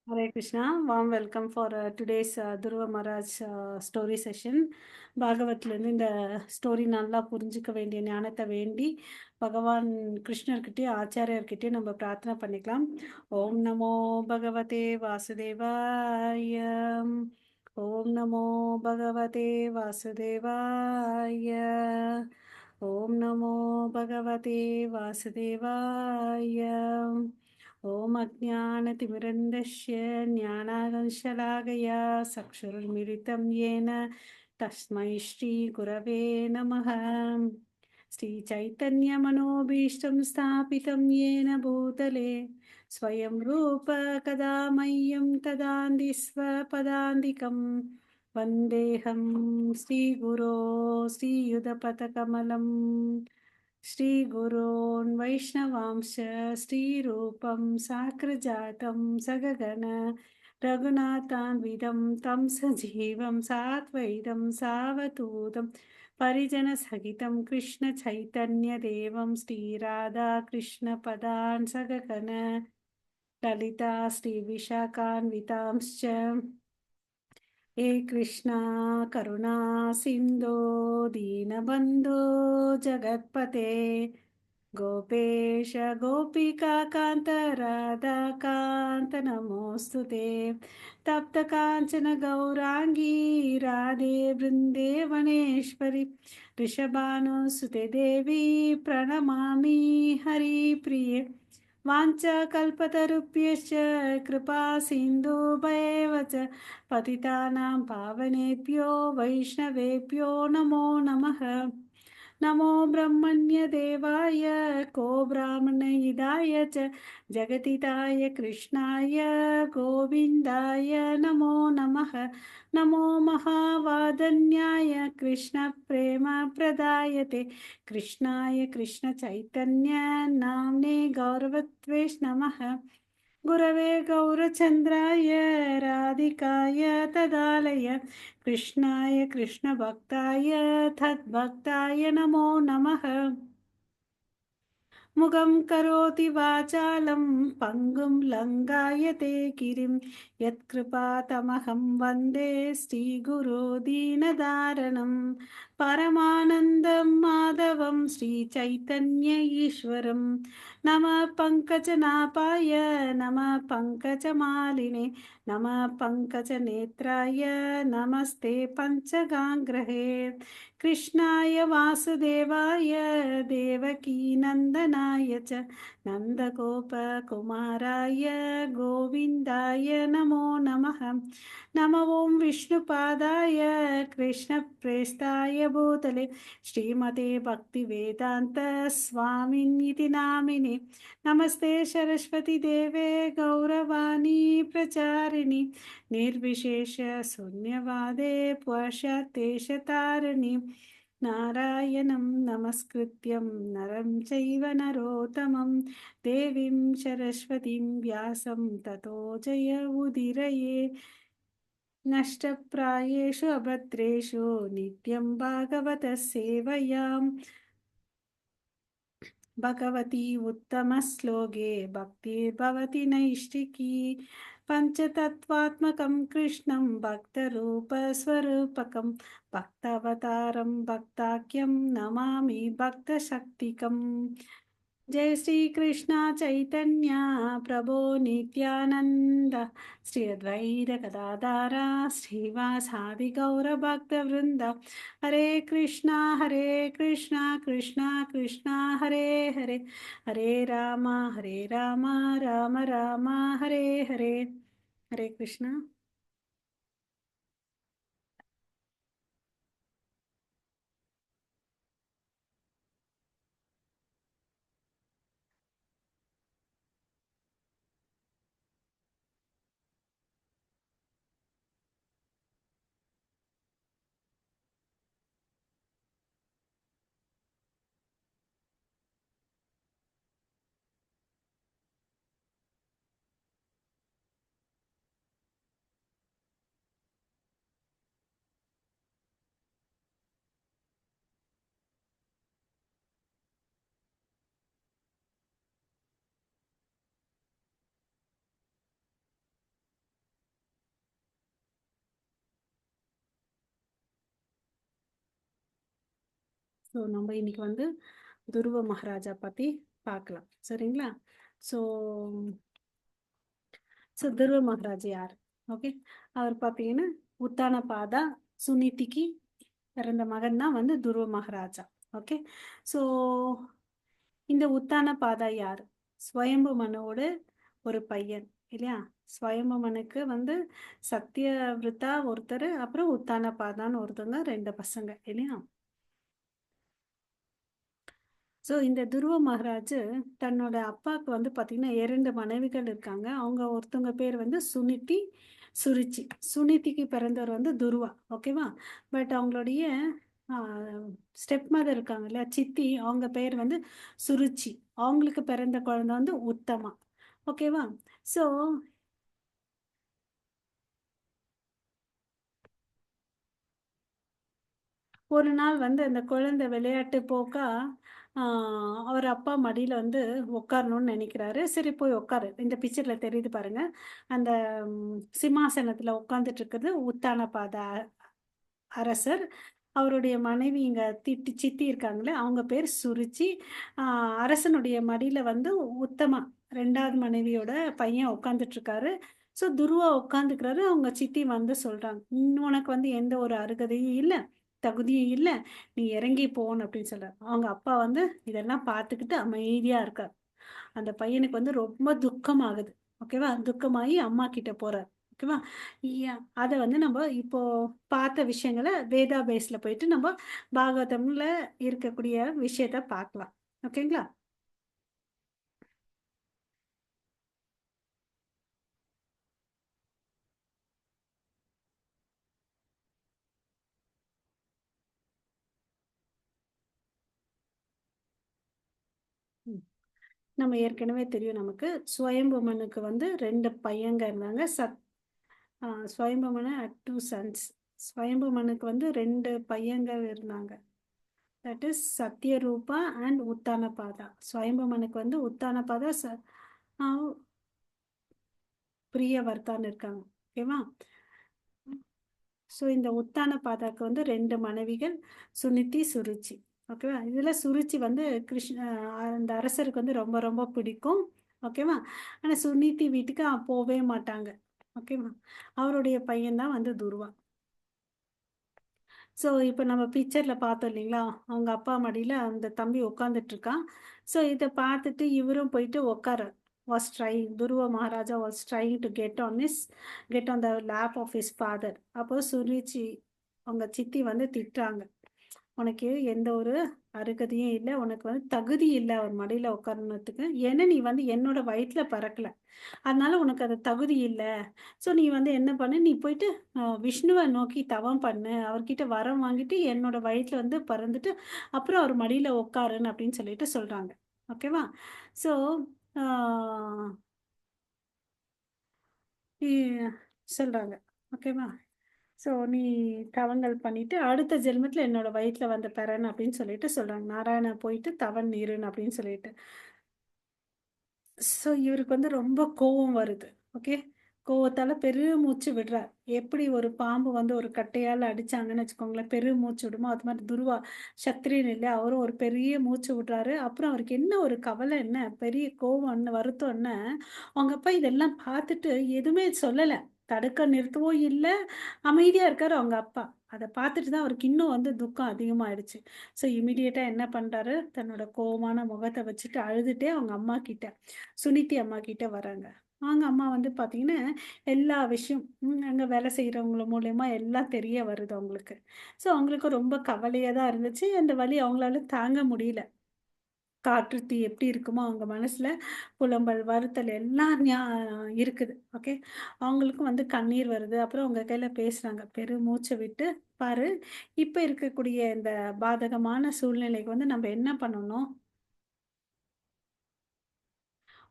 Hare Krishna, warm welcome for today's Dhruva Maharaj story session. பாகவத்லேருந்து இந்த story நல்லா புரிஞ்சுக்க வேண்டிய ஞானத்தை வேண்டி பகவான் கிருஷ்ணர்கிட்டயும் ஆச்சாரியர்கிட்டயும் நம்ம பிரார்த்தனை பண்ணிக்கலாம். ஓம் நமோ பகவதே வாசுதேவாய. ஓம் நமோ பகவதே வாசுதேவாய. ஓம் நமோ பகவதே வாசுதேவாய. ॐ अज्ञानतिमिरन्दस्य ज्ञानागंशलाकया चक्षुरुन्मिलितं येन तस्मै श्रीगुरवे नमः। श्रीचैतन्यमनोभीष्टं स्थापितं येन भूतले स्वयं रूप कदा मह्यं ददाति स्वपदान्तिकं वन्देऽहं श्रीगुरो श्रीयुतपथकमलम् श्रीगुरोन् वैष्णवांश श्रीरूपं साग्रजातं सगगण रघुनाथान्वितं तं सजीवं साद्वैतं सावधूतं परिजनसहितं कृष्णचैतन्यदेवं श्रीराधाकृष्णपदान् सगगण ललिता श्रीविशाखान्वितांश्च हे कृष्णा करुणा सिन्धो दीनबन्धो जगत्पते गोपेश गोपिकान्त राधाकान्त नमोऽस्तु ते तप्तकाञ्चन गौराङ्गी राधे वृन्देवनेश्वरि वृषभानुसुते देवी प्रणमामि हरिप्रिये वाञ्छाकल्पतरुभ्यश्च कृपा सिन्धुभैव च पतितानां पावनेभ्यो वैष्णवेभ्यो नमो नमः। नमो ब्रह्मण्यदेवाय को ब्राह्मणहिताय च जगतिताय कृष्णाय गोविन्दाय नमो नमः। नमो महावादन्याय कृष्णप्रेमप्रदायते कृष्णाय कृष्णचैतन्य नाम्ने गौरवत्वेष नमः। गुरवे गौरचन्द्राय राधिकाय तदालय कृष्णाय कृष्णभक्ताय तद्भक्ताय नमो नमः। मुगं करोति वाचालं पङ्गुं लङ्घायते गिरिं यत्कृपातमहं वन्दे श्रीगुरो दीनदारणं परमानन्दं माधवं श्रीचैतन्य ईश्वरं नमः पङ्कजनाभाय नमः पङ्कजमालिने नमः पङ्कजनेत्राय नमस्ते पञ्चगाङ्ग्रहे कृष्णाय वासुदेवाय देवकीनन्दनाय च नन्दगोपकुमाराय गोविन्दाय नमो नमः। नमो ॐ विष्णुपादाय कृष्णप्रेष्ठाय भूतले श्रीमते भक्तिवेदान्त स्वामिन्निति नामिने नमस्ते सरस्वती देवे गौरवाणी प्रचारिणि निर्विशेष शून्यवादे पश्चात्तेशतारिणि नारायणं नमस्कृत्यं नरं चैव नरोत्तमं देवीं सरस्वतीं व्यासं ततो जयमुदीरये नष्टप्रायेषु अभद्रेषु नित्यं भागवतः सेवयां भगवती उत्तमश्लोके भक्तिर्भवति नैष्टिकी पञ्चतत्त्वात्मकं कृष्णं भक्तरूपस्वरूपकं भक्तावतारं भक्ताख्यं नमामि भक्तशक्तिकम् जय श्री कृष्ण चैतन्य प्रभो नित्यानंद श्री अद्वैत गदाधारा श्रीवासादि गौर भक्त वृंद हरे कृष्णा कृष्णा कृष्णा हरे हरे हरे राम राम राम हरे हरे हरे कृष्णा। ஸோ நம்ம இன்னைக்கு வந்து துருவ மகாராஜா பற்றி பார்க்கலாம், சரிங்களா? ஸோ ஸோ துருவ மகாராஜா யார்? ஓகே, அவர் பார்த்தீங்கன்னா உத்தானபாதா சுனிதிக்கு பிறந்த மகன் தான் வந்து துருவ மகாராஜா. ஓகே, ஸோ இந்த உத்தானபாதா யார்? ஸ்வயம்பு மனுவோட ஒரு பையன் இல்லையா? ஸ்வயம்பு மனுக்கு வந்து சத்யவிரதா ஒருத்தர், அப்புறம் உத்தானபாதான்னு ஒருத்தவங்க, ரெண்டு பசங்க இல்லையா? ஸோ இந்த துருவ மகாராஜ் தன்னோட அப்பாவுக்கு வந்து பார்த்தீங்கன்னா இரண்டு மனைவிகள் இருக்காங்க. அவங்க ஒருத்தவங்க பேர் வந்து சுனிதி, சுருச்சி. சுனிதிக்கு பிறந்தவர் வந்து துருவா, ஓகேவா? பட் அவங்களுடைய ஸ்டெப் மதர் இருக்காங்க இல்லையா, சித்தி, அவங்க பேர் வந்து சுருச்சி. அவங்களுக்கு பிறந்த குழந்தை வந்து உத்தமா, ஓகேவா? ஸோ ஒரு நாள் வந்து அந்த குழந்தை விளையாட்டு போக்கா அவர் அப்பா மடியில் வந்து உட்காரணும்னு நினைக்கிறாரு. சரி போய் உட்காரு. இந்த பிக்சரில் தெரியுது பாருங்க, அந்த சிம்மாசனத்தில் உட்காந்துட்டு இருக்கிறது உத்தானபாத அரசர். அவருடைய மனைவி இங்கே சித்தி இருக்காங்களே, அவங்க பேர் சுருச்சி. அரசனுடைய மடியில் வந்து உத்தமா, ரெண்டாவது மனைவியோட பையன் உட்காந்துட்டு இருக்காரு. ஸோ துருவா உட்காந்துக்கிறாரு. அவங்க சித்தி வந்து சொல்கிறாங்க, உனக்கு வந்து எந்த ஒரு அருகதையும் இல்லை, தகுதியும் இல்லை, நீ இறங்கி போகணும் அப்படின்னு சொல்கிறார். அவங்க அப்பா வந்து இதெல்லாம் பார்த்துக்கிட்டு அமைதியாக இருக்கார். அந்த பையனுக்கு வந்து ரொம்ப துக்கமாகுது, ஓகேவா? துக்கமாகி அம்மா கிட்ட போகிறார், ஓகேவா? அதை வந்து நம்ம இப்போ பார்த்த விஷயங்களை வேதா பேஸில் போயிட்டு நம்ம பாகவதம்ல இருக்கக்கூடிய விஷயத்த பார்க்கலாம், ஓகேங்களா? ம். நம்ம ஏற்கனவே தெரியும் நமக்கு, சுயம்புமனுக்கு வந்து ரெண்டு பையங்க இருந்தாங்க. ஸ்வயம்புமனு டூ சன்ஸ். ஸ்வயம்புமனுக்கு வந்து ரெண்டு பையங்கள் இருந்தாங்க. That is Satyarupa and Uttanapada. ஸ்வயம்புமனுக்கு வந்து உத்தானபாதா பிரியவர்த்தான்னு இருக்காங்க, ஓகேவா? ஸோ இந்த உத்தானபாதாக்கு வந்து ரெண்டு மனைவிகள், சுனிதி, சுருச்சி, ஓகேவா? இதில் சுருச்சி வந்து அந்த அரசருக்கு வந்து ரொம்ப ரொம்ப பிடிக்கும், ஓகேவா? ஆனால் சுனிதி வீட்டுக்கு போகவே மாட்டாங்க, ஓகேவா? அவருடைய பையன் வந்து துருவா. ஸோ இப்போ நம்ம பிக்சரில் பார்த்தோம் இல்லைங்களா, அவங்க அப்பா மடியில் அந்த தம்பி உட்காந்துட்ருக்கான். ஸோ இதை பார்த்துட்டு இவரும் போயிட்டு உட்கார was trying, Dhruva Maharaja was trying to get on the lap of his father. அப்போ சுருச்சி, அவங்க சித்தி வந்து திட்டுறாங்க, உனக்கு எந்த ஒரு அருகதையும் இல்லை, உனக்கு வந்து தகுதி இல்லை அவர் மடியில் உட்காரணுத்துக்கு, ஏன்னா நீ வந்து என்னோட வயிற்றில் பறக்கல, அதனால உனக்கு அது தகுதி இல்லை. ஸோ நீ வந்து என்ன பண்ணு, நீ போயிட்டு விஷ்ணுவை நோக்கி தவம் பண்ணு, அவர்கிட்ட வரம் வாங்கிட்டு என்னோட வயிற்றில் வந்து பறந்துட்டு அப்புறம் அவர் மடியில் உட்காருன்னு அப்படின்னு சொல்லிட்டு சொல்கிறாங்க, ஓகேவா? ஸோ சொல்கிறாங்க, ஓகேவா? ஸோ நீ தவங்கள் பண்ணிட்டு அடுத்த ஜென்மத்தில் என்னோட வயிற்றில் வந்து பெறன்னு அப்படின்னு சொல்லிட்டு சொல்கிறாங்க. நாராயணா போயிட்டு தவன் நீருன்னு அப்படின்னு சொல்லிட்டு. ஸோ இவருக்கு வந்து ரொம்ப கோவம் வருது, ஓகே? கோவத்தால் பெருமூச்சு விடுறார். எப்படி ஒரு பாம்பு வந்து ஒரு கட்டையால் அடிச்சாங்கன்னு வச்சுக்கோங்களேன், பெருமூச்சு விடுமோ அது மாதிரி துருவா சத்திரியன் இல்லை, அவரும் ஒரு பெரிய மூச்சு விடுறாரு. அப்புறம் அவருக்கு என்ன ஒரு கவலை, என்ன பெரிய கோவம், என்ன வருத்தம், என்ன அவங்க அப்பா இதெல்லாம் பார்த்துட்டு எதுவுமே சொல்லலை, தடுக்க நிறுத்தவும் இல்லை, அமைதியாக இருக்காரு அவங்க அப்பா. அதை பார்த்துட்டு தான் அவருக்கு இன்னும் வந்து துக்கம் அதிகமாகிடுச்சு. ஸோ இமிடியேட்டாக என்ன பண்ணுறாரு, தன்னோட கோவமான முகத்தை வச்சுட்டு அழுதுகிட்டே அவங்க அம்மா கிட்ட, சுனிதி அம்மா கிட்ட வராங்க. அவங்க அம்மா வந்து பார்த்தீங்கன்னா எல்லா விஷயம் அங்கே வேலை செய்கிறவங்கள மூலயமா எல்லாம் தெரிய வருது அவங்களுக்கு. ஸோ அவங்களுக்கு ரொம்ப கவலையாக தான் இருந்துச்சு. அந்த வலி அவங்களால தாங்க முடியல. காற்று தீ எப்படி இருக்குமோ அவங்க மனசுல புலம்பல், வருத்தல் எல்லாம் இருக்குது, ஓகே? அவங்களுக்கும் வந்து கண்ணீர் வருது. அப்புறம் அவங்க கையில பேசுறாங்க, பெருமூச்சை விட்டு, பாரு, இப்ப இருக்கக்கூடிய இந்த பாதகமான சூழ்நிலைக்கு வந்து நம்ம என்ன பண்ணணும்,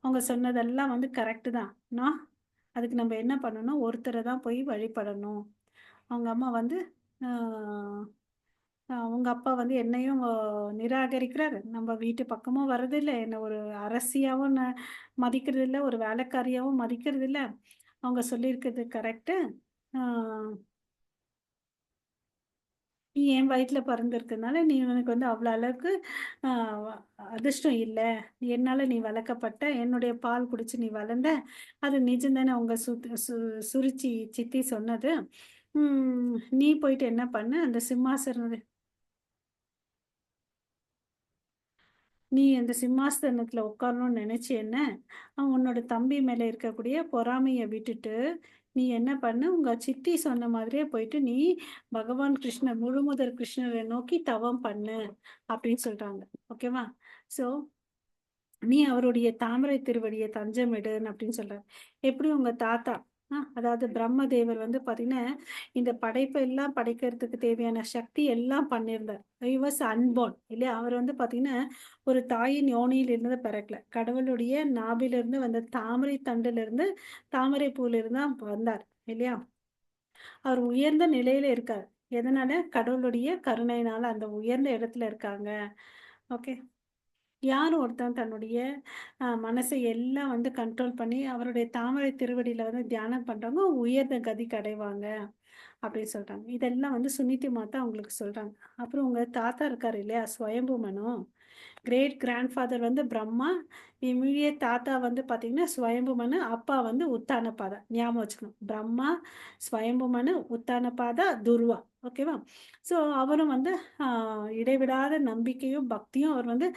அவங்க சொன்னதெல்லாம் வந்து கரெக்டு தான். நான் அதுக்கு நம்ம என்ன பண்ணணும், ஒருத்தரை தான் போய் வழிபடணும். அவங்க அம்மா வந்து அவங்க அப்பா வந்து என்னையும் நிராகரிக்கிறாரு, நம்ம வீட்டு பக்கமும் வர்றதில்லை, என்னை ஒரு அரசியாவும் மதிக்கிறது இல்லை, ஒரு வேலைக்காரியாவும் மதிக்கிறது இல்லை. அவங்க சொல்லியிருக்கிறது கரெக்டு. நீ என் வயித்துல பிறந்திருக்கனால, நீ உனக்கு வந்து அவ்வளோ அளவுக்கு அ அதிர்ஷ்டம் இல்ல. என்னால நீ வளர்க்கப்பட்ட, என்னுடைய பால் குடிச்சு நீ வளர்ந்த. அது நிஜம் தானே உங்க சுருச்சி சித்தி சொன்னது. நீ போயிட்டு என்ன பண்ணு, அந்த சிம்மாசனம் நீ அந்த சிம்மாசனத்துல உட்காரணும்னு நினைச்சேன்னா, உன்னோட தம்பி மேல இருக்கக்கூடிய பொறாமைய விட்டுட்டு, நீ என்ன பண்ணு, உங்க சித்தி சொன்ன மாதிரியே போயிட்டு நீ பகவான் கிருஷ்ணர், முழுமுதற் கிருஷ்ணர நோக்கி தவம் பண்ணு அப்படின்னு சொல்றாங்க. ஓகேவா? ஸோ நீ அவருடைய தாமரை திருவடிய தஞ்சமிடுன்னு அப்படின்னு சொல்றாரு. எப்படி உங்க தாத்தா, அதாவது பிரம்மதேவர் வந்து பார்த்தீங்கன்னா, இந்த படைப்பெல்லாம் படைக்கிறதுக்கு தேவையான சக்தி எல்லாம் பண்ணியிருந்தார். ஹி வாஸ் அன்பார்ன் இல்லையா? அவர் வந்து பார்த்தீங்கன்னா, ஒரு தாயின் யோனியிலிருந்து பிறக்கல. கடவுளுடைய நாபிலிருந்து வந்த தாமரை தண்டிலிருந்து, தாமரை பூவிலிருந்து தான் வந்தார். இல்லையா? அவர் உயர்ந்த நிலையில இருக்கார். எதனால? கடவுளுடைய கருணையினால அந்த உயர்ந்த இடத்துல இருக்காங்க. ஓகே. யார் ஒருத்தன் தன்னுடைய மனசை எல்லாம் வந்து கண்ட்ரோல் பண்ணி அவருடைய தாமரை திருவடியில வந்து தியானம் பண்றவங்க உயர்ந்த கதிக்கு அடைவாங்க அப்படின்னு சொல்றாங்க. இதெல்லாம் வந்து சுனிதி மாதா அவங்களுக்கு சொல்றாங்க. அப்புறம் உங்க தாத்தா இருக்காரு இல்லையா? ஸ்வயம்பு மனு. கிரேட் கிராண்ட்ஃபாதர் வந்து பிரம்மா. இம்மீடியட் தாத்தா வந்து பார்த்தீங்கன்னா, ஸ்வயம்புமனு. அப்பா வந்து உத்தானபாதா. ஞாபகம் வச்சுக்கணும். பிரம்மா, ஸ்வயம்புமனு, உத்தானபாதா, துர்வா. ஓகேவா? ஸோ அவரும் வந்து அ இடைவிடாத நம்பிக்கையும், பக்தியும் அவர் வந்து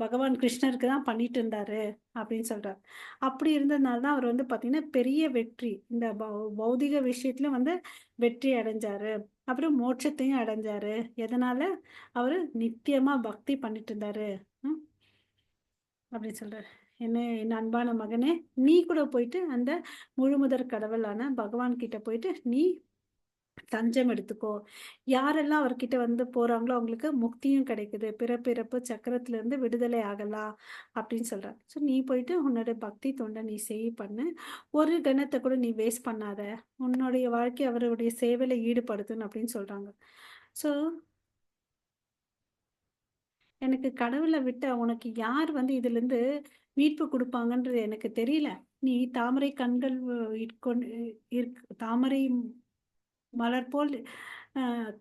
பகவான் கிருஷ்ணருக்கு தான் பண்ணிட்டு இருந்தாரு அப்படின்னு சொல்றார். அப்படி இருந்ததுனால தான் அவர் வந்து பார்த்தீங்கன்னா, பெரிய வெற்றி இந்த பௌதிக விஷயத்திலும் வந்து வெற்றி அடைஞ்சாரு. அப்புறம் மோட்சத்தையும் அடைஞ்சாரு. எதனால? அவரு நித்தியமா பக்தி பண்ணிட்டு இருந்தாரு. ம். அப்படின்னு சொல்றாரு. என் அன்பான மகனே, நீ கூட போயிட்டு அந்த முழுமுதற் கடவுளான பகவான் கிட்ட போயிட்டு நீ தஞ்சம் எடுத்துக்கோ. யாரெல்லாம் அவர்கிட்ட வந்து போறாங்களோ அவங்களுக்கு முக்தியும் கிடைக்குது. பிறப்பு சக்கரத்திலிருந்து விடுதலை ஆகலாம் அப்படின்னு சொல்றாரு. ஸோ நீ போயிட்டு உன்னோட பக்தி தொண்ட நீ பண்ணு. ஒரு கணத்த கூட நீ வேஸ்ட் பண்ணாத. உன்னுடைய வாழ்க்கை அவருடைய சேவையில ஈடுபடுத்தணும் அப்படின்னு சொல்றாங்க. ஸோ எனக்கு கடவுள விட்டா உனக்கு யார் வந்து இதுலருந்து மீட்பு குடுப்பாங்கன்றது எனக்கு தெரியல. நீ தாமரை கண்கள் இட்கொண்டு தாமரை மலர் போல்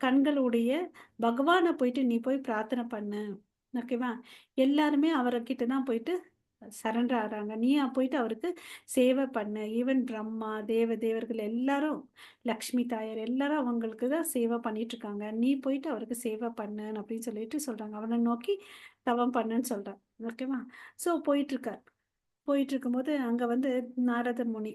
கண்களுடைய பகவான போயிட்டு நீ போய் பிரார்த்தனை பண்ணு. ஓகேவா? எல்லாருமே அவர்கிட்ட தான் போயிட்டு சரண்டர் ஆகுறாங்க. நீயா போயிட்டு அவருக்கு சேவை பண்ணு. ஈவன் பிரம்மா, தேவர்கள் எல்லாரும், லக்ஷ்மி தாயார் எல்லாரும் அவங்களுக்கு தான் சேவை பண்ணிட்டுருக்காங்க. நீ போயிட்டு அவருக்கு சேவை பண்ணு அப்படின்னு சொல்லிட்டு சொல்றாங்க. அவன நோக்கி தவம் பண்ணுன்னு சொல்றாங்க. ஓகேவா? ஸோ போயிட்டுருக்கார். போயிட்டுருக்கும்போது அங்க வந்து நாரத முனி,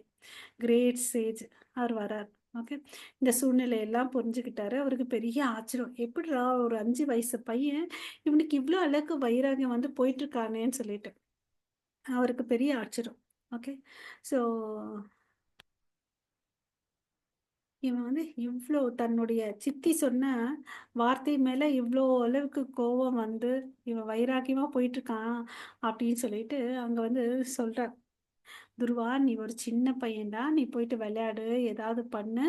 கிரேட் சேஜ் அவர் வரார். ஓகே. இந்த சூழ்நிலையெல்லாம் புரிஞ்சுக்கிட்டாரு. அவருக்கு பெரிய ஆச்சரியம். எப்பிட்றா ஒரு 5 வயசு பையன், இவனுக்கு இவ்ளோ அளவுக்கு வைராக்கியம் வந்து போயிட்டுருக்கானேன்னு சொல்லிட்டு. அவருக்கு பெரிய ஆச்சரியம். ஓகே. ஸோ இவன் வந்து இவ்ளோ தன்னுடைய சித்தி சொன்ன வார்த்தை மேல இவ்ளோ அளவுக்கு கோவம் வந்து, இவன் வைராக்கியமா போயிட்டுருக்கான் அப்படின்னு சொல்லிட்டு அங்க வந்து சொல்றார். துருவா, நீ ஒரு சின்ன பையன்டா. நீ போயிட்டு விளையாடு, ஏதாவது பண்ணு.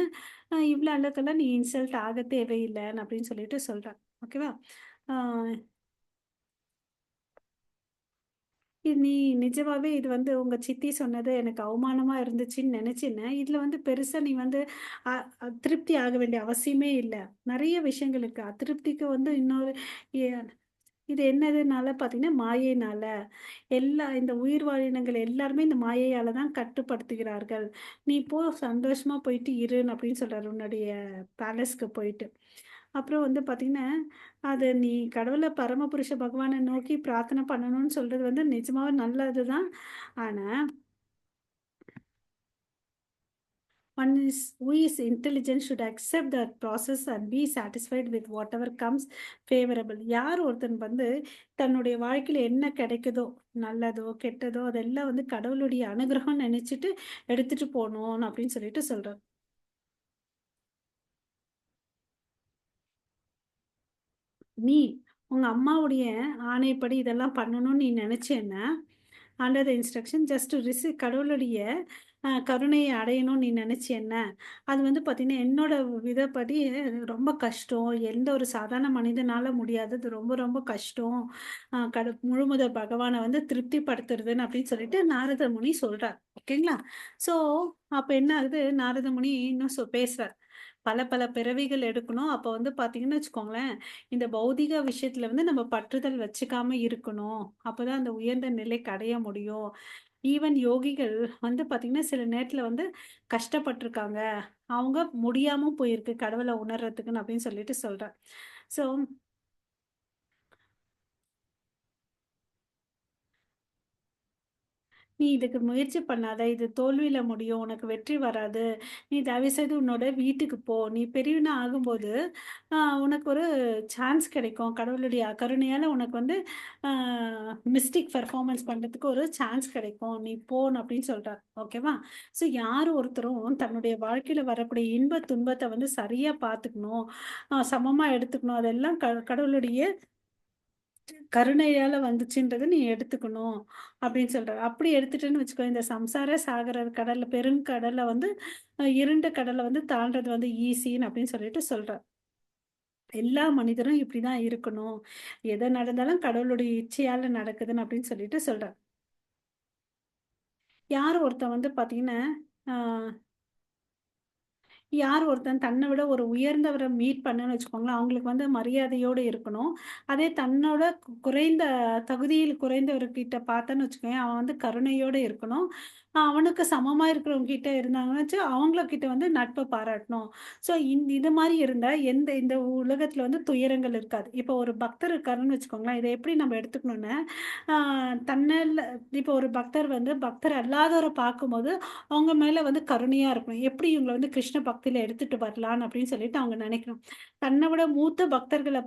இவ்ளோ அளவுக்கெல்லாம் நீ இன்சல்ட் ஆக தேவையில்லன்னு அப்படின்னு சொல்லிட்டு சொல்றான். ஓகேவா? ஆ நீ நிஜமாவே இது வந்து உங்க சித்தி சொன்னது எனக்கு அவமானமா இருந்துச்சுன்னு நினைச்சேன்னா, இதுல வந்து பெருசா நீ வந்து அ அ திருப்தி ஆக வேண்டிய அவசியமே இல்ல. நெறைய விஷயங்கள் இருக்கு. அதிருப்திக்கு வந்து இன்னொரு எ இது என்னதுனால பார்த்தீங்கன்னா, மாயையினால. இந்த உயிர்வாழினங்கள் எல்லாருமே இந்த மாயையால தான் கட்டுப்படுத்துகிறார்கள். நீ போ சந்தோஷமா போயிட்டு இருன்னு அப்படின்னு சொல்றாரு, உன்னுடைய பேலஸ்க்கு போயிட்டு. அப்புறம் வந்து பார்த்தீங்கன்னா, அது நீ கடவுள பரமபுருஷ பகவான நோக்கி பிரார்த்தனை பண்ணணும்னு சொல்றது வந்து நிஜமாவே நல்லது தான். ஆனா, one is who is intelligent should accept that process and be satisfied with whatever comes favorable. யார் ஒருத்தன் வந்து தன்னுடைய வாழ்க்கையில என்ன கிடைக்குதோ, நல்லதோ, கெட்டதோ அதெல்லாம் வந்து கடவுளுடைய அனுகிரகம்னு நினைச்சுட்டு எடுத்துட்டு போணும் அப்படின்னு சொல்லிட்டு சொல்றார். நீ உங்க அம்மாவுடைய ஆணைப்படி இதெல்லாம் பண்ணணும்னு நீ நினைச்சேன்னா, under the instruction just to கடவுளுடைய கருணைய அடையணும்னு நீ நினைச்சேன்னா, அது வந்து பார்த்தீங்கன்னா, என்னோட விதப்படி ரொம்ப கஷ்டம். எந்த ஒரு சாதாரண மனிதனால முடியாது. அது ரொம்ப ரொம்ப கஷ்டம். முழுமுதற் பகவான வந்து திருப்திப்படுத்துறதுன்னு அப்படின்னு சொல்லிட்டு நாரத முனி சொல்றார். ஓகேங்களா? ஸோ அப்ப என்ன ஆகுது, நாரத முனி இன்னும் பேசுறார். பல பல பிறவிகள் எடுக்கணும். அப்ப வந்து பார்த்தீங்கன்னு வச்சுக்கோங்களேன், இந்த பௌதீக விஷயத்துல வந்து நம்ம பற்றுதல் வச்சுக்காம இருக்கணும். அப்பதான் அந்த உயர்ந்த நிலைக்கு அடைய முடியும். ஈவன் யோகிகள் வந்து பார்த்தீங்கன்னா, சில நேரத்துல வந்து கஷ்டப்பட்டுருக்காங்க. அவங்க முடியாம போயிருக்கு கடவுள உணர்றதுக்குன்னு அப்படின்னு சொல்லிட்டு சொல்றேன். ஸோ நீ இதுக்கு முயற்சி பண்ணாத. இது தோல்வியில முடியும். உனக்கு வெற்றி வராது. நீ தயவுசெய்து உன்னோட வீட்டுக்கு போ. நீ பெரியவனா ஆகும்போது, அ உனக்கு ஒரு சான்ஸ் கிடைக்கும். கடவுளுடைய கருணையால உனக்கு வந்து அ மிஸ்டிக் பெர்ஃபார்மன்ஸ் பண்றதுக்கு ஒரு சான்ஸ் கிடைக்கும். நீ போன்னு அப்படின்னு சொல்றார். ஓகேவா? ஸோ யார் ஒருத்தரும் தன்னுடைய வாழ்க்கையில வரக்கூடிய இன்ப, துன்பத்த வந்து சரியா பார்த்துக்கணும். சமமா எடுத்துக்கணும். அதெல்லாம் கடவுளுடைய கருணையால வந்துச்சுன்றத நீ எடுத்துக்கணும் அப்படின்னு சொல்றாரு. அப்படி எடுத்துட்டேன்னு வச்சுக்கோ, இந்த சம்சார சாகர கடல்ல பெருங்கடல்ல வந்து இருண்ட கடல வந்து தாண்டுறது வந்து ஈஸின்னு அப்படின்னு சொல்லிட்டு சொல்றார். எல்லா மனிதரும் இப்படிதான் இருக்கணும். எது நடந்தாலும் கடவுளுடைய இச்சையால நடக்குதுன்னு அப்படின்னு சொல்லிட்டு சொல்றார். யார் ஒருத்தன் வந்து பார்த்தீங்கன்னா, ஆ யார் ஒருத்தன் தன்னை விட ஒரு உயர்ந்தவரை மீட் பண்ணன்னு வச்சுக்கோங்களேன், அவங்களுக்கு வந்து மரியாதையோடு இருக்கணும். அதே தன்னோட குறைந்த தகுதியில் குறைந்தவர்கிட்ட பார்த்தேன்னு வச்சுக்கோயேன், அவன் வந்து கருணையோட இருக்கணும். அவனுக்கு சமமா இருக்கிறவங்க கிட்ட இருந்தாங்கன்னு வச்சு, அவங்கள கிட்ட வந்து நட்பு பாராட்டணும். ஸோ இது மாரி இருந்தா இந்த உலகத்தில வந்து துயரங்கள் இருக்காது. இப்போ ஒரு பக்தர் இருக்காருன்னு வச்சுக்கோங்களேன், இத எப்படி நம்ம எடுத்துக்கணும்னா, ஆ தன்னல இப்போ ஒரு பக்தர் வந்து பக்தர் அல்லாதவர பார்க்கும்போது அவங்க மேல வந்து கருணையா இருக்கணும். எப்படி இவங்கள வந்து கிருஷ்ண பக்தியில எடுத்துட்டு வரலான்னு அப்படின்னு சொல்லிட்டு அவங்க நினைக்கணும். தன்னை விட மூத்த பக்தர்கள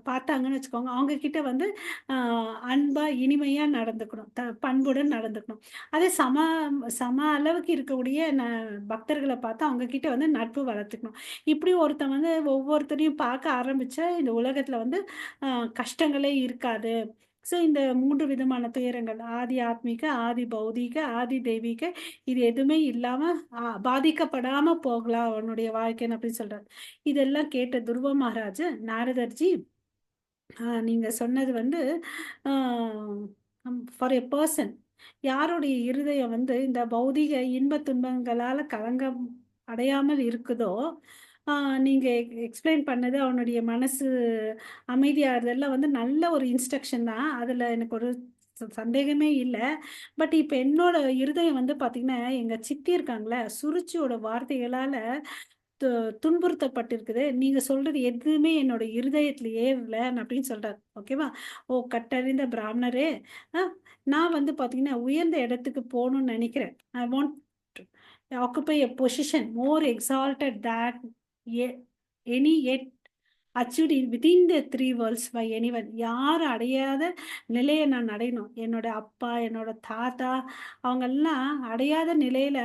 பார்த்தாங்கன்னு வச்சுக்கோங்க, அவங்க கிட்ட வந்து அ அன்பா, இனிமையா நடந்துக்கணும். பண்புடன் நடந்துக்கணும். அதே சம அளவுக்கு இருக்கக்கூடிய பக்தர்கள பார்த்து அவங்க கிட்ட வந்து நட்பு வளர்த்துக்கணும். இப்படி ஒருத்தன் வந்து ஒவ்வொருத்தரையும் பார்க்க ஆரம்பிச்சா, இந்த உலகத்துல வந்து அ கஷ்டங்களே இருக்காது. ஸோ இந்த 3 விதமான துயரங்கள். ஆதி ஆத்மீக, ஆதி பௌதீக, ஆதி தெய்வீக இது எதுவுமே இல்லாம பாதிக்கப்படாம போகலாம் உன்னுடைய வாழ்க்கைன்னு அப்படின்னு சொல்றாரு. இதெல்லாம் கேட்ட துருவ மகாராஜ், நாரதர்ஜி நீங்க சொன்னது வந்து ஆ ஃபார் எ பெர்சன் யாருடைய இருதயம் வந்து இந்த பௌதீக இன்பத் துன்பங்களால களங்கம் அடையாமல் இருக்குதோ, ஆ நீங்க எக்ஸ்பிளைன் பண்ணது அவனுடைய மனசு அமைதியாகுறதெல்லாம் வந்து நல்ல ஒரு இன்ஸ்ட்ரக்ஷன் தான். அதுல எனக்கு ஒரு சந்தேகமே இல்ல. பட் இப்ப என்னோட இருதயம் வந்து பார்த்தீங்கன்னா, எங்க சித்தி இருக்காங்கல்ல, சுருச்சியோட வார்த்தைகளால து துன்புறுத்தப்பட்டிருக்குது. நீங்க சொல்றது எதுவுமே என்னோட இருதயத்தில ஏறல அப்படின்னு சொல்றாரு. ஓகேவா? ஓ! கட்டறிந்த பிராமணரே! அ நான் வந்து பார்த்தீங்கன்னா, உயர்ந்த இடத்துக்கு போணும்னு நெனைக்கிறேன். I want to occupy a position more exalted than a any yet achieved within the 3 worlds by anyone யாரும் அடையாத நிலைய நான் அடையணும். என்னோட அப்பா, என்னோட தாத்தா அவங்கெல்லாம் அடையாத நிலையில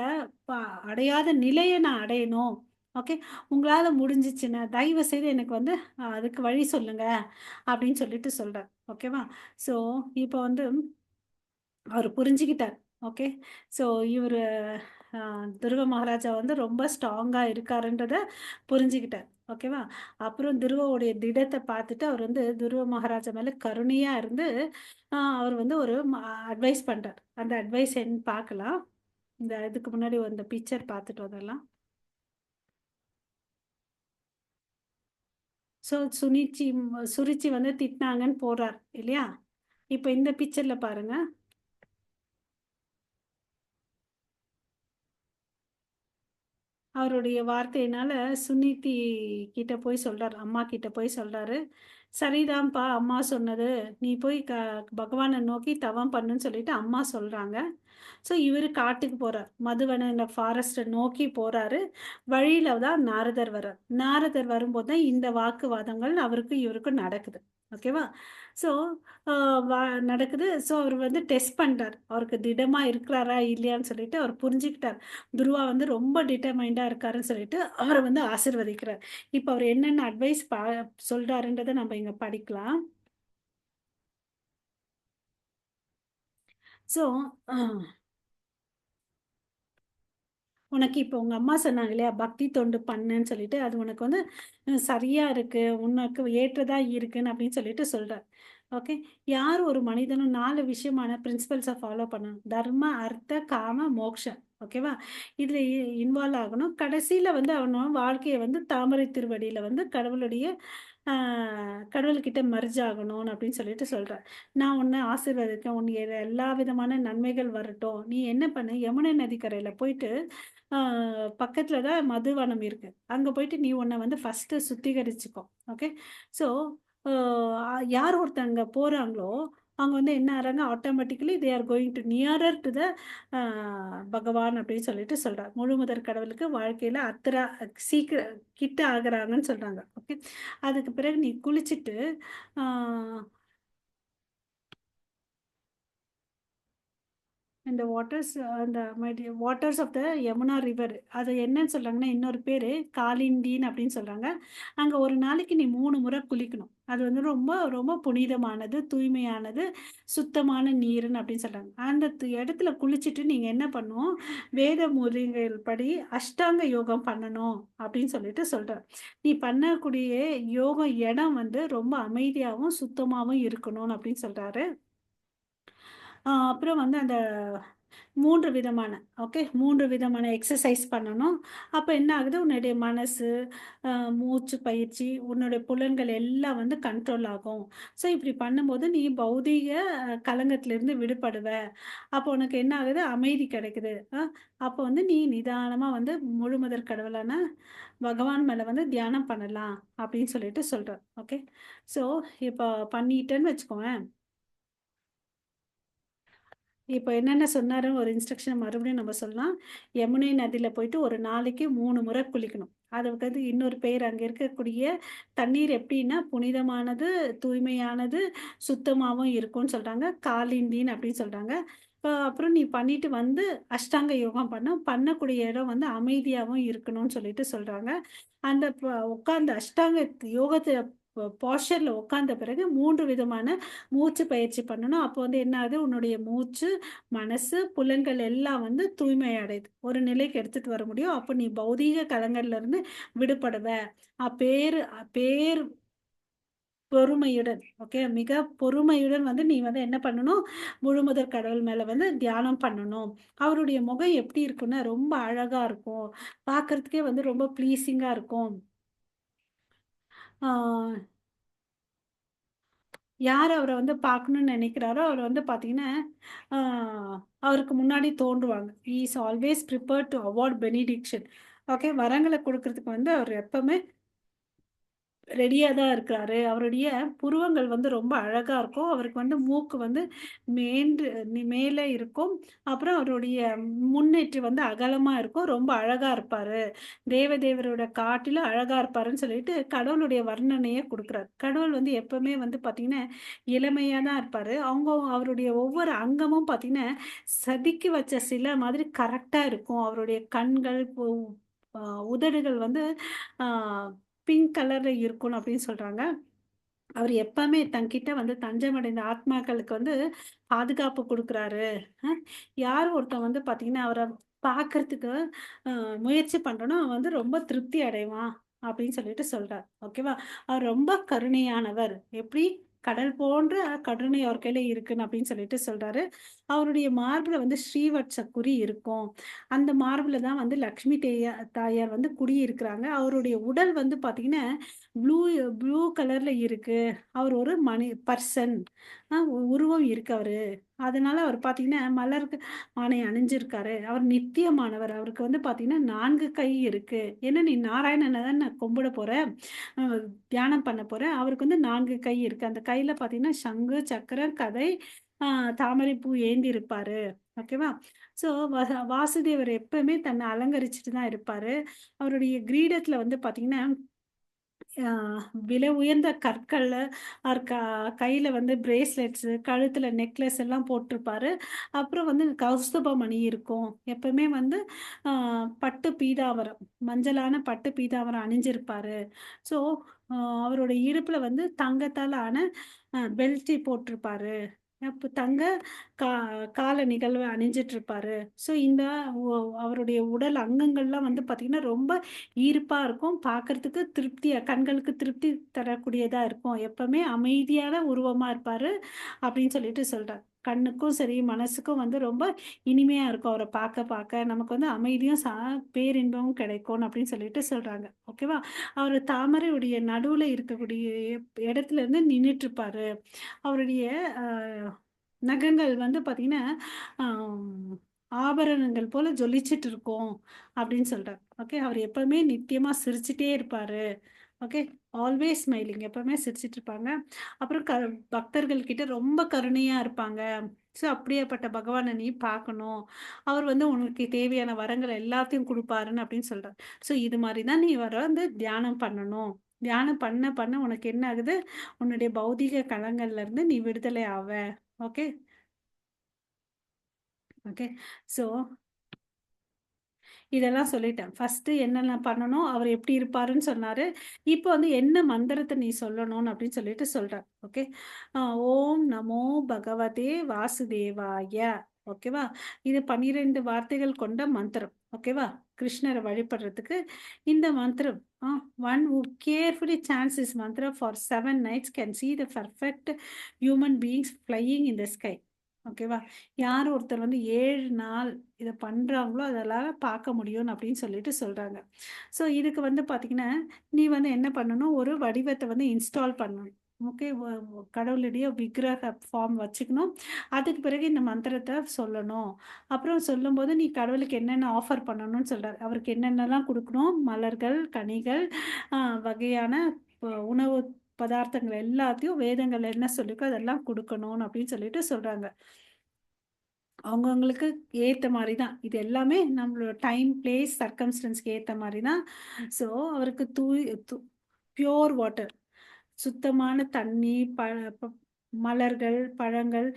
ப அடையாத நிலைய நான் அடையணும். ஓகே. உங்களால முடிஞ்சுச்சுன்னா, தயவு செய்து எனக்கு வந்து அதுக்கு வழி சொல்லுங்க. அப்படின்னு சொல்லிட்டு சொல்றார். ஓகேவா? ஸோ, இப்ப வந்து அவரு புரிஞ்சுக்கிட்டார். ஓகே. ஸோ, இவரு அ துருவ மகாராஜா வந்து ரொம்ப ஸ்ட்ராங்கா இருக்காருன்றத புரிஞ்சுக்கிட்டார். ஓகேவா? அப்புறம் துருவவுடைய திடத்த பார்த்துட்டு அவர் வந்து துருவ மகாராஜா மேல கருணையா இருந்து, அவர் வந்து ஒரு அட்வைஸ் பண்றார். அந்த அட்வைஸ் என்னன்னு பார்க்கலாம். இந்த இதுக்கு முன்னாடி அந்த பிக்சர் பார்த்துட்டு வந்துரலாம். ஸோ, சுருச்சி வந்து திட்டினாங்கன்னு போடுறார் இல்லையா? இப்ப இந்த பிக்சர்ல பாருங்க. அவருடைய வார்த்தையினால சுனிதி கிட்ட போய் சொல்றாரு. அம்மா கிட்ட போய் சொல்றாரு. "சரிதான்ப்பா அம்மா சொன்னது. நீ போய் பகவான நோக்கி தவம் பண்ணுன்னு" சொல்லிட்டு அம்மா சொல்றாங்க. ஸோ இவரு காட்டுக்கு போறார். மதுவன இந்த ஃபாரஸ்ட்ட நோக்கி போறாரு. வழியில தான் நாரதர் வரார். நாரதர் வரும்போது தான் இந்த வாக்குவாதங்கள் அவருக்கும் இவருக்கும் நடக்குது. ஓகேவா? ஸோ அ வ நடக்குது. ஸோ அவரு வந்து டெஸ்ட் பண்றார். அவருக்கு திடமா இருக்கிறாரா? இல்லையான்னு சொல்லிட்டு அவர் புரிஞ்சுக்கிட்டார். துருவா வந்து ரொம்ப டிட்டர்மைண்டா இருக்காருன்னு சொல்லிட்டு அவர வந்து ஆசீர்வதிக்கிறார். இப்ப அவரு என்னென்ன அட்வைஸ் சொல்றாருன்றத நம்ம இங்க படிக்கலாம். ஸோ அ உனக்கு இப்போ உங்க அம்மா சொன்னாங்க இல்லையா? பக்தி தொண்டு பண்ணுன்னு சொல்லிட்டு, அது உனக்கு வந்து சரியா இருக்கு. உனக்கு ஏற்றதா இருக்குன்னு அப்படின்னு சொல்லிட்டு சொல்றார். ஓகே. யார் ஒரு மனிதனும் 4 விஷயமான பிரின்சிபல்ஸ ஃபாலோ பண்ணணும். தர்ம, அர்த்த, காம, மோக்ஷ. ஓகேவா? இதுல இன்வால்வ் ஆகணும். கடைசியில வந்து அவனோட வாழ்க்கைய வந்து தாமரை திருவடியில வந்து கடவுளுடைய ஆ கடவுள்கிட்ட மெர்ஜ் ஆகணும் அப்படின்னு சொல்லிட்டு சொல்றார். நான் உன்ன ஆசீர்வதிக்கிறேன். உன் எல்லா விதமான நன்மைகள் வரட்டும். நீ என்ன பண்ணு, யமுனை நதிக்கரையில போயிட்டு, ஆ பக்கத்துல தான் மதுவனம் இருக்கு. அங்க போயிட்டு நீ உன்ன வந்து ஃபர்ஸ்ட்டு சுத்திகரிச்சுக்கோ. ஓகே. ஸோ, ஆ யார் ஒருத்தங்க போறாங்களோ, அவங்க வந்து என்ன ஆகுறாங்க, automatically they are going to nearer to the uh Bhagavan அப்படின்னு சொல்லிட்டு சொல்றார். முழுமுதற் கடவுளுக்கு வாழ்க்கையில கிட்ட ஆகுறாங்கன்னு சொல்றாங்க. ஓகே. அதுக்கு பிறகு நீ குளிச்சுட்டு, ஆ இந்த waters of the Yamuna river அது என்னன்னு சொல்றாங்கன்னா, இன்னொரு பேரு காலிந்தீன் அப்படின்னு சொல்றாங்க. அங்க ஒரு நாளைக்கு நீ 3 முறை குளிக்கணும். அது வந்து ரொம்ப ரொம்ப புனிதமானது, தூய்மையானது, சுத்தமான நீருன்னு அப்படின்னு சொல்றாங்க. அந்த இடத்துல குளிச்சுட்டு நீங்க என்ன பண்ணணும், வேத முறைகள் படி அஷ்டாங்க யோகம் பண்ணணும் அப்படின்னு சொல்லிட்டு சொல்றார். நீ பண்ணக்கூடிய யோகம் இடம் வந்து ரொம்ப அமைதியாவும், சுத்தமாவும் இருக்கணும்னு அப்படின்னு சொல்றாரு. அப்புறம் வந்து அந்த 3 விதமான 3 விதமான எக்ஸர்சைஸ் பண்ணணும். அப்ப என்ன ஆகுது, உன்னுடைய மனசு, அ மூச்சு பயிற்சி, உன்னுடைய புலன்கள் எல்லாம் வந்து கண்ட்ரோல் ஆகும். ஸோ இப்படி பண்ணும்போது நீ பௌதீக கலங்கத்திலிருந்து விடுபடுவ. அப்போ உனக்கு என்ன ஆகுது, அமைதி கிடைக்குது. அப்போ வந்து நீ நிதானமா வந்து முழுமுதற் கடவுளான பகவான் மேல வந்து தியானம் பண்ணலாம் அப்படின்னு சொல்லிட்டு சொல்றார். ஓகே. ஸோ இப்போ பண்ணிட்டேன்னு வச்சுக்கோங்க. இப்ப என்னென்ன சொன்னாருன்னு ஒரு இன்ஸ்ட்ரக்ஷன் மறுபடியும் நம்ம சொல்லலாம். யமுனை நதியில போயிட்டு ஒரு நாளைக்கு 3 முறை குளிக்கணும். அதுக்கு வந்து இன்னொரு பேர் அங்க இருக்கக்கூடிய தண்ணீர் எப்படின்னா, புனிதமானது, தூய்மையானது, சுத்தமாவும் இருக்கும்னு சொல்றாங்க. காலிந்தின்னு அப்படின்னு சொல்றாங்க. அப்புறம் நீ பண்ணிட்டு வந்து அஷ்டாங்க யோகம் பண்ணக்கூடிய இடம் வந்து அமைதியாவும் இருக்கணும்னு சொல்லிட்டு சொல்றாங்க. அந்த உட்கார்ந்து அஷ்டாங்க யோகத்த போஸ்சர்ல உட்கார்ந்த பிறகு 3 விதமான மூச்சு பயிற்சி பண்ணணும். அப்போ வந்து என்ன ஆகுது, உன்னுடைய மூச்சு, மனசு, புலன்கள் எல்லாம் வந்து தூய்மை அடையுது. ஒரு நிலைக்கு எடுத்துட்டு வர முடியும். அப்ப நீ பௌதீக கலங்கள்ல இருந்து விடுபடுவ. பேரு பேர் பொறுமையுடன், ஓகே. மிக பொறுமையுடன் வந்து நீ வந்து என்ன பண்ணணும், முழுமுதற் கடவுள் மேல வந்து தியானம் பண்ணணும். அவருடைய முகம் எப்படி இருக்குன்னா, ரொம்ப அழகா இருக்கும். பார்க்கறதுக்கே வந்து ரொம்ப ப்ளீசிங்கா இருக்கும். ஆ யார் அவர வந்து பார்க்கணும்னு நெனைக்கிறாரோ, அவர வந்து பார்த்தீங்கன்னா, ஆ அவருக்கு முன்னாடி தோன்றுவாங்க. He is always prepared to award benediction. Okay. வரங்கள குடுக்குறதுக்கு வந்து அவர் எப்பவுமே ரெடியா தான் இருக்கிறாரு. அவருடைய புருவங்கள் வந்து ரொம்ப அழகா இருக்கும். அவருக்கு வந்து மூக்கு வந்து மேன்று மேலே இருக்கும். அப்புறம் அவருடைய முன்னேற்று வந்து அகலமா இருக்கும். ரொம்ப அழகா இருப்பாரு. தேவதேவரோட காட்டிலும் அழகா இருப்பாருன்னு சொல்லிட்டு கடவுளுடைய வர்ணனைய குடுக்குறாரு. கடவுள் வந்து எப்பவுமே வந்து பார்த்தீங்கன்னா, இளமையா தான் இருப்பாரு. அவருடைய ஒவ்வொரு அங்கமும் பார்த்தீங்கன்னா, செதுக்கி வச்ச சிலை மாதிரி கரெக்ட்டா இருக்கும். அவருடைய கண்கள், அ உதடுகள் வந்து ஆ பிங்க் கலர்ல இருக்கணும் அப்படின்னு சொல்றாங்க. அவரு எப்பவுமே தன்கிட்ட வந்து தஞ்சமடைந்த ஆத்மாக்களுக்கு வந்து பாதுகாப்பு குடுக்குறாரு. அ யார் ஒருத்தன் வந்து பார்த்தீங்கன்னா, அவர பார்க்கறதுக்கு முயற்சி பண்றானோ, அவன் வந்து ரொம்ப திருப்தி அடைவான் அப்படின்னு சொல்லிட்டு சொல்றார். ஓகேவா? அவர் ரொம்ப கருணையானவர். எப்படி? கடல் போன்ற கருணை அவர் கையில இருக்குன்னு அப்படின்னு சொல்லிட்டு சொல்றாரு. அவருடைய மார்புல வந்து ஸ்ரீவத்ச குறி இருக்கும். அந்த மார்புல தான் வந்து லக்ஷ்மி தாயார் வந்து குடியிருக்கிறாங்க. அவருடைய உடல் வந்து பார்த்தீங்கன்னா, ப்ளூ ப்ளூ கலர்ல இருக்கு. அவர் ஒரு பர்சன். உருவம் இருக்கு அவரு. அதனால அவர் பார்த்தீங்கன்னா, மலருக்கு மாலை அணிஞ்சிருக்காரு. அவர் நித்தியமானவர். அவருக்கு வந்து பார்த்தீங்கன்னா, 4 கை இருக்கு. ஏன்னா, நீ நாராயணன தான கும்பிட போற, அ தியானம் பண்ண போற. அவருக்கு வந்து 4 கை இருக்கு. அந்த கையில பார்த்தீங்கன்னா, சங்கு, சக்கரம், கதை, ஆ தாமரை பூ ஏந்தி இருப்பாரு. ஓகேவா? ஸோ வாசுதேவர் எப்பவுமே தன்னை அலங்கரிச்சுட்டு தான் இருப்பாரு. அவருடைய கிரீடத்தில வந்து பார்த்தீங்கன்னா ஆ விலை உயர்ந்த கற்கள்ல அவர் கையில வந்து பிரேஸ்லெட்ஸு, கழுத்துல நெக்லஸ் எல்லாம் போட்டிருப்பாரு. அப்புறம் வந்து கௌஸ்துப மணி இருக்கும். எப்பவுமே வந்து ஆ பட்டு பீதாம்பரம், மஞ்சளான பட்டு பீதாம்பரம் அணிஞ்சிருப்பாரு. ஸோ, அ அவரோட இடுப்புல வந்து தங்கத்தால ஆன பெல்ட் போட்டிருப்பாரு. அப்ப தங்க கா காலணிகள் அணிஞ்சிட்டுருப்பாரு. ஸோ, இந்த ஒ அவருடைய உடல் அங்கங்கள்லாம் வந்து பார்த்தீங்கன்னா, ரொம்ப ஈர்ப்பா இருக்கும். பார்க்கறதுக்கு கண்களுக்கு திருப்தி தரக்கூடியதா இருக்கும். எப்பவுமே அமைதியான உருவமா இருப்பாரு, அப்படின்னு சொல்லிட்டு சொல்றார். கண்ணுக்கும் சரி, மனசுக்கும் வந்து ரொம்ப இனிமையா இருக்கும். அவர பார்க்க பார்க்க நமக்கு வந்து அமைதியும் பேரின்பமும் கிடைக்கும் அப்படின்னு சொல்லிட்டு சொல்றாங்க. ஓகேவா? அவரு தாமரையுடைய நடுவுல இருக்கக்கூடிய இடத்துல இருந்து நின்னுட்டுருப்பாரு. அவருடைய அ நகங்கள் வந்து பார்த்தீங்கன்னா, அம் ஆபரணங்கள் போல ஜொலிச்சுட்டு இருக்கும் அப்படின்னு சொல்றார். ஓகே. அவர் எப்பவுமே நித்தியமா சிரிச்சுட்டே இருப்பாரு. ஓகே. ஆல்வேஸ் ஸ்மைலிங் எப்பவுமே சிரிச்சுட்டு இருப்பாங்க. அப்புறம் பக்தர்கள் கிட்ட ரொம்ப கருணையா இருப்பாங்க. ஸோ அப்படியாப்பட்ட பகவான நீ பார்க்கணும். அவர் வந்து உனக்கு தேவையான வரங்கள் எல்லாத்தையும் குடுப்பாருன்னு அப்படின்னு சொல்றார். ஸோ இது மாரி தான் நீ வந்து தியானம் பண்ணணும். தியானம் பண்ண பண்ண உனக்கு என்ன ஆகுது? உன்னுடைய பௌதீக கலங்கள்ல இருந்து நீ விடுதலை ஆவ. Okay, okay. ஸோ இதெல்லாம் சொல்லிட்டேன். ஃபர்ஸ்ட்டு என்னென்ன பண்ணணும், அவர் எப்படி இருப்பாருன்னு சொன்னாரு. இப்போ வந்து என்ன மந்திரத்த நீ சொல்லணும்னு அப்படின்னு சொல்லிட்டு சொல்றார். ஓகே. அ ஓம் நமோ பகவதே வாசுதேவாய. ஓகேவா? இது 12 வார்த்தைகள் கொண்ட மந்திரம். ஓகேவா? கிருஷ்ணர வழிபடுறதுக்கு இந்த மந்திரம் one who carefully chants this mantra for 7 nights can see the perfect human beings flying in the sky. ஓகேவா? யார் ஒருத்தர் வந்து 7 நாள் இத பண்றாங்களோ, அதெல்லாம் பார்க்க முடியும் அப்படின்னு சொல்லிட்டு சொல்றாங்க. ஸோ இதுக்கு வந்து பார்த்தீங்கன்னா, நீ வந்து என்ன பண்ணணும், ஒரு வடிவத்த வந்து இன்ஸ்டால் பண்ணணும். ஓகே. கடவுளுடைய விக்கிரக ஃபார்ம் வச்சுக்கணும். அதுக்கு பிறகு இந்த மந்திரத்த சொல்லணும். அப்புறம் சொல்லும்போது நீ கடவுளுக்கு என்னென்ன ஆஃபர் பண்ணணும்னு சொல்றாரு. அவருக்கு என்னென்னலாம் குடுக்கணும், மலர்கள், கனிகள், அ வகையான உணவு பதார்த்தங்கள் எல்லாத்தையும் வேதங்கள்ல என்ன சொல்லிருக்கோ அதெல்லாம் குடுக்கணும்னு அப்படின்னு சொல்லிட்டு சொல்றாங்க. அவங்கவங்களுக்கு ஏத்த மாரி தான். இது எல்லாமே நம்மளோட டைம், பிளேஸ், சர்க்கம்ஸ்டன்ஸ்க்கு ஏத்த மாரி தான். ஸோ, அவருக்கு தூய் து பியூர் வாட்டர் சுத்தமான தண்ணி, ப மலர்கள், பழங்கள்,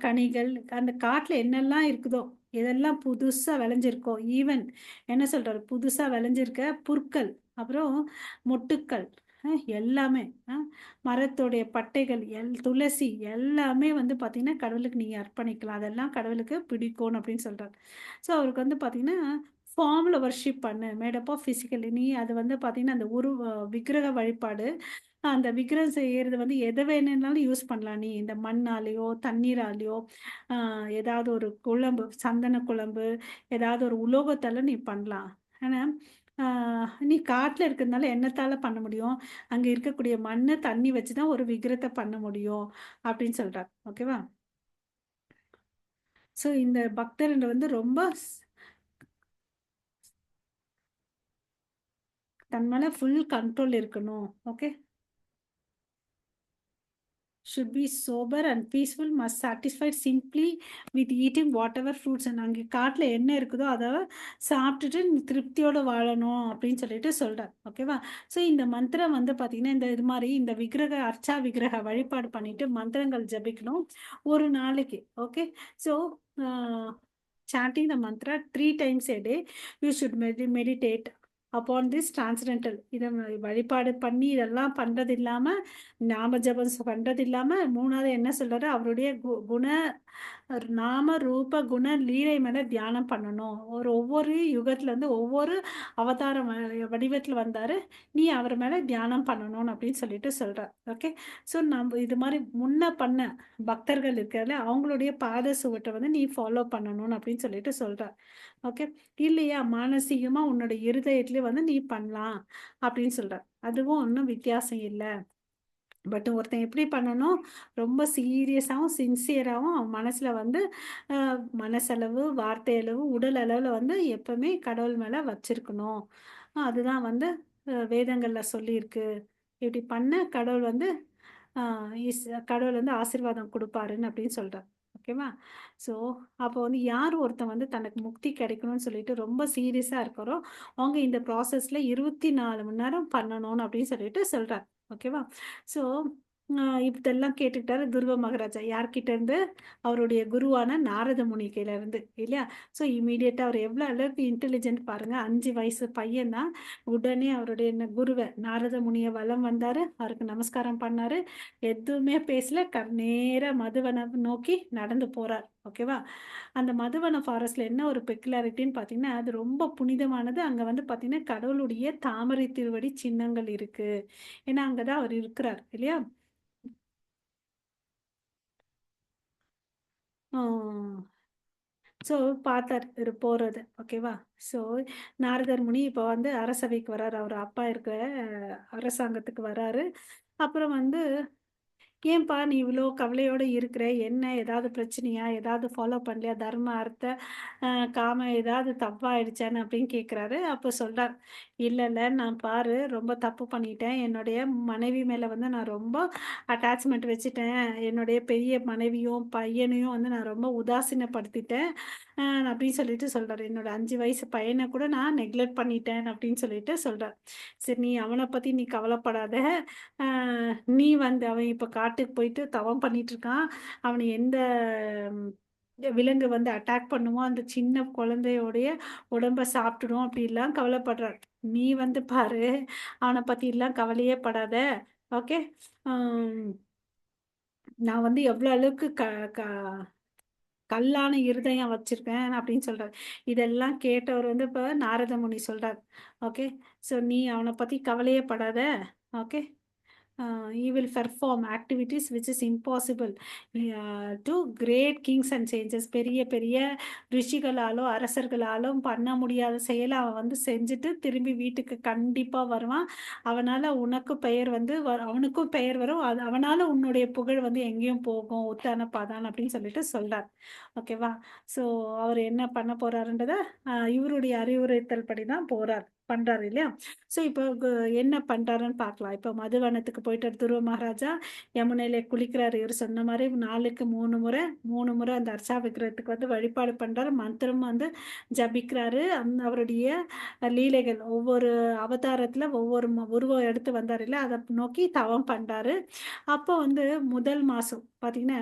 கனிகள், அந்த காட்டுல என்னெல்லாம் இருக்குதோ, எதெல்லாம் புதுசா விளைஞ்சிருக்கோ, ஈவன் என்ன சொல்றாரு, புதுசா விளைஞ்சிருக்க புற்கள், அப்புறம் மொட்டுக்கள், எல்லாமே அ மரத்தோடைய பட்டைகள், துளசி எல்லாமே வந்து பார்த்தீங்கன்னா, கடவுளுக்கு நீங்க அர்ப்பணிக்கலாம். அதெல்லாம் கடவுளுக்கு பிடிக்கும்னு அப்படின்னு சொல்றாரு. ஸோ, அவருக்கு வந்து பார்த்தீங்கன்னா, ஃபார்ம்ல வொர்ஷிப் பண்ணு. Made up of physical. நீ அது வந்து பார்த்தீங்கன்னா, அந்த விக்கிரக வழிபாடு அந்த விக்கிரகம் செய்யறது வந்து எத வேணும்னாலும் யூஸ் பண்ணலாம் நீ. இந்த மண்ணாலயோ, தண்ணீராலயோ, அ ஏதாவது ஒரு குழம்பு, சந்தன குழம்பு, ஏதாவது ஒரு உலோகத்தால நீ பண்ணலாம். ஆனா, ஆ நீ காட்டுல இருக்கிறதுனால என்னத்தால பண்ண முடியும்? அங்க இருக்கக்கூடிய மண்ணு, தண்ணி வச்சு தான் ஒரு விக்கிரகத்த பண்ண முடியும். அப்படின்னு சொல்றார். ஓகேவா? ஸோ இந்த பக்தர் வந்து ரொம்ப தன் மேல ஃபுல் கண்ட்ரோல் இருக்கணும். Okay. should be sober and peaceful must satisfied simply with eating whatever fruits and அங்கே காட்டுல என்ன இருக்குதோ அதை சாப்பிட்டுட்டு நீ திருப்தியோட வாழணும் அப்படின்னு சொல்லிட்டு சொல்றார். ஓகேவா? ஸோ இந்த மந்திரம் வந்து பார்த்தீங்கன்னா இந்த இது மாதிரி இந்த விக்கிரக அர்ச்சா விக்கிரக வழிபாடு பண்ணிட்டு மந்திரங்கள் ஜபிக்கணும் ஒரு நாளைக்கு. Okay. So chanting the mantra 3 times a day you should meditate upon this transcendental இதை வழிபாடு பண்ணி இதெல்லாம் பண்றது இல்லாம நாம ஜபம் பண்றது இல்லாம 3வது என்ன சொல்றாரு அவருடைய குண நாம ரூப குண லீலை மேல தியானம் பண்ணணும். ஒவ்வொரு யுகத்துல இருந்து ஒவ்வொரு அவதாரம் வடிவத்துல வந்தாரு. நீ அவர் மேல தியானம் பண்ணணும் அப்படின்னு சொல்லிட்டு சொல்றார். ஓகே. ஸோ நம்ம இது மாதிரி முன்ன பண்ண பக்தர்கள் இருக்கிறதுல அவங்களுடைய பாத சுவட்டை வந்து நீ ஃபாலோ பண்ணணும் அப்படின்னு சொல்லிட்டு சொல்றார். ஓகே. இல்லையா மானசீகமா உன்னோட இருதயத்திலே வந்து நீ பண்ணலாம் அப்படின்னு சொல்றார். அதுவும் ஒன்றும் வித்தியாசம் இல்லை. பட் ஒருத்தன் எப்படி பண்ணணும், ரொம்ப சீரியஸாவும், சின்சியராவும் அவன் மனசுல வந்து மனசளவு, வார்த்தையளவு, உடல் அளவுல வந்து எப்பவுமே கடவுள் மேல வச்சிருக்கணும். அதுதான் வந்து வேதங்கள்ல சொல்லியிருக்கு. இப்படி பண்ண கடவுள் வந்து அ கடவுள் வந்து ஆசீர்வாதம் குடுப்பாருன்னு அப்படின்னு சொல்றார். ஓகேவா? ஸோ, அப்போ வந்து யார் ஒருத்தன் வந்து தனக்கு முக்தி கிடைக்கணும்னு சொல்லிட்டு ரொம்ப சீரியஸா இருக்காரோ, அவங்க இந்த ப்ராசஸ்ல 24 மணி நேரம் பண்ணணும்னு அப்படின்னு சொல்லிட்டு சொல்றார். ஓகேவா? ஸோ, இதெல்லாம் கேட்டுக்கிட்டாரு துருவ மகாராஜா. யார்கிட்ட இருந்து? அவருடைய குருவான நாரத முனி கையில இருந்து. இல்லையா? ஸோ, இம்மீடியட்டா அவர் எவ்வளோ அளவுக்கு இன்டெலிஜென்ட் பாருங்க. 5 வயசு பையன் தான். உடனே அவருடைய குருவ நாரத முனிய வலம் வந்தாரு. அவருக்கு நமஸ்காரம் பண்ணாரு. எதுவுமே பேசல. நேரா மதுவனம் நோக்கி நடந்து போறார். ஓகேவா? அந்த மதுவன ஃபாரஸ்ட்ல என்ன ஒரு பெக்குலாரிட்டின்னு பார்த்தீங்கன்னா, அது ரொம்ப புனிதமானது. அங்க வந்து பார்த்தீங்கன்னா, கடவுளுடைய தாமரை திருவடி சின்னங்கள் இருக்கு. ஏன்னா, அங்க தான் அவர் இருக்கிறார். இல்லையா? ஸோ பார்த்தாரு இவரு போறது. ஓகேவா? ஸோ நாரதர் முனி இப்போ வந்து அரசவைக்கு வராரு. அவர் அப்பா இருக்கிற அரசாங்கத்துக்கு வராரு. அப்புறம் வந்து ஏன்பா நீ இவ்ளோ கவலையோட இருக்கிற? என்ன ஏதாவது பிரச்சனையா? ஏதாவது ஃபாலோ பண்ணலையா? தர்ம, அர்த்த, காம ஏதாவது தப்பாயிடுச்சான்னு அப்படின்னு கேட்குறாரு. அப்போ சொல்றார், "இல்ல, இல்ல நான் பாரு ரொம்ப தப்பு பண்ணிட்டேன். என்னுடைய மனைவி மேல வந்து நான் ரொம்ப அட்டாச்மெண்ட் வச்சுட்டேன். என்னுடைய பெரிய மனைவியும், பையனையும் வந்து நான் ரொம்ப உதாசீனப்படுத்திட்டேன்." அப்படின்னு சொல்லிட்டு சொல்றாரு. "என்னோட 5 வயசு பையன கூட நான் நெக்லெக்ட் பண்ணிட்டேன்." அப்படின்னு சொல்லிட்டு சொல்றார். "சரி நீ அவன பத்தி நீ கவலைப்படாத. அ நீ வந்து அவன் இப்ப காட்டுக்கு போயிட்டு தவம் பண்ணிட்டுருக்கான். அவன எந்த ம் விலங்கு வந்து அட்டாக் பண்ணுமோ, அந்த சின்ன குழந்தையோடைய உடம்ப சாப்பிட்டுடும் அப்படிலாம் கவலைப்படுறார். நீ வந்து பாரு, அவன பத்திலாம் கவலையே படாத. ஓகே. அம் நான் வந்து எவ்வளோ அளவுக்கு க கல்லான இருதயம் வச்சிருக்கேன் அப்படின்னு சொல்றாரு. இதெல்லாம் கேட்டவர் வந்து இப்ப நாரத முனி சொல்றார். ஓகே. ஸோ நீ அவன பத்தி கவலையே படாத. Okay. He will perform activities which is impossible to great kings and sages. பெரிய பெரிய ரிஷிகளாலோ அரசர்களாலும் பண்ண முடியாத செயல அவன் வந்து செஞ்சுட்டு திரும்பி வீட்டுக்கு கண்டிப்பா வருவான். அவனால உனக்கு பெயர் வந்து அவனுக்கும் பெயர் வரும். அது அவனால உன்னுடைய புகழ் வந்து எங்கேயும் போகும். உத்தான பாதான் அப்படின்னு சொல்லிட்டு சொல்றார். ஓகேவா? ஸோ அவர் என்ன பண்ண போறாருன்றத இவருடைய அறிவுரைத்தல் படி தான் பண்றாரு இல்லையா? ஸோ இப்போ என்ன பண்றாருன்னு பார்க்கலாம். இப்போ மதுவனத்துக்கு போயிட்டாரு துருவ மகாராஜா. யமுனையில குளிக்கிறாரு. இவரு சொன்ன மாரி நாளுக்கு 3 முறை அந்த அர்ச்சா விக்கிரகத்துக்கு வந்து வழிபாடு பண்றாரு. மந்திரம் வந்து ஜபிக்கிறாரு. அவருடைய லீலைகள் ஒவ்வொரு அவதாரத்துல ஒவ்வொரு உருவம் எடுத்து வந்தாரு இல்ல, அத நோக்கி தவம் பண்றாரு. அப்போ வந்து முதல் மாசம் பார்த்தீங்கன்னா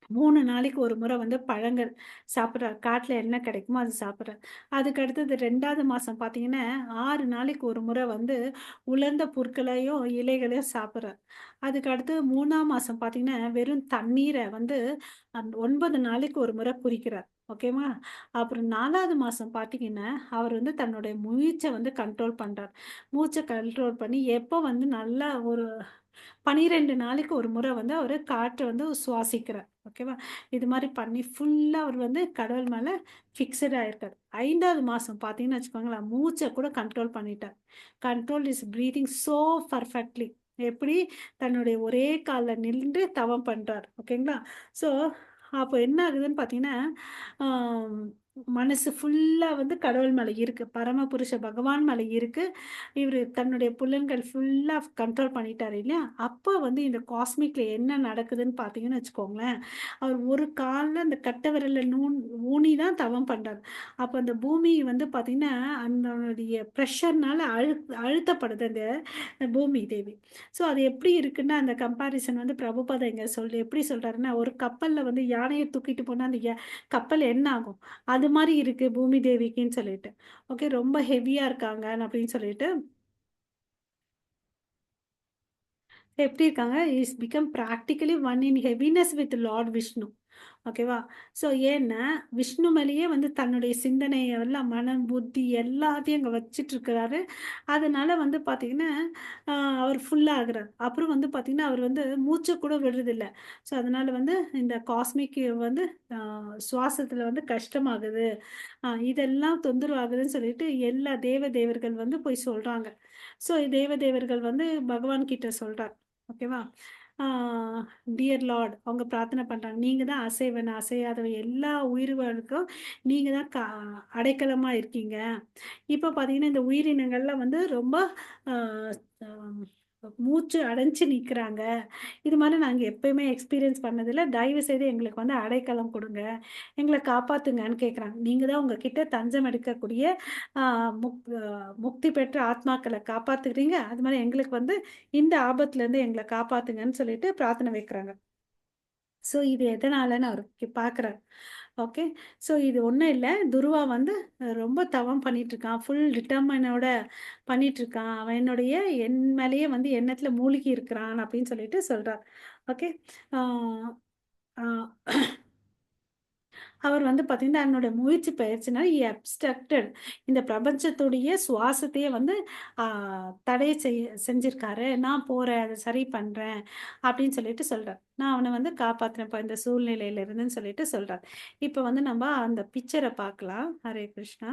3 நாளைக்கு ஒரு முறை வந்து பழங்கள் சாப்பிடுறாரு. காட்டுல என்ன கிடைக்குமோ அது சாப்பிடுறாரு. அதுக்கு அடுத்தது 2வது மாசம் பார்த்தீங்கன்னா, 6 நாளைக்கு ஒரு முறை வந்து உலர்ந்த புற்களையும், இலைகளையும் சாப்பிடுறார். அதுக்கு அடுத்து 3ஆம் மாசம் பார்த்தீங்கன்னா, வெறும் தண்ணீர வந்து 9 நாளைக்கு ஒரு முறை குடிக்கிறார். ஓகேவா? அப்புறம் 4வது மாசம் பார்த்தீங்கன்னா, அவர் வந்து தன்னுடைய மூச்ச வந்து கண்ட்ரோல் பண்றார். மூச்ச கண்ட்ரோல் பண்ணி எப்போ வந்து நல்லா ஒரு 12 நாளைக்கு ஒரு முறை வந்து அவரு காற்ற வந்து சுவாசிக்கிறார். ஓகேவா? இது மாரி பண்ணி ஃபுல்லா அவர் வந்து கடவுள் மேல ஃபிக்ஸட் ஆயிருக்காரு. 5வது மாசம் பார்த்தீங்கன்னு வச்சுக்கோங்களேன், மூச்ச கூட கண்ட்ரோல் பண்ணிட்டார். Control is breathing so perfectly. எப்படி தன்னுடைய ஒரே கால்ல நின்று தவம் பண்றார். ஓகேங்களா? ஸோ அப்போ என்ன ஆகுதுன்னு பார்த்தீங்கன்னா, ஆம் மனசு ஃபுல்லா வந்து கடவுள் மேல இருக்கு. பரமபுருஷ பகவான் மேல இருக்கு. இவரு தன்னுடைய புலன்கள் ஃபுல்லா கண்ட்ரோல் பண்ணிட்டாரு இல்லையா? அப்ப வந்து இந்த காஸ்மிக்ல என்ன நடக்குதுன்னு பார்த்தீங்கன்னு வச்சுக்கோங்களேன், அவர் ஒரு கால்ல அந்த கட்டை விரல்ல ஊனி தான் தவம் பண்றாரு. அப்ப அந்த பூமி வந்து பார்த்தீங்கன்னா, அதனுடைய பிரஷர்னால அழுத்தப்படுது அந்த பூமி தேவி. ஸோ அது எப்படி இருக்குன்னா, அந்த கம்பேரிசன் வந்து பிரபுபாதா இங்க எப்படி சொல்றாருன்னா, ஒரு கப்பல்ல வந்து யானைய தூக்கிட்டு போனா அந்த கப்பல் என்ன ஆகும்? அது மாரி இருக்கு பூமி தேவிக்குன்னு சொல்லிட்டு. ஓகே ரொம்ப ஹெவியா இருக்காங்க அப்படின்னு சொல்லிட்டு எப்படி இருக்காங்க? Is become practically one in heaviness with Lord Vishnu. ஓகேவா? ஸோ ஏன்னா, விஷ்ணு மேலேயே வந்து தன்னுடைய சிந்தனைய எல்லாம் மனம், புத்தி எல்லாத்தையும் அங்க வச்சுட்டுருக்கிறாரு. அதனால வந்து பார்த்தீங்கன்னா, அ அவர் ஃபுல்லா ஆகுறார். அப்புறம் வந்து பார்த்தீங்கன்னா, அவர் வந்து மூச்ச கூட விடுறதில்ல. ஸோ அதனால வந்து இந்த காஸ்மிக் வந்து அ சுவாசத்தில வந்து கஷ்டமாகுது. இதெல்லாம் தொந்தரவு ஆகுதுன்னு சொல்லிட்டு எல்லா தேவர்கள் வந்து போய் சொல்றாங்க. ஸோ தேவர்கள் வந்து பகவான் கிட்ட சொல்றார். ஓகேவா? ஆ டியர் லார்ட் அவங்க பிரார்த்தனை பண்றாங்க. நீங்க தான் அசைவன், அசையாதவன் எல்லா உயிர்களுக்கும் நீங்க தான் அடைக்கலமா இருக்கீங்க. இப்ப பார்த்தீங்கன்னா, இந்த உயிரினங்கள்லாம் வந்து ரொம்ப ஆ அம் மூச்சு அடைஞ்சு நிக்கிறாங்க. இது மாரி நாங்க எப்பயுமே எக்ஸ்பீரியன்ஸ் பண்ணதில்ல. தயவு செய்து எங்களுக்கு வந்து அடைக்கலம் குடுங்க. எங்கள காப்பாத்துங்கன்னு கேட்குறாங்க. நீங்க தான் உங்க கிட்ட தஞ்சம் எடுக்கக்கூடிய ஆ முக்தி பெற்ற ஆத்மாக்கள காப்பாத்துக்கிறீங்க. அது மாரி எங்களுக்கு வந்து இந்த ஆபத்துலேருந்து எங்கள காப்பாத்துங்கன்னு சொல்லிட்டு பிரார்த்தனை வைக்கிறாங்க. ஸோ இது எதனாலன்னு அவரு பார்க்குறாரு. ஓகே. ஸோ இது ஒண்ணும் இல்ல. துருவா வந்து ரொம்ப தவம் பண்ணிட்டுருக்கான். ஃபுல் டிட்டர்மைனோட பண்ணிட்டுருக்கான். அவன் என் மேலேயே வந்து எண்ணத்துல மூழ்கி இருக்கிறான் அப்படின்னு சொல்லிட்டு சொல்றார். ஓகே. ஆ ஆ அவர் வந்து பார்த்தீங்கன்னா, தன்னோட முயற்சி பயிற்சினால அப்ஸ்ட்ரக்டட் இந்த பிரபஞ்சத்துடைய சுவாசத்தையே வந்து ஆ தடை செஞ்சிருக்காரு. நான் போறேன், அத சரி பண்றேன் அப்படின்னு சொல்லிட்டு சொல்றார். நான் அவன வந்து காப்பாத்துனேன்ப்பா இந்த சூழ்நிலையில இருந்துன்னு சொல்லிட்டு சொல்றார். இப்ப வந்து நம்ம அந்த பிக்சர பார்க்கலாம். ஹரே கிருஷ்ணா.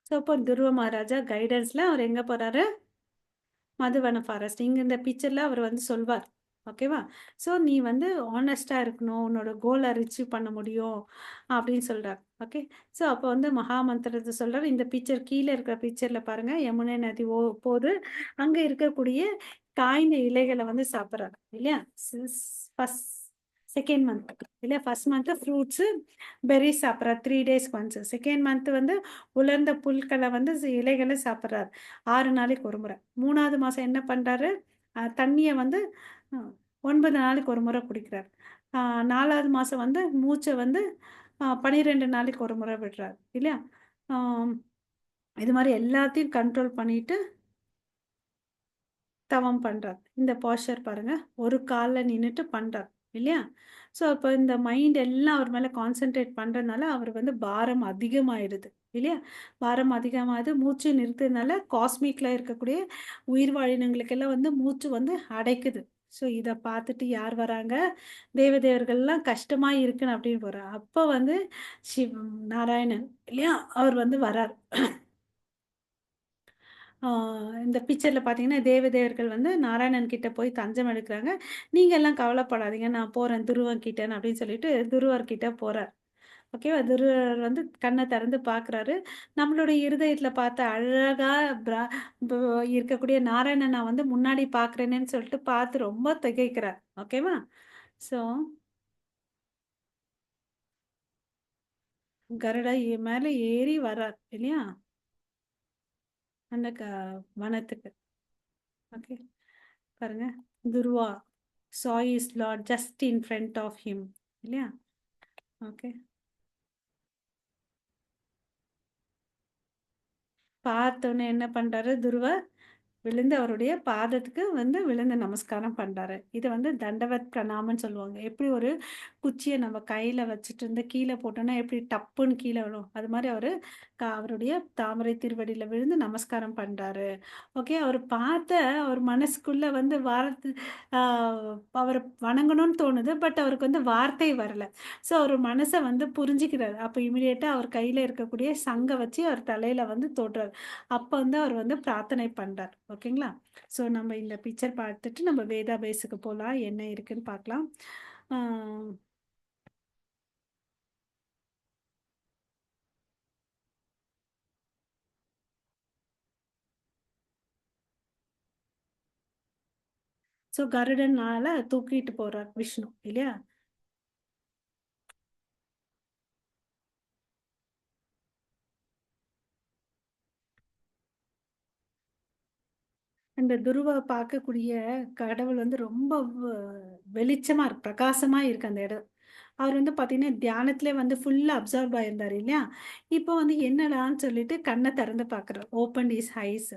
ஸோ, இப்போ துருவ மகாராஜா கைடன்ஸ்ல அவர் எங்க போறாரு? மதுவன ஃபாரஸ்ட். இங்க இந்த பிக்சர்ல அவர் வந்து சொல்வார். ஓகேவா? ஸோ நீ வந்து ஹானஸ்ட்டா இருக்கணும். உன்னோட கோல அச்சீவ் பண்ண முடியும். அப்படின்னு சொல்றார். ஓகே. ஸோ அப்போ வந்து மகா மந்திரத்த சொல்றாரு. இந்த பிக்சர் கீழ இருக்கிற பிக்சர்ல பாருங்க. யமுனை நதி போது. அங்க இருக்கக்கூடிய காய்ந்த இலைகள வந்து சாப்பிடுறாரு. இல்லையா? ஃபர்ஸ்ட் 2ண்ட் மந்த் இல்லையா? ஃபர்ஸ்ட் மந்த் ஃப்ரூட்ஸு, பெர்ரீஸ் சாப்பிடுறார் 3 டேஸ்க்கு ஒன்ஸ். 2ண்ட் மந்த் வந்து உலர்ந்த புல்கள வந்து இலைகள சாப்பிடுறார். 6 நாளைக்கு ஒரு முறை. 3வது மாசம் என்ன பண்றாரு? தண்ணிய வந்து அ 9 நாளைக்கு ஒரு முறை குடிக்கிறார். அ 4வது மாசம் வந்து மூச்ச வந்து 12 நாளைக்கு ஒரு முறை விடுறார். இல்லையா? ஆம் இது மாரி எல்லாத்தையும் கண்ட்ரோல் பண்ணிட்டு தவம் பண்றார். இந்த போஸ்ச்சர் பாருங்க. ஒரு கால்ல நின்னுட்டு பண்றார். இல்லையா? ஸோ, அப்ப இந்த மைண்ட் எல்லாம் அவர் மேல கான்சன்ட்ரேட் பண்றதுனால, அவருக்கு வந்து பாரம் அதிகமாயிடுது. இல்லையா? பாரம் அதிகமாகுது. மூச்சு நிறுத்துறதுனால, காஸ்மிக்ல இருக்கக்கூடிய உயிர் வாழினங்களுக்கெல்லாம் வந்து மூச்சு வந்து அடைக்குது. ஸோ, இத பார்த்துட்டு யார் வராங்க? தேவதையர்கள்லாம் கஷ்டமா இருக்குன்னு அப்படின்னு போறாங்க. அப்ப வந்து நாராயணன் இல்லையா? அவர் வந்து வரார். ஆ இந்த பிக்சர்ல பார்த்தீங்கன்னா, தேவதையர்கள் வந்து நாராயணன் கிட்ட போய் தஞ்சம் எடுக்குறாங்க. "நீங்க எல்லாம் கவலைப்படாதீங்க. நான் போறேன் துருவன் கிட்டன்னு" அப்படின்னு சொல்லிட்டு துருவர் கிட்ட போறார். ஓகேவா? துருவர் வந்து கண்ண திறந்து பார்க்குறாரு. நம்மளுடைய இருதயத்தில பார்த்த அழகா பிரா ப இருக்கக்கூடிய நாராயணன நான் வந்து முன்னாடி பார்க்குறேனேன்னு சொல்லிட்டு பார்த்து ரொம்ப திகைக்கிறார். ஓகேவா? ஸோ, கருடா மேல ஏறி வரார். இல்லையா? அந்த வனத்துக்கு. ஓகே. பாருங்க. Dhruva saw his lord just in front of him. இல்லையா? ஓகே. பார்த்தோனே என்ன பண்றாரு துருவ? விழுந்து அவருடைய பாதத்துக்கு வந்து விழுந்து நமஸ்காரம் பண்றாரு. இத வந்து தண்டவத் பிரணாமம்ன்னு சொல்லுவாங்க. எப்படி ஒரு குச்சிய நம்ம கையில வச்சுட்டு இருந்து கீழ போட்டோம்னா எப்படி டப்புன்னு கீழ விழும். அது மாரி அவரு அவருடைய தாமரை திருவடியில விழுந்து நமஸ்காரம் பண்றாரு. ஓகே. அவரு பார்த்த அவர் மனசுக்குள்ள வந்து ஆ அவர வணங்கணும்னு தோணுது. பட் அவருக்கு வந்து வார்த்தை வரல. ஸோ அவரு மனச வந்து புரிஞ்சுக்கிறாரு. அப்ப இமிடியேட்டா அவர் கையில இருக்கக்கூடிய சங்க வச்சு அவர் தலையில வந்து தொடுறாரு. அப்ப வந்து அவர் வந்து பிரார்த்தனை பண்றார். ஓகேங்களா? ஸோ நம்ம இந்த பிக்சர் பார்த்துட்டு நம்ம வேதா பேஸுக்கு போலாம். என்ன இருக்குன்னு பார்க்கலாம். ஆ ஸோ கருடனால தூக்கிட்டு போறார் விஷ்ணு இல்லையா? அந்த துருவ பார்க்கக்கூடிய கடவுள் வந்து ரொம்ப வெளிச்சமா இருக்கு. பிரகாசமா இருக்கு அந்த இடம். அவர் வந்து பார்த்தீங்கன்னா, தியானத்திலே வந்து ஃபுல்லா அப்சார்ப் ஆயிருந்தாரு இல்லையா? இப்போ வந்து என்னடான்னு சொல்லிட்டு கண்ண திறந்து பார்க்குறாரு. Opened his eyes.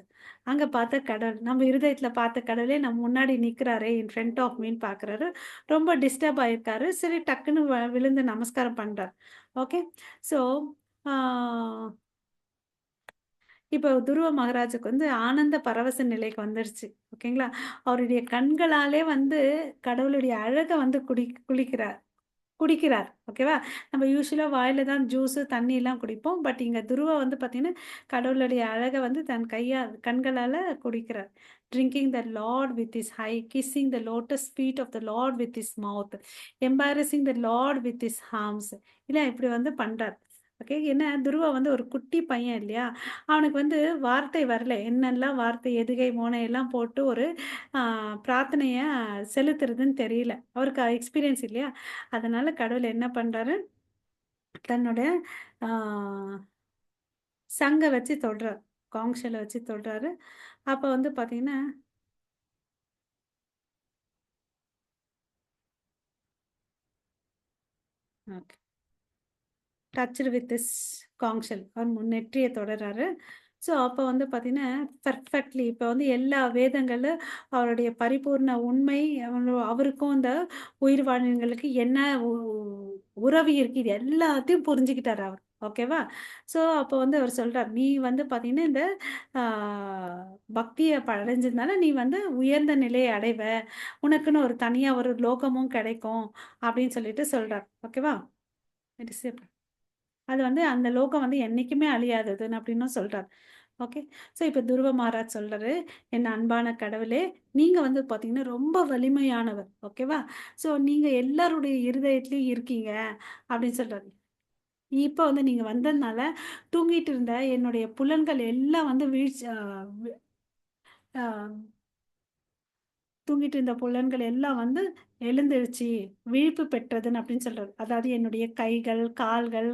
அங்க பார்த்த கடவுள். நம்ம இருதயத்தில பார்த்த கடவுளே நம்ம முன்னாடி நிற்கிறாரே! இன் ஃப்ரண்ட் ஆஃப் மீன்னு பார்க்குறாரு. ரொம்ப டிஸ்டர்ப் ஆயிருக்காரு. சரி டக்குன்னு விழுந்து நமஸ்காரம் பண்றார். ஓகே. ஸோ, ஆ இப்போ துருவ மகாராஜுக்கு வந்து ஆனந்த பரவச நிலைக்கு வந்துருச்சு. ஓகேங்களா? அவருடைய கண்களாலே வந்து கடவுளுடைய அழக வந்து குடிக்கிறார். ஓகேவா? நம்ம யூசுவலா வாயில தான் ஜூஸு, தண்ணிலாம் குடிப்போம். பட் இங்க துருவா வந்து பார்த்தீங்கன்னா, கடவுளுடைய அழக வந்து தன் கண்களால குடிக்கிறார். Drinking the lord with his eye, kissing the lotus feet of the lord with his mouth, embracing the lord with his arms. இல்ல இப்படி வந்து பண்றார். ஓகே. ஏன்னா துருவா வந்து ஒரு குட்டி பையன் இல்லையா? அவனுக்கு வந்து வார்த்தை வரல. என்னெல்லாம் வார்த்தை எதுகை, மோனை எல்லாம் போட்டு ஒரு ஆ பிரார்த்தனைய செலுத்துறதுன்னு தெரியல. அவருக்கு எக்ஸ்பீரியன்ஸ் இல்லையா? அதனால கடவுள் என்ன பண்றாரு, தன்னோட ஆ சங்க வச்சு தொடுறார். காங் ஷெல்ல வச்சு தொடுறாரு. அப்ப வந்து பார்த்தீங்கன்னா, okay. Touched with this conch shell. அவர் நெற்றிய தொடறாரு. ஸோ, அப்ப வந்து பார்த்தீங்கன்னா, பெர்ஃபெக்ட்லி இப்ப வந்து எல்லா வேதங்கள்ல அவருடைய பரிபூர்ண உண்மை, அவருக்கும் இந்த உயிர் வாழினங்களுக்கு என்ன உறவு இருக்கு, இது எல்லாத்தையும் புரிஞ்சுக்கிட்டாரு அவர். ஓகேவா? ஸோ, அப்ப வந்து அவர் சொல்றார், "நீ வந்து பார்த்தீங்கன்னா, இந்த ஆ பக்திய அடைஞ்சதுனால நீ வந்து உயர்ந்த நிலையை அடைவ. உனக்குன்னு ஒரு தனியா ஒரு லோகமும் கிடைக்கும்." அப்படின்னு சொல்லிட்டு சொல்றார். ஓகேவா? ரிசீவ் அது வந்து அந்த லோகம் வந்து என்னைக்குமே அழியாததுன்னு அப்படின்னும் சொல்றார். ஓகே. ஸோ இப்ப துருவ மகாராஜ் சொல்றாரு, "என் அன்பான கடவுளே, நீங்க வந்து பார்த்தீங்கன்னா, ரொம்ப வலிமையானவர். ஓகேவா? ஸோ நீங்க எல்லாருடைய இருதயத்திலயும் இருக்கீங்க." அப்படின்னு சொல்றாரு. இப்ப வந்து நீங்க வந்ததுனால, தூங்கிட்டு இருந்த என்னுடைய புலன்கள் எல்லாம் வந்து வீழ்ச்சி அ தூங்கிட்டு இருந்த புலன்கள் எல்லாம் வந்து எழுந்துருச்சு, விழிப்பு பெற்றதுன்னு அப்படின்னு சொல்றாரு. அதாவது என்னுடைய கைகள், கால்கள்,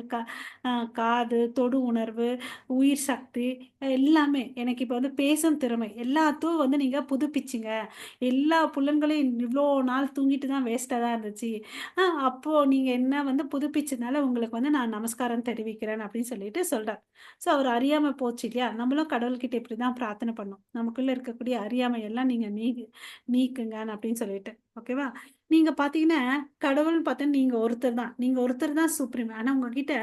காது, தொடு உணர்வு, உயிர் சக்தி எல்லாமே. எனக்கு இப்ப வந்து பேசும் திறமை எல்லாத்தையும் வந்து நீங்க புதுப்பிச்சீங்க. எல்லா புலன்களையும் இவ்ளோ நாள் தூங்கிட்டு தான் வேஸ்ட்டா தான் இருந்துச்சு. அப்போ நீங்க என்ன வந்து புதுப்பிச்சதுனால உங்களுக்கு வந்து நான் நமஸ்காரம் தெரிவிக்கிறேன் அப்படின்னு சொல்லிட்டு சொல்றார். ஸோ அவர் அறியாம போச்சு இல்லையா? நம்மளும் கடவுள்கிட்ட இப்படி தான் பிரார்த்தனை பண்ணணும். நமக்குள்ள இருக்கக்கூடிய அறியாமை எல்லாம் நீங்க நீக்குங்கன்னு அப்படின்னு சொல்லிட்டு. ஓகேவா? நீங்க பார்த்தீங்கன்னா, கடவுள்னு பார்த்தா நீங்க ஒருத்தர் தான். நீங்க ஒருத்தர் தான் சுப்ரீம். ஆனா உங்ககிட்ட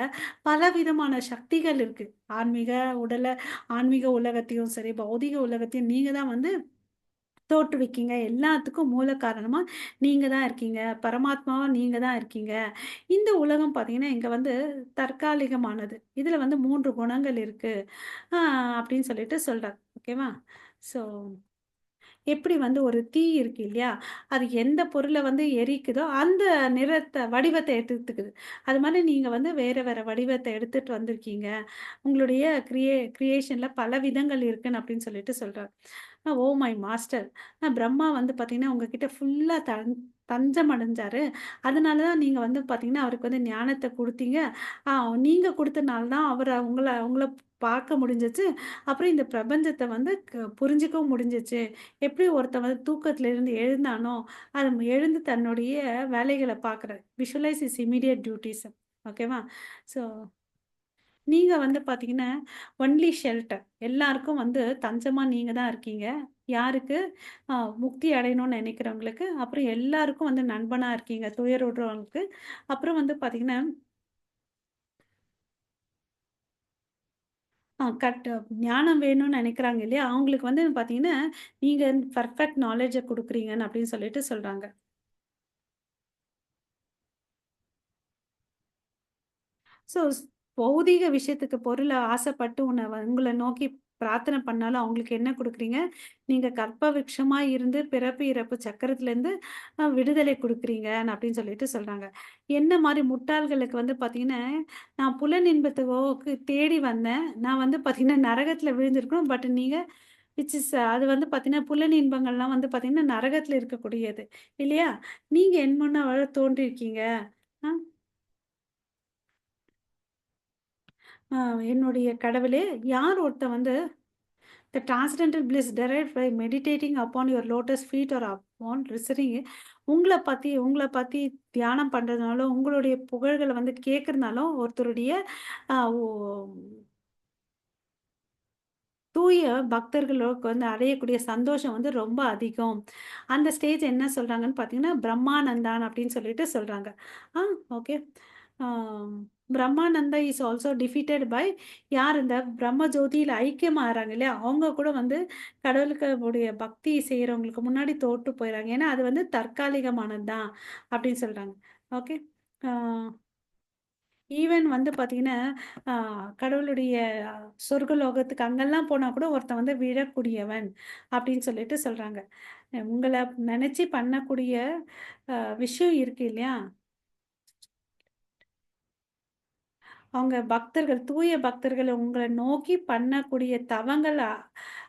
பலவிதமான சக்திகள் இருக்கு. ஆன்மீக உடல ஆன்மீக உலகத்தையும் சரி, பௌதீக உலகத்தையும் நீங்க தான் வந்து தோற்றுவிக்கீங்க. எல்லாத்துக்கும் மூல காரணமா நீங்க தான் இருக்கீங்க. பரமாத்மாவா நீங்க தான் இருக்கீங்க. இந்த உலகம் பார்த்தீங்கன்னா, இங்க வந்து தற்காலிகமானது. இதுல வந்து 3 குணங்கள் இருக்கு. ஆ அப்படின்னு சொல்லிட்டு சொல்றார். ஓகேவா? ஸோ எப்படி வந்து ஒரு தீ இருக்கு இல்லையா? அது எந்த பொருள வந்து எரிக்குதோ, அந்த வடிவத்த எடுத்துக்குது. அது மாரி நீங்க வந்து வேற வேற வடிவத்த எடுத்துட்டு வந்திருக்கீங்க. உங்களுடைய கிரியேஷன்ல பல விதங்கள் இருக்குன்னு அப்படின்னு சொல்லிட்டு சொல்றாரு. Oh my master! பிரம்மா வந்து பார்த்தீங்கன்னா, உங்ககிட்ட ஃபுல்லா தஞ்சம் அடைஞ்சாரு. அதனால தான் நீங்க வந்து பார்த்தீங்கன்னா, அவருக்கு வந்து ஞானத்த குடுத்தீங்க. ஆ நீங்க குடுத்தனால தான் உங்கள உங்கள பார்க்க முடிஞ்சுச்சு. அப்புறம் இந்த பிரபஞ்சத்த வந்து புரிஞ்சுக்கவும் முடிஞ்சுச்சு. எப்படி ஒருத்தன் வந்து தூக்கத்துல இருந்து எழுந்தானோ, அது எழுந்து தன்னுடைய வேலைகள பார்க்குறார். Visualise is immediate duties. ஓகேவா? ஸோ நீங்க வந்து பார்த்தீங்கன்னா, ஒன்லி ஷெல்டர். எல்லாருக்கும் வந்து தஞ்சமா நீங்க தான் இருக்கீங்க. யாருக்கு? அ முக்தி அடையணும்னு நெனைக்கிறவங்களுக்கு, அப்புறம் எல்லாருக்கும் வந்து நண்பனா இருக்கீங்க, துயருற்றவங்களுக்கு. அப்புறம் வந்து பார்த்தீங்கன்னா, ஞானம் வேணும்னு நெனைக்கிறாங்க இல்லையா? அவங்களுக்கு வந்து பார்த்தீங்கன்னா, நீங்க பெர்ஃபெக்ட் நாலேட்ஜ குடுக்குறீங்கன்னு அப்படின்னு சொல்லிட்டு சொல்றாங்க. ஸோ, பௌதீக விஷயத்துக்கு பொருள ஆசைப்பட்டு உங்கள நோக்கி பிரார்த்தனை பண்ணாலும் அவங்களுக்கு என்ன குடுக்குறீங்க? நீங்க கற்ப விருட்சமா இருந்து பிறப்பு, இறப்பு சக்கரத்திலேருந்து விடுதலை குடுக்குறீங்கன்னு அப்படின்னு சொல்லிட்டு சொல்றாங்க. என்ன மாரி முட்டாள்களுக்கு வந்து பார்த்தீங்கன்னா, நான் புலன் இன்பத்துக்கு தேடி வந்தேன். நான் வந்து பார்த்தீங்கன்னா, நரகத்தில விழுந்திருக்கணும். பட் நீங்க விச் இஸ் அது வந்து பார்த்தீங்கன்னா, புலன் இன்பங்கள்லாம் வந்து பார்த்தீங்கன்னா, நரகத்தில இருக்கக்கூடியது. இல்லையா? நீங்க என் முன்ன தோன்றியிருக்கீங்க. அ அ என்னுடைய கடவுளே! யார் ஒருத்தன் வந்து "The transcendental bliss derived by meditating upon your lotus feet or upon receiving" உங்கள பத்தி தியானம் பண்றதுனாலும், உங்களுடைய புகழ்கள வந்து கேட்கறதுனாலும், ஒருத்தருடைய அ ஒ தூய பக்தர்களுக்கு வந்து அடையக்கூடிய சந்தோஷம் வந்து ரொம்ப அதிகம். அந்த ஸ்டேஜ் என்ன சொல்றாங்கன்னு பார்த்தீங்கன்னா, பிரம்மானந்தான் அப்படின்னு சொல்லிட்டு சொல்றாங்க. ஆ ஓகே. ஆ Brahmananda is also defeated by யார் இந்த பிரம்ம ஜோதியில ஐக்கியமாகறாங்க இல்லையா? அவங்க கூட வந்து கடவுளுக்கு உடைய பக்தி செய்றவங்களுக்கு முன்னாடி தோற்று போயிறாங்க. ஏன்னா, அது வந்து தற்காலிகமானது தான் அப்படின்னு சொல்றாங்க. ஓகே. ஆ ஈவன் வந்து பார்த்தீங்கன்னா, ஆ கடவுளுடைய சொர்க்கலோகத்துக்கு அங்கெல்லாம் போனா கூட ஒருத்தன் வந்து விழக்கூடியவன் அப்படின்னு சொல்லிட்டு சொல்றாங்க. உங்கள நெனச்சு பண்ணக்கூடிய விஷயம் இருக்கு இல்லையா? அவங்க பக்தர்கள், தூய பக்தர்கள் உங்கள நோக்கி பண்ணக்கூடிய தவங்கள்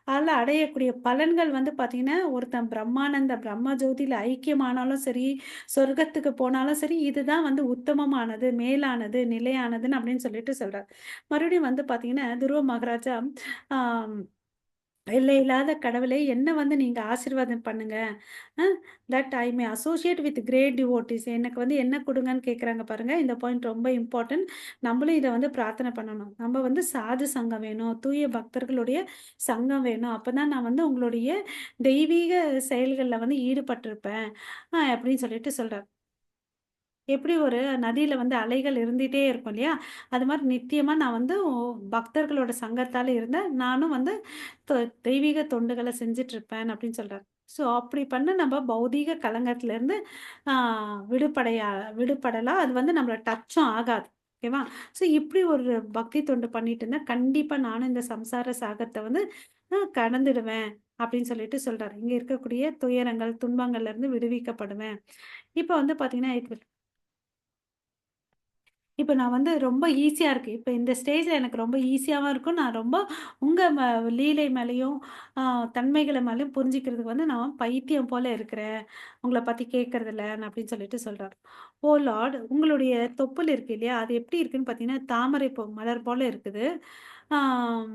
ஆல அடையக்கூடிய பலன்கள் வந்து பார்த்தீங்கன்னா, ஒருத்தன் பிரம்மானந்த பிரம்ம ஜோதியில ஐக்கியமானாலும் சரி, சொர்க்கத்துக்கு போனாலும் சரி, இதுதான் வந்து உத்தமமானது, மேலானது, நிலையானதுன்னு அப்படின்னு சொல்லிட்டு சொல்றார். மறுபடியும் வந்து பார்த்தீங்கன்னா, துருவ மகாராஜா ஆ எல்லை இல்லாத கடவுளே என்ன வந்து நீங்க ஆசீர்வாதம் பண்ணுங்க. Uh that I may associate with great devotees. எனக்கு வந்து என்ன குடுங்கன்னு கேட்குறாங்க பாருங்க. இந்த பாயிண்ட் ரொம்ப இம்பார்ட்டன்ட். நம்மளும் இத வந்து பிரார்த்தனை பண்ணணும். நம்ம வந்து சாது சங்கம் வேணும். தூய பக்தர்களுடைய சங்கம் வேணும். அப்பதான் நான் வந்து உங்களுடைய தெய்வீக செயல்கள்ல வந்து ஈடுபட்டிருப்பேன். அப்படின்னு சொல்லிட்டு சொல்றாரு. எப்படி ஒரு நதியில வந்து அலைகள் இருந்துட்டே இருக்கும் இல்லையா? அது மாரி நித்தியமா நான் வந்து பக்தர்களோட சங்கத்தால இருந்தேன். நானும் வந்து தொ தெய்வீக தொண்டுகள செஞ்சுட்டுருப்பேன் அப்படின்னு சொல்றாரு. ஸோ அப்படி பண்ண நம்ம பௌதீக கலங்கத்திலேருந்து ஆ விடுபடையா விடுபடலாம். அது வந்து நம்மள டச்சும் ஆகாது. ஓகேவா? ஸோ இப்படி ஒரு பக்தி தொண்டு பண்ணிட்டு இருந்தேன். கண்டிப்பா நானும் இந்த சம்சார சாகரத்த வந்து கடந்துடுவேன் அப்படின்னு சொல்லிட்டு சொல்றாரு. இங்க இருக்கக்கூடிய துயரங்கள், துன்பங்கள்ல இருந்து விடுவிக்கப்படுவேன். இப்ப வந்து பார்த்தீங்கன்னா, இப்ப நான் வந்து ரொம்ப ஈஸியா இருக்கு. இப்ப இந்த ஸ்டேஜ்ல எனக்கு ரொம்ப ஈஸியாவும் இருக்கும். நான் ரொம்ப உங்க லீலை மேலயும், அ தன்மைகள மேலயும் புரிஞ்சுக்கிறதுக்கு வந்து நான் பைத்தியம் போல இருக்கிறேன். உங்கள பத்தி கேட்கறதில்ல அப்படின்னு சொல்லிட்டு சொல்றாரு. ஓ லார்ட்! உங்களுடைய தொப்புள் இருக்கு இல்லையா? அது எப்படி இருக்குன்னு பார்த்தீங்கன்னா, தாமரை பூ மலர் போல இருக்குது. ஆம்.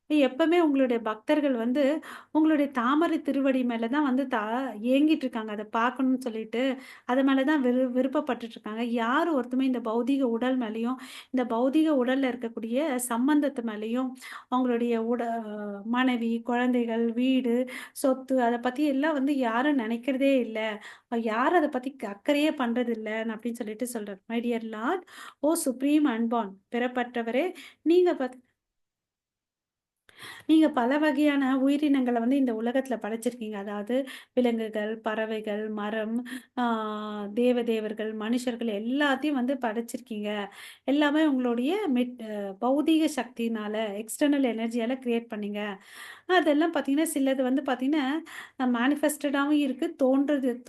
எப்பவுமே உங்களுடைய பக்தர்கள் வந்து, உங்களுடைய தாமரை திருவடி மேல தான் வந்து ஏங்கிட்டு இருக்காங்க. அத பார்க்கணும்னு சொல்லிட்டு. அது மேல தான் விருப்பப்பட்டுட்டு இருக்காங்க. யார் ஒருத்தருமே இந்த பௌதீக உடல் மேலயும், இந்த பௌதீக உடல்ல இருக்கக்கூடிய சம்பந்தத்து மேலயும், அவங்களுடைய மனைவி, குழந்தைகள், வீடு, சொத்து அத பத்தி எல்லாம் வந்து யாரும் நினைக்கிறதே இல்ல. யாரும் அத பத்தி அக்கறையே பண்றதில்ல அப்படின்னு சொல்லிட்டு சொல்றாரு. My dear lord, O supreme unborn பெறப்பட்டவரே, நீங்க நீங்க பல வகையான உயிரினங்கள வந்து இந்த உலகத்துல படைச்சிருக்கீங்க. அதாவது விலங்குகள், பறவைகள், மரம், ஆ தேவதேவர்கள், மனுஷர்கள் எல்லாத்தையும் வந்து படைச்சிருக்கீங்க. எல்லாமே உங்களுடைய பௌதீக சக்தியினால, எக்ஸ்டர்னல் எனர்ஜியால கிரியேட் பண்ணீங்க. அதெல்லாம் பார்த்தீங்கன்னா, சிலது வந்து பார்த்தீங்கன்னா, மேனிஃபெஸ்டடாவும் இருக்கு,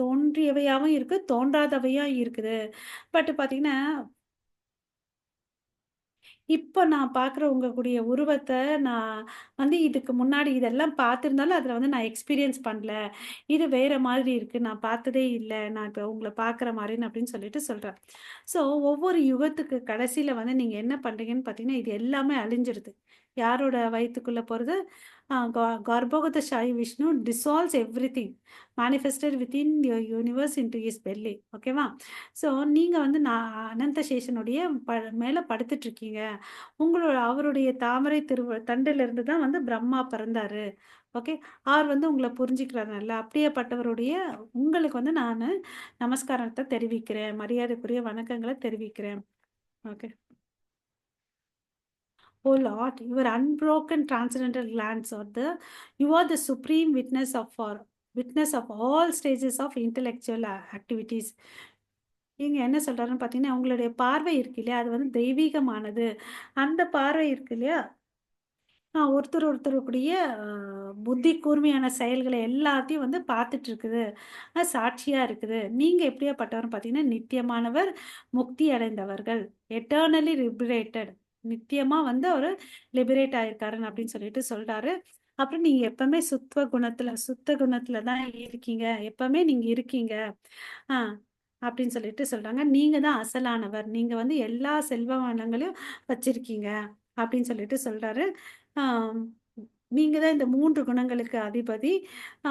தோன்றியவையாவும் இருக்கு, தோன்றாதவையா இருக்குது. பட் பார்த்தீங்கன்னா இப்ப நான் பார்க்குற உங்க கூடிய உருவத்த, நான் வந்து இதுக்கு முன்னாடி இதெல்லாம் பார்த்திருந்தாலும், அதில வந்து நான் எக்ஸ்பீரியன்ஸ் பண்ணல. இது வேற மாதிரி இருக்கு. நான் பார்த்ததே இல்ல. நான் இப்ப உங்கள பார்க்குற மாரின்னு அப்படின்னு சொல்லிட்டு சொல்றார். ஸோ ஒவ்வொரு யுகத்துக்கு கடைசில வந்து நீங்க என்ன பண்றீங்கன்னு பார்த்தீங்கன்னா, இது எல்லாமே அழிஞ்சிருது. யாரோட வயித்துக்குள்ள போறது? கர்ப்போகத ஷாயி Vishnu dissolves everything. Manifested within your universe into his belly. ஓகேவா? ஸோ நீங்க வந்து நான் அனந்த சேஷனுடைய மேல படுத்துட்டுருக்கீங்க. அவருடைய தாமரை தண்டிலிருந்து தான் வந்து பிரம்மா பிறந்தாரு. ஓகே. அவர் வந்து உங்கள புரிஞ்சுக்கிறார்ல. அப்படியேப்பட்டவருடைய உங்களுக்கு வந்து நானு நமஸ்காரத்த தெரிவிக்கிறேன். மரியாதைக்குரிய வணக்கங்கள தெரிவிக்கிறேன். Okay. O lord, your unbroken transcendental glance you are the supreme witness of all stages of intellectual activities. இங்க என்ன சொல்றாருன்னு பார்த்தீங்கன்னா, உங்களுடைய பார்வை இருக்கு இல்லையா? அது வந்து தெய்வீகமானது. அந்த பார்வை இருக்கு இல்லையா? ஒருத்தருடைய அ புத்தி கூர்மையான செயல்கள எல்லாத்தையும் வந்து பார்த்துட்டு இருக்குது. சாட்சியா இருக்குது. நீங்க எப்படியாப்பட்டவர்ன்னு பார்த்தீங்கன்னா, நித்தியமானவர், முக்தி அடைந்தவர்கள். Eternally liberated. நித்தியமா வந்து அவரு லிபரேட் ஆயிருக்காருன்னு அப்படின்னு சொல்லிட்டு சொல்றாரு. அப்புறம் நீங்க எப்பவுமே சுத்த குணத்துல தான் இருக்கீங்க. எப்பவுமே நீங்க இருக்கீங்க. ஆ அப்படின்னு சொல்லிட்டு சொல்றாங்க. நீங்க தான் அசலானவர். நீங்க வந்து எல்லா செல்வ வளங்களையும் வச்சிருக்கீங்க. அப்படின்னு சொல்லிட்டு சொல்றாரு. ஆம். நீங்க தான் இந்த 3 குணங்களுக்கு அதிபதி. ஆ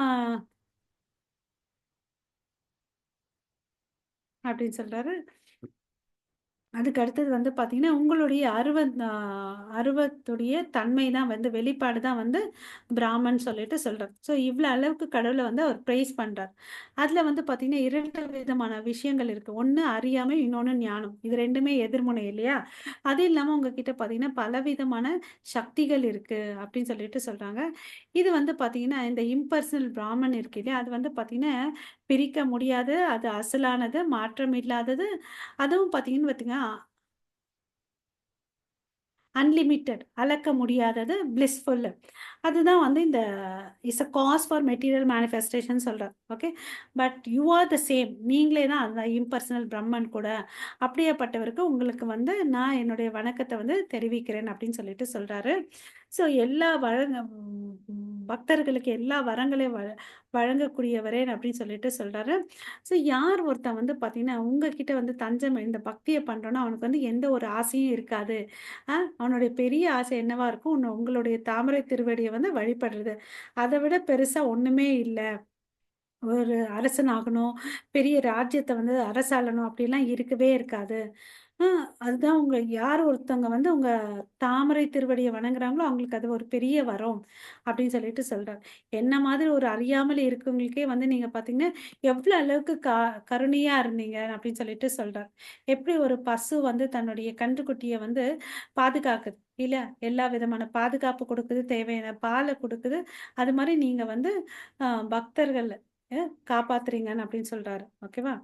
அப்படின்னு சொல்றாரு. அதுக்கு அடுத்தது வந்து பார்த்தீங்கன்னா, உங்களுடைய அருவத்துடைய தன்மை தான் வந்து வெளிப்பாடு தான் வந்து பிராமன் சொல்லிட்டு சொல்றார். ஸோ இவ்வளோ அளவுக்கு கடவுள வந்து அவர் பிரைஸ் பண்றார். அதில வந்து பார்த்தீங்கன்னா, 2 விதமான விஷயங்கள் இருக்கு. ஒண்ணு அறியாமை, இன்னொன்னு ஞானம். இது 2மே எதிர்முனை இல்லையா? அது இல்லாம உங்ககிட்ட பார்த்தீங்கன்னா, பலவிதமான சக்திகள் இருக்கு அப்படின்னு சொல்லிட்டு சொல்றாங்க. இது வந்து பார்த்தீங்கன்னா, இந்த இம்பர்சனல் பிராமன் இருக்கு இல்லையா? அது வந்து பார்த்தீங்கன்னா, பிரிக்க முடியாது. அது அசலானது, மாற்றம் இல்லாதது. அதுவும் பார்த்தீங்கன்னு அன்லிமிட்டட் அளக்க முடியாதது, பிளிஸ்ஃபுல். அதுதான் வந்து இந்த uh cause for material manifestation சொல்றார். Okay. But you are the same. நீங்களே தான் அதுதான் இம்பர்சனல் பிரம்மன் கூட. அப்படியேப்பட்டவருக்கு உங்களுக்கு வந்து நான் என்னுடைய வணக்கத்த வந்து தெரிவிக்கிறேன் அப்படின்னு சொல்லிட்டு சொல்றாரு. ஸோ எல்லா பக்தர்களுக்கு எல்லா வரங்களையும் வழங்கக்கூடியவரே அப்படின்னு சொல்லிட்டு சொல்றாரு. ஸோ யார் ஒருத்தன் வந்து பார்த்தீங்கன்னா, உங்ககிட்ட வந்து தஞ்சம் இந்த பக்திய பண்றானோ, அவனுக்கு வந்து எந்த ஒரு ஆசையும் இருக்காது. அவனுடைய பெரிய ஆசை என்னவா இருக்கும்? உங்களுடைய தாமரை திருவடிய வந்து வழிபடுறது. அத விட பெருசா ஒண்ணுமே இல்ல. ஒரு அரசன் ஆகணும், பெரிய ராஜ்யத்த வந்து அரசாளணும் அப்படிலாம் இருக்கவே இருக்காது. ஆ அதுதான் யார் ஒருத்தவங்க வந்து உங்க தாமரை திருவடிய வணங்குறாங்களோ, அவங்களுக்கு அது ஒரு பெரிய வரம் அப்படின்னு சொல்லிட்டு சொல்றார். என்ன மாதிரி ஒரு அறியாமல் இருக்கவங்களுக்கே வந்து நீங்க பார்த்தீங்கன்னா, எவ்வளோ அளவுக்கு கருணையா இருந்தீங்க அப்படின்னு சொல்லிட்டு சொல்றார். எப்படி ஒரு பசு வந்து தன்னுடைய கன்றுக்குட்டிய வந்து பாதுகாக்குது. இல்ல, எல்லா விதமான பாதுகாப்பு குடுக்குது, தேவையான பால குடுக்குது. அது மாரி நீங்க வந்து பக்தர்கள காப்பாத்துறீங்கன்னு அப்படின்னு சொல்றாரு. ஓகேவா?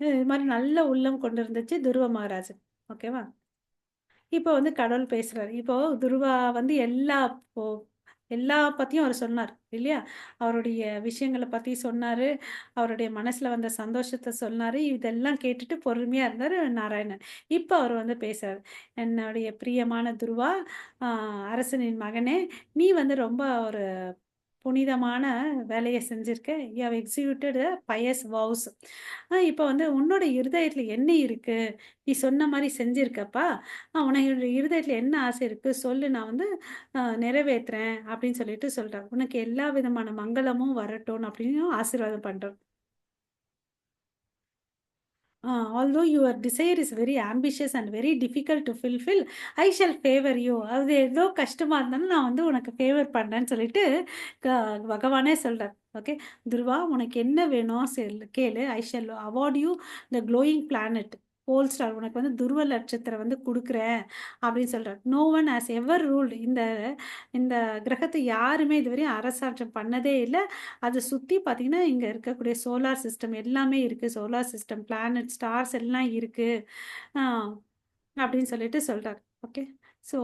இது மாரி நல்ல உள்ளம் கொண்டு இருந்துச்சு துருவ மகாராஜன். ஓகேவா? இப்போ வந்து கடவுள் பேசுறாரு. இப்போ துருவா வந்து இப்போ எல்லா பத்தியும் அவரு சொன்னார். இல்லையா? அவருடைய விஷயங்கள பத்தி சொன்னாரு. அவருடைய மனசுல வந்த சந்தோஷத்த சொன்னாரு. இதெல்லாம் கேட்டுட்டு பொறுமையா இருந்தாரு நாராயணன். இப்ப அவரு வந்து பேசுறாரு. "என்னுடைய பிரியமான துருவா, அ அரசனின் மகனே, நீ வந்து ரொம்ப ஒரு புனிதமான வேலைய செஞ்சிருக்க. You have executed pious vows. இப்ப வந்து உன்னோட இருதயத்துல என்ன இருக்கு? நீ சொன்ன மாரி செஞ்சிருக்கப்பா. உன்னோட இருதயத்துல என்ன ஆசை இருக்கு? சொல்லு நான் வந்து நிறைவேத்துறேன் அப்படின்னு சொல்லிட்டு சொல்றார். உனக்கு எல்லா விதமான மங்களமும் வரட்டும் அப்படின்னு ஆசீர்வாதம் பண்றார். Although your desire is very ambitious and very difficult to fulfill, I shall favor you. அது ஏதோ கஷ்டமா இருந்தாலும் நான் வந்து உனக்கு ஃபேவர் பண்றேன்னு சொல்லிட்டு க பகவானே சொல்றார். ஓகே. துருவா உனக்கு என்ன வேணும் கேளு. I shall award you the glowing planet. Pole star உனக்கு வந்து துருவ நட்சத்திரம் வந்து குடுக்குறேன் அப்படின்னு சொல்றார். No one has ever ruled. இந்த இந்த கிரகத்த யாருமே இதுவரையும் அரசாட்சி பண்ணதே இல்ல. அத சுத்தி பார்த்தீங்கன்னா, இங்க இருக்கக்கூடிய சோலார் சிஸ்டம் எல்லாமே இருக்கு. சோலார் சிஸ்டம், பிளானட், ஸ்டார்ஸ் எல்லாம் இருக்கு. ஆ அப்படின்னு சொல்லிட்டு சொல்றாரு. ஓகே. ஸோ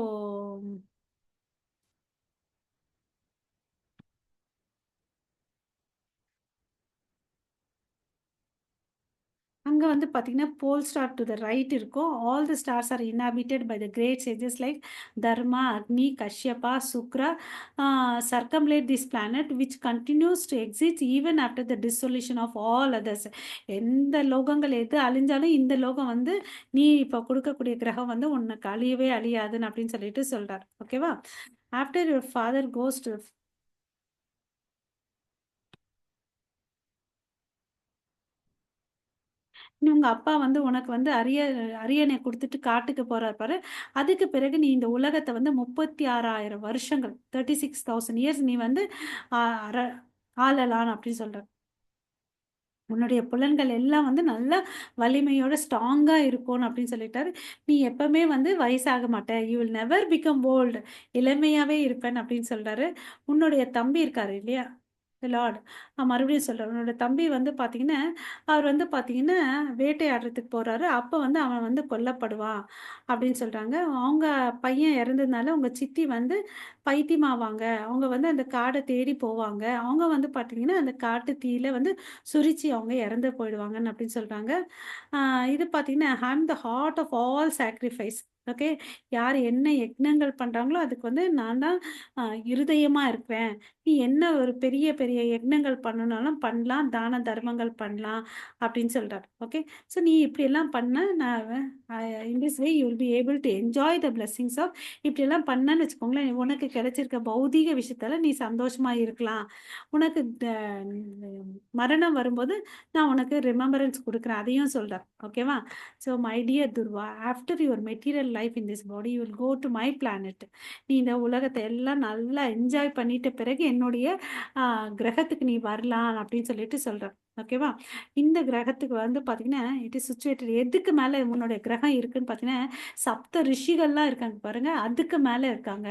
அங்க வந்து பார்த்தீங்கன்னா, pole star to the right இருக்கும். All the stars are inhabited by the great sages like Dharma, Agni, Kashyapa, Shukra circumambulate this planet which continues to exist even after the dissolution of all others. எந்த லோகங்கள் எது அழிஞ்சாலும் இந்த லோகம் வந்து நீ இப்போ குடுக்கக்கூடிய கிரகம் வந்து உனக்கு அழியவே அழியாதுன்னு அப்படின்னு சொல்லிட்டு சொல்றார். ஓகேவா? After your father goes to உங்க அப்பா வந்து உனக்கு வந்து அரியணை குடுத்துட்டு காட்டுக்கு போறாரு பாரு. அதுக்கு பிறகு நீ இந்த உலகத்த வந்து 36,000 வருஷங்கள் 36,000 இயர்ஸ் நீ வந்து அ அர ஆளலாம் அப்படின்னு சொல்றாரு. உன்னுடைய புலன்கள் எல்லாம் வந்து நல்லா வலிமையோட ஸ்ட்ராங்கா இருக்கணும் அப்படின்னு சொல்லிட்டாரு. நீ எப்பவுமே வந்து வயசாக மாட்ட. You will never become old. இளமையாவே இருப்பேன் அப்படின்னு சொல்றாரு. உன்னுடைய தம்பி இருக்காரு இல்லையா? லார்ட். மறுபடியும் சொல்றேன். உன்னோட தம்பி வந்து பார்த்தீங்கன்னா, அவர் வந்து பார்த்தீங்கன்னா, வேட்டையாடுறதுக்கு போறாரு. அப்ப வந்து அவன் வந்து கொல்லப்படுவான் அப்படின்னு சொல்றாங்க. அவங்க பையன் இறந்ததுனால உங்க சித்தி வந்து பைத்தியமாவாங்க. அவங்க வந்து அந்த காட தேடி போவாங்க. அவங்க வந்து பார்த்தீங்கன்னா, அந்த காட்டு தீயில வந்து சுரிச்சு அவங்க இறந்து போயிடுவாங்கன்னு அப்படின்னு சொல்றாங்க. ஆ இது பார்த்தீங்கன்னா, I am the heart of all sacrifice. Okay. யார் என்ன யக்னங்கள் பண்றாங்களோ, அதுக்கு வந்து நான் தான் அ இருதயமா இருக்கிறேன். நீ என்ன ஒரு பெரிய பெரிய யக்னங்கள் பண்ணணும்னாலும் பண்ணலாம். தான தர்மங்கள் பண்ணலாம் அப்படின்னு சொல்றாரு. ஓகே. ஸோ நீ இப்படியெல்லாம் பண்ணா நான் in this way you will be able to enjoy the blessings of இப்படியெல்லாம் பண்ணேன்னு வச்சுக்கோங்களேன், உனக்கு கிடைச்சிருக்க பௌதீக விஷயத்தால நீ சந்தோஷமா இருக்கலாம். உனக்கு மரணம் வரும்போது நான் உனக்கு ரிமெம்பரன்ஸ் குடுக்குறேன். அதையும் சொல்றார். ஓகேவா? So my dear Dhruva, after your material life in this body you will go to my planet. நீ இந்த உலகத்த எல்லாம் நல்லா என்ஜாய் பண்ணிட்ட பிறகு என்னுடைய அ கிரகத்துக்கு நீ வரலாம் அப்படின்னு சொல்லிட்டு சொல்றார். ஓகேவா? இந்த கிரகத்துக்கு வந்து பார்த்தீங்கன்னா, இட் இஸ் சிச்சுவேட்டட் எதுக்கு மேல உன்னுடைய கிரகம் இருக்குன்னு பார்த்தீங்கன்னா, சப்த ரிஷிகள்லாம் இருக்காங்க பாருங்க. அதுக்கு மேல இருக்காங்க.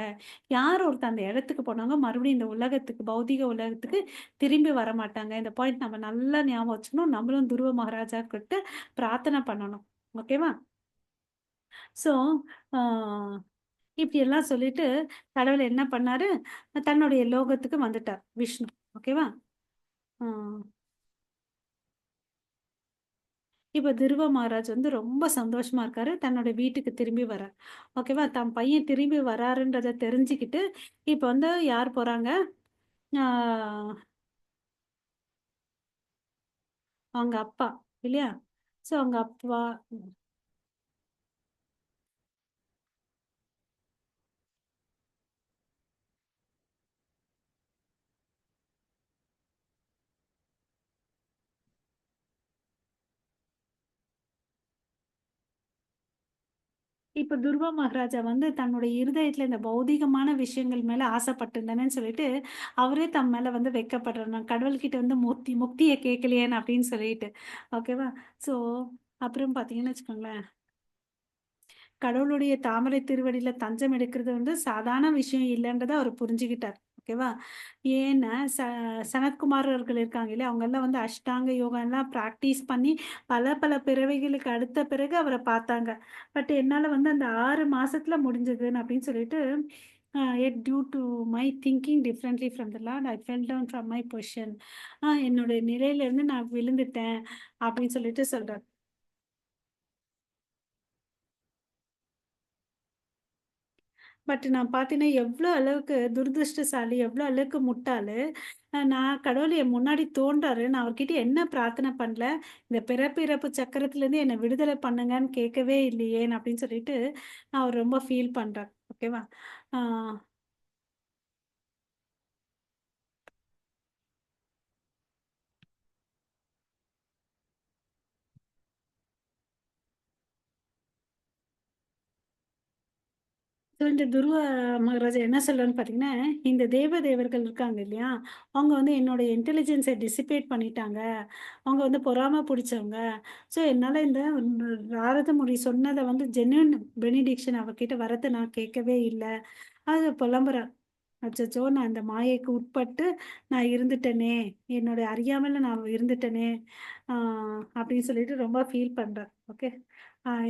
யார் ஒருத்தர் அந்த இடத்துக்கு போனாங்க, மறுபடியும் இந்த உலகத்துக்கு, பௌதீக உலகத்துக்கு திரும்பி வரமாட்டாங்க. இந்த பாயிண்ட் நம்ம நல்லா ஞாபகம் வச்சுக்கணும். நம்மளும் துருவ மகாராஜா கிட்ட பிரார்த்தனை பண்ணணும். ஓகேவா? ஸோ, ஆ இப்படியெல்லாம் சொல்லிட்டு கடவுள் என்ன பண்ணாரு, தன்னுடைய லோகத்துக்கு வந்துட்டார் விஷ்ணு. ஓகேவா? ஆ. இப்ப துருவ மகாராஜ் வந்து ரொம்ப சந்தோஷமா இருக்காரு. தன்னோட வீட்டுக்கு திரும்பி வரார். ஓகேவா? தன் பையன் திரும்பி வராருன்றத தெரிஞ்சுக்கிட்டு, இப்ப வந்து யார் போறாங்க? ஆ அவங்க அப்பா இல்லையா? ஸோ அவங்க அப்பா இப்ப துருவ மகாராஜா வந்து தன்னுடைய இருதயத்துல இந்த பௌதீகமான விஷயங்கள் மேல ஆசைப்பட்டிருந்தேனேன்னு சொல்லிட்டு, அவரே தம் மேல வந்து வெட்கப்படுறார். நான் கடவுள்கிட்ட வந்து முக்திய கேட்கலையேன்னு அப்படின்னு சொல்லிட்டு. ஓகேவா? ஸோ அப்புறம் பார்த்தீங்கன்னு வச்சுக்கோங்களேன், கடவுளுடைய தாமரை திருவடியில தஞ்சம் எடுக்கிறது வந்து சாதாரண விஷயம் இல்லன்றத அவரு புரிஞ்சுக்கிட்டார். ஓகேவா? ஏன்னா, சனத்குமாரர்கள் இருக்காங்க இல்லையா? அவங்கலாம் வந்து அஷ்டாங்க யோகாலாம் பிராக்டிஸ் பண்ணி பல பல பிறவிகளுக்கு அடுத்த பிறகு அவர பார்த்தாங்க. பட் என்னால வந்து அந்த 6 மாசத்துல முடிஞ்சதுன்னு அப்படின்னு சொல்லிட்டு, yet due to my thinking differently from the lord I fell down from my position. என்னுடைய நிலையிலிருந்து நான் விழுந்துட்டேன் அப்படின்னு சொல்லிட்டு சொல்றாரு. பட் நான் பார்த்தீங்கன்னா, எவ்ளோ அளவுக்கு துரதிர்ஷ்டசாலி, எவ்ளோ அளவுக்கு முட்டாளு. நான் கடவுள் என் முன்னாடி தோன்றாரு. நான் அவர்கிட்ட என்ன பிரார்த்தனை பண்ணல. இந்த பிறப்பு, இறப்பு சக்கரத்துலேருந்து என்ன விடுதலை பண்ணுங்கன்னு கேட்கவே இல்லையேன்னு அப்படின்னு சொல்லிட்டு, நான் அவர் ரொம்ப ஃபீல் பண்றார். ஓகேவா? ஆ. ஸோ இந்த துருவ மகாராஜா என்ன சொல்றாருன்னு பார்த்தீங்கன்னா, இந்த தேவர்கள் இருக்காங்க இல்லையா? அவங்க வந்து என்னோட இன்டெலிஜென்ஸ டிசிபேட் பண்ணிட்டாங்க. அவங்க வந்து பொறாம புடிச்சவங்க. ஸோ என்னால இந்த நாரத முனி சொன்னத வந்து ஜென்யூன் பெனிடிக்ஷன் அவகிட்ட வரத நான் கேட்கவே இல்ல. அது புலம்புறா. அச்சச்சோ! நான் இந்த மாயைக்கு உட்பட்டு நான் இருந்துட்டேனே! என்னோட அறியாமையில நான் இருந்துட்டேனே! ஆ அப்படின்னு சொல்லிட்டு ரொம்ப ஃபீல் பண்றா. ஓகே.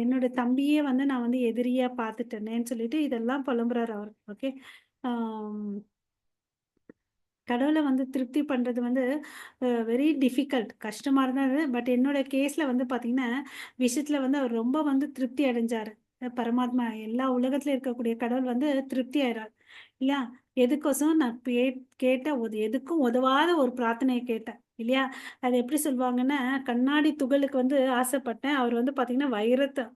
என்னோட தம்பியே வந்து நான் வந்து எதிரியா பார்த்துட்டேனேன்னு சொல்லிட்டு இதெல்லாம் புலம்புறாரு அவரு. ஓகே. ஆம். கடவுள வந்து திருப்தி பண்றது வந்து வெரி டிஃபிகல்ட். கஷ்டமா இருந்தது. பட் என்னோட கேஸ்ல வந்து பார்த்தீங்கன்னா, விஷயத்துல வந்து அவர் ரொம்ப வந்து திருப்தி அடைஞ்சாரு. பரமாத்மா எல்லா உலகத்துல இருக்கக்கூடிய கடவுள் வந்து திருப்தி ஆயிறார். இல்லையா? எதுக்கோசரம் நான் கேட்ட எதுக்கும் உதவாத ஒரு பிரார்த்தனைய கேட்டேன். இல்லையா? அது எப்படி சொல்வாங்கன்னா, கண்ணாடி துகளுக்கு வந்து ஆசைப்பட்டேன். அவர் வந்து பார்த்தீங்கன்னா,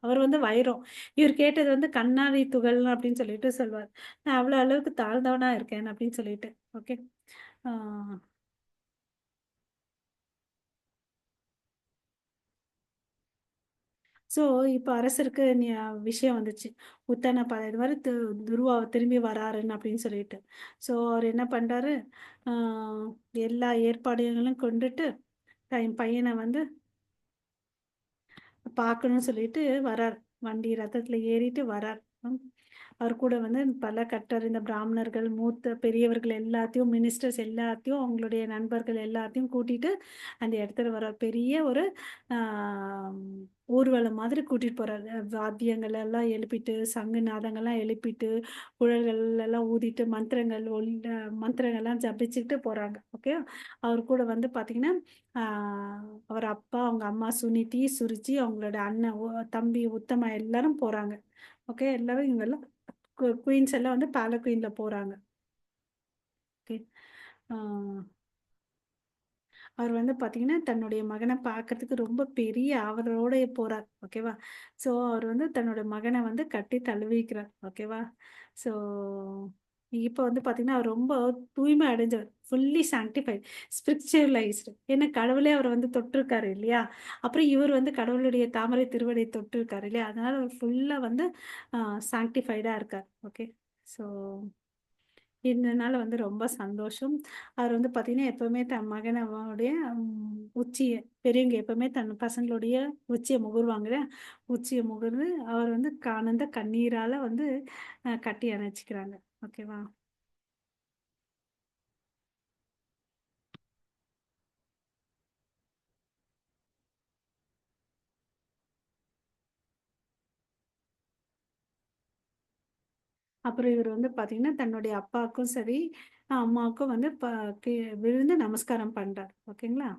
அவர் வந்து வைரம். இவர் கேட்டது வந்து கண்ணாடி துகள் அப்படின்னு சொல்லிட்டு சொல்வார். நான் அவ்வளோ அளவுக்கு தாழ்ந்தவனா இருக்கேன் அப்படின்னு சொல்லிட்டு. ஓகே. ஆ. ஸோ, இப்ப அரசருக்கு விஷயம் வந்துச்சு. உத்தானபாத இது மாரி துருவா திரும்பி வராருன்னு அப்படின்னு சொல்லிட்டு. ஸோ, அவரு என்ன பண்றாரு, ஆ எல்லா ஏற்பாடுகளும் கொண்டுட்டு, என் பையன வந்து பார்க்கணும்னு சொல்லிட்டு வரார். வண்டி ரதத்துல ஏறிட்டு வரார். ம். அவர் கூட வந்து பல கற்றறிந்த பிராமணர்கள், மூத்த பெரியவர்கள் எல்லாத்தையும், மினிஸ்டர்ஸ் எல்லாத்தையும், அவங்களுடைய நண்பர்கள் எல்லாத்தையும் கூட்டிட்டு அந்த இடத்துல வரார். பெரிய ஒரு ஆ ஊர்வலம் மாதிரி கூட்டிட்டு போறாரு. வாத்தியங்கள் எல்லாம் எழுப்பிட்டு, சங்கு நாதங்கள்லாம் எழுப்பிட்டு, குழல்கள் எல்லாம் ஊதிட்டு, மந்திரங்கள்லாம் ஜபிச்சுக்கிட்டு போறாங்க. ஓகே. அவர் கூட வந்து பார்த்தீங்கன்னா, ஆ அவர் அப்பா, அவங்க அம்மா சுனிதி, சுருச்சி, அவங்களோட அண்ணன் தம்பி உத்தமா எல்லாரும் போறாங்க. ஓகே. எல்லாரும் இவங்கலாம் குயின்ஸ் எல்லாம் வந்து பாலக்குயின்ல போறாங்க. ஓகே. ஆ அவர் வந்து பார்த்தீங்கன்னா, தன்னுடைய மகன பார்க்கறதுக்கு ரொம்ப பெரிய ஆவலோட போறார். ஓகேவா? ஸோ, அவர் வந்து தன்னோட மகன வந்து கட்டி தழுவிக்கிறார். ஓகேவா? ஸோ, இப்ப வந்து பார்த்தீங்கன்னா, அவர் ரொம்ப தூய்மை அடைஞ்சவர். Fully sanctified, ஸ்பிரிச்சுவலைஸ்டு. ஏன்னா கடவுளே அவர வந்து தொட்டுருக்காரு இல்லையா? அப்புறம் இவர் வந்து கடவுளுடைய தாமரை திருவடிய தொட்டுருக்காரு இல்லையா? அதனால அவர் ஃபுல்லா வந்து அ சாங்டிஃபைடா இருக்கார். ஓகே. ஸோ இதனால வந்து ரொம்ப சந்தோஷம். அவர் வந்து பார்த்தீங்கன்னா, எப்பவுமே தன் மகனவோடைய உச்சிய பெரியவங்க எப்பவுமே தன் பசங்களுடைய உச்சிய முகருவாங்க இல்லையா? உச்சிய முகர்ந்து அவர் வந்து ஆனந்த கண்ணீரால வந்து கட்டி அணைச்சுக்கிறாங்க. ஓகேவா? அப்புறம் இவர் வந்து பார்த்தீங்கன்னா, தன்னுடைய அப்பாவுக்கும் சரி, அம்மாவுக்கும் வந்து கீ விழுந்து நமஸ்காரம் பண்றார். ஓகேங்களா?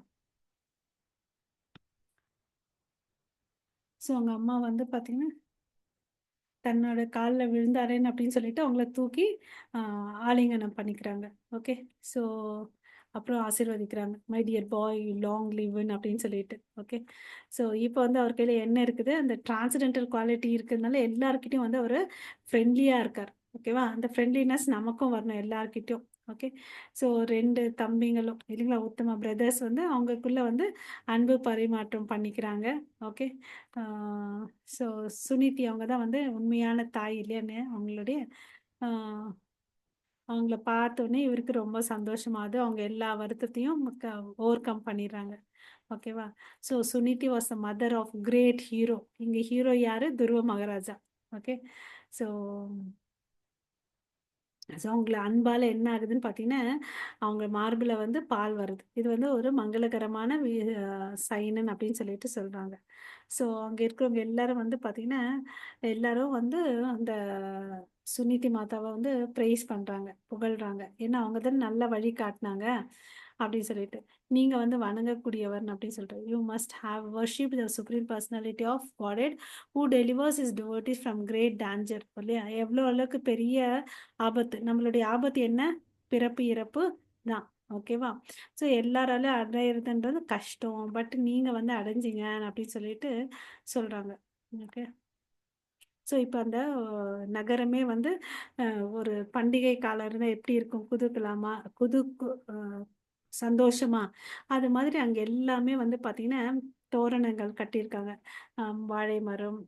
ஸோ அவங்க அம்மா வந்து பார்த்தீங்கன்னா தன்னோட கால்ல விழுந்தாரேன்னு அப்படின்னு சொல்லிட்டு அவங்கள தூக்கி ஆலிங்கனம் பண்ணிக்கிறாங்க. ஓகே. ஸோ அப்புறம் ஆசீர்வதிக்கிறாங்க. மை டியர் பாய் லாங் லிவ்ன்னு அப்படின்னு சொல்லிட்டு. ஓகே. ஸோ இப்போ வந்து அவர் கையில என்ன இருக்குது, அந்த டிரான்ஸென்டென்டல் குவாலிட்டி இருக்கிறதுனால எல்லார்கிட்டயும் வந்து அவரு ஃப்ரெண்ட்லியா இருக்கார். ஓகேவா? அந்த ஃப்ரெண்ட்லினஸ் நமக்கும் வரணும் எல்லார்கிட்டயும். ஓகே. ஸோ 2 தம்பிங்களும் இல்லைங்களா, உத்தம பிரதர்ஸ் வந்து அவங்களுக்குள்ள வந்து அன்பு பரிமாற்றம் பண்ணிக்கிறாங்க. ஓகே. ஆ ஸோ சுனிதி அவங்க தான் வந்து உண்மையான தாய் இல்லையான்னு அவங்களுடைய ஆ அவங்கள பார்த்தோன்னே இவருக்கு ரொம்ப சந்தோஷமாகுது. அவங்க எல்லா வருத்தத்தையும் ஓவர் கம் பண்ணிடுறாங்க. ஓகேவா? So Suniti was the mother of great hero. இங்க ஹீரோ யாரு? Dhruva Maharaja. Okay. So so அவங்கள அன்பால என்ன ஆகுதுன்னு பார்த்தீங்கன்னா, அவங்க மார்புல வந்து பால் வருது. இது வந்து ஒரு மங்களகரமான சைனன் அப்படின்னு சொல்லிட்டு சொல்றாங்க. ஸோ அங்க இருக்கிறவங்க எல்லாரும் வந்து பார்த்தீங்கன்னா, எல்லாரும் வந்து அந்த சுனிதி மாதாவ வந்து பிரைஸ் பண்றாங்க, புகழ்றாங்க. ஏன்னா அவங்க தானே நல்ல வழி காட்டுனாங்க அப்படின்னு சொல்லிட்டு. நீங்க வந்து வணங்கக்கூடியவர்ன்னு அப்படின்னு சொல்லிட்டு. You must have worshipped the supreme personality of godhead who delivers his devotees from great danger. இல்லையா? எவ்வளோ அளவுக்கு பெரிய ஆபத்து. நம்மளுடைய ஆபத்து என்ன? பிறப்பு, இறப்பு தான். ஓகேவா? ஸோ எல்லாராலும் அடையிறதுன்றது கஷ்டம். பட் நீங்க வந்து அடைஞ்சீங்க அப்படின்னு சொல்லிட்டு சொல்றாங்க. ஓகே. ஸோ இப்போ அந்த நகரமே வந்து ஒரு பண்டிகை காலம் இருந்தால் எப்படி இருக்கும்? குதூகலமா, குதுக்கு சந்தோஷமா, அது மாதிரி அங்கே எல்லாமே வந்து பார்த்தீங்கன்னா, தோரணங்கள் கட்டியிருக்காங்க. வாழை மரம்,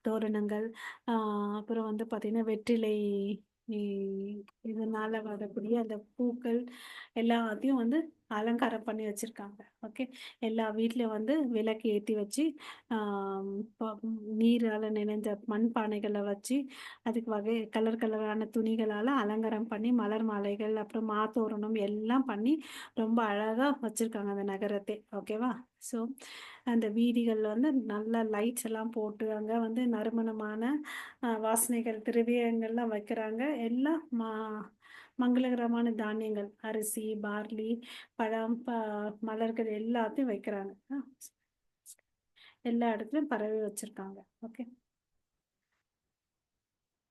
தோரணங்கள், ஆ அப்புறம் வந்து பார்த்தீங்கன்னா, வெற்றிலை இ இதனால வரக்கூடிய அந்த பூக்கள் எல்லாத்தையும் வந்து அலங்காரம் பண்ணி வச்சிருக்காங்க. ஓகே. எல்லா வீட்லயும் வந்து விளக்கு ஏத்தி வச்சு, ஆம் ப நீரால நனைஞ்ச மண்பானைகள வச்சு, அதுக்கு வகை கலர் கலரான துணிகளால அலங்காரம் பண்ணி, மலர் மாலைகள், அப்புறம் மாத்தோரணம் எல்லாம் பண்ணி ரொம்ப அழகா வச்சிருக்காங்க அந்த நகரத்தை. ஓகேவா? ஸோ அந்த வீதிகள்ல வந்து நல்லா லைட்ஸ் எல்லாம் போட்டு, அங்க வந்து நறுமணமான வாசனைகள், திரவியங்கள்லாம் வைக்கிறாங்க. எல்லாம் மங்களகரமான தானியங்கள், அரிசி, பார்லி, பழம், மலர்கள் எல்லாத்தையும் வைக்கிறாங்க. எல்லா இடத்துலயும் பரவி வச்சிருக்காங்க. ஓகே.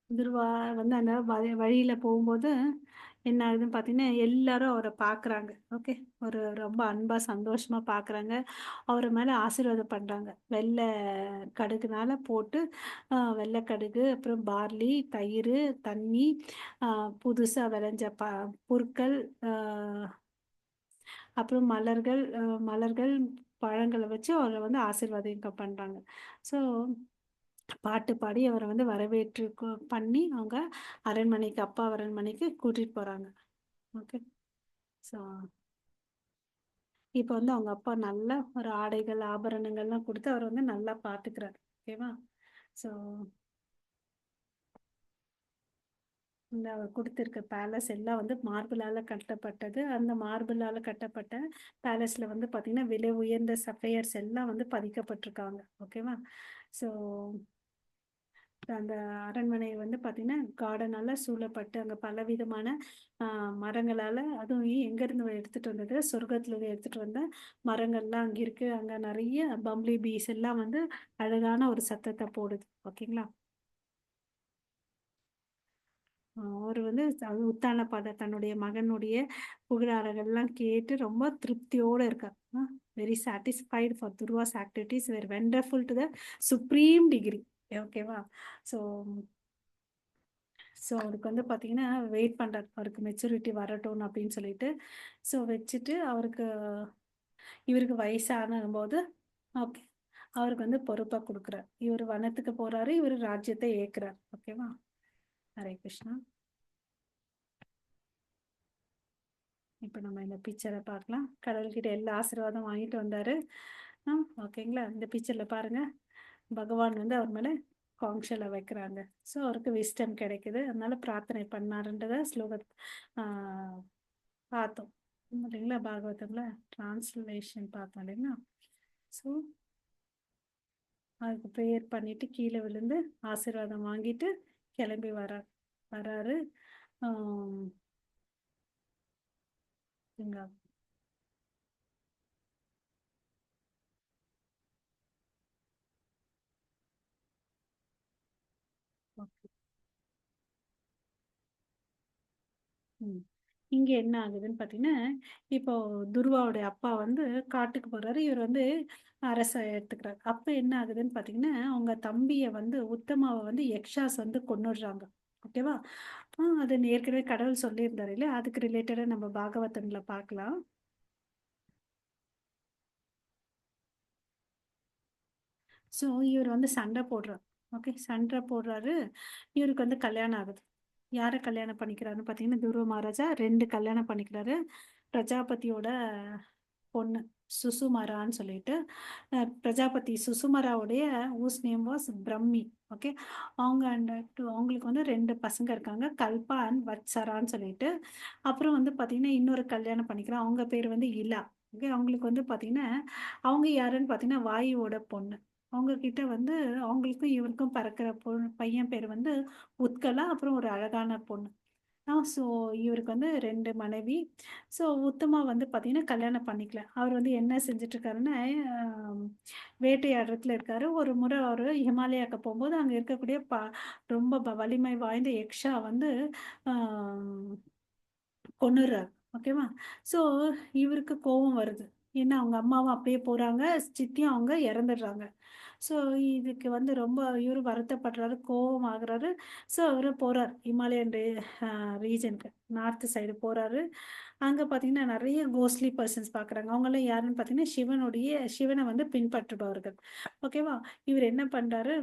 துருவா வந்து அந்த வழியில போகும்போது என்ன ஆகுதுன்னு பார்த்தீங்கன்னா, எல்லாரும் அவர பார்க்குறாங்க. ஓகே. ஒரு ரொம்ப அன்பா, சந்தோஷமா பார்க்குறாங்க. அவரு மேல ஆசீர்வாதம் பண்றாங்க. வெள்ள கடுகுனால போட்டு, வெள்ள கடுகு, அப்புறம் பார்லி, தயிரு, தண்ணி, அ புதுசா விளைஞ்ச புற்கள், அ அப்புறம் மலர்கள், பழங்கள வச்சு அவர வந்து ஆசீர்வாதம் பண்றாங்க. ஸோ பாட்டு பாடி அவர வந்து வரவேற்று பண்ணி அவங்க அரண்மனைக்கு, அப்பா அரண்மனைக்கு கூட்டிட்டு போறாங்க. ஓகே. ஸோ இப்ப வந்து அவங்க அப்பா நல்ல ஒரு ஆடைகள், ஆபரணங்கள்லாம் குடுத்து அவர வந்து நல்லா பாத்துக்கிறாரு. ஓகேவா? ஸோ இந்த அவர் குடுத்திருக்க பேலஸ் எல்லாம் வந்து மார்பிளால கட்டப்பட்டது. அந்த மார்பிளால கட்டப்பட்ட பேலஸ்ல வந்து பார்த்தீங்கன்னா, விலை உயர்ந்த சஃபையர்ஸ் எல்லாம் வந்து பதிக்கப்பட்டிருக்காங்க. ஓகேவா? ஸோ அந்த அரண்மனை வந்து பார்த்தீங்கன்னா, கார்டனால சூழப்பட்டு, அங்க பலவிதமான அ மரங்களால அதுவும் எங்கேருந்து எடுத்துட்டு வந்தது? சொர்க்கத்துலருந்து எடுத்துட்டு வந்த மரங்கள்லாம் அங்க இருக்கு. அங்க நெறைய பம்ப்ளி பீஸ் எல்லாம் வந்து அழகான ஒரு சத்தத்த போடுது. ஓகேங்களா? அவரு வந்து உத்தானப்பாட தன்னுடைய மகனுடைய புகழாரங்கள்லாம் கேட்டு ரொம்ப திருப்தியோட இருக்கார். Very satisfied for Dhruva's activities were wonderful to the supreme degree. ஓகேவா? ஸோ ஸோ அவருக்கு வந்து பார்த்தீங்கன்னா, வெயிட் பண்றாரு. அவருக்கு மெச்சூரிட்டி வரட்டும் அப்படின்னு சொல்லிட்டு. ஸோ வச்சுட்டு இவருக்கு வயசானம்போது ஓகே. அவருக்கு வந்து பொறுப்பா குடுக்குறார். இவரு வனத்துக்கு போறாரு. இவரு ராஜ்யத்த ஏக்குறார். ஓகேவா? ஹரே கிருஷ்ணா. இப்ப நம்ம இந்த பிக்சர பார்க்கலாம். கடவுள்கிட்ட எல்லா ஆசீர்வாதம் வாங்கிட்டு வந்தாரு. ஓகேங்களா? இந்த பிக்சர்ல பாருங்க. பகவான் வந்து அவர் மேல காங்க்ஷல வைக்கிறாங்க. ஸோ அவருக்கு விஸ்டம் கிடைக்குது. அதனால பிரார்த்தனை பண்ணாருன்றத ஆ பார்த்தோம். இல்லைங்களா? பாகவதம்ல டிரான்ஸ்லேஷன் பார்த்தோம் இல்லைங்களா? ஸோ அதுக்கு ப்ரேயர் பண்ணிட்டு கீழ விழுந்து ஆசீர்வாதம் வாங்கிட்டு கிளம்பி வராரு. ஆம், இங்க ஓகே. ம். இங்க என்ன ஆகுதுன்னு பார்த்தீங்கன்னா, இப்போ துருவாவுடைய அப்பா வந்து காட்டுக்கு போறாரு. இவர் வந்து அரச எடுத்துக்கிறாரு. அப்ப என்ன ஆகுதுன்னு பார்த்தீங்கன்னா, அவங்க தம்பிய வந்து உத்தமாவ வந்து யக்ஷாஸ் வந்து கொன்னுடுறாங்க. ஓகேவா? அது ஏற்கனவே கடவுள் சொல்லியிருந்தாரு இல்ல? அதுக்கு ரிலேட்டடா நம்ம பாகவதம்ல பார்க்கலாம். ஸோ, இவர் வந்து சண்டை போடுறார். ஓகே. சண்டை போடுறாரு. இவருக்கு வந்து கல்யாணம் ஆகுது. யார கல்யாணம் பண்ணிக்கிறாருன்னு பார்த்தீங்கன்னா, துருவ மகாராஜா 2 கல்யாணம் பண்ணிக்கிறாரு. பிரஜாபதியோட பொண்ணு. சுசுமரான்னு சொல்லிட்டு, பிரஜாபதி சுசுமராவுடைய whose name was Brahmi. Okay. அவங்க அவங்களுக்கு வந்து 2 பசங்க இருக்காங்க. கல்பா அண்ட் வத்சரான்னு சொல்லிட்டு. அப்புறம் வந்து பார்த்தீங்கன்னா, இன்னொரு கல்யாணம் பண்ணிக்கிறோம். அவங்க பேர் வந்து இலா. ஓகே. அவங்களுக்கு வந்து பார்த்தீங்கன்னா, அவங்க யாருன்னு பார்த்தீங்கன்னா, வாயுவோட பொண்ணு. அவங்க கிட்ட வந்து அவங்களுக்கும் இவருக்கும் பிறக்கிற பையன் பேர் வந்து உத்கலா. அப்புறம் ஒரு அழகான பொண்ணு. ஸோ இவருக்கு வந்து 2 மனைவி. ஸோ உத்தமா வந்து பார்த்தீங்கன்னா, கல்யாணம் பண்ணிக்கல. அவர் வந்து என்ன செஞ்சுட்டுருக்காருன்னா, அ வேட்டையாடுறதுல இருக்காரு. ஒரு முறை அவரு ஹிமாலயாக்கு போம்போது, அங்க இருக்கக்கூடிய ரொம்ப வலிமை வாய்ந்த யக்ஷா வந்து அ கொன்னுறாரு. ஓகேவா? ஸோ இவருக்கு கோவம் வருது. ஏன்னா, அவங்க அம்மாவும் அப்படியே போறாங்க. சித்தியும் அவங்க இறந்துடுறாங்க. ஸோ இதுக்கு வந்து ரொம்ப இவரு வருத்தப்படுறாரு, கோவமாகுறாரு. ஸோ அவரு போறார். ஹிமாலயன் அ ரீஜனுக்கு நார்த் சைடு போறாரு. அங்க பார்த்தீங்கன்னா, நெறைய கோஸ்ட்லி பெர்சன்ஸ் பார்க்குறாங்க. அவங்கலாம் யாருன்னு பார்த்தீங்கன்னா, சிவன வந்து பின்பற்றுபவர்கள். ஓகேவா? இவரு என்ன பண்றாரு,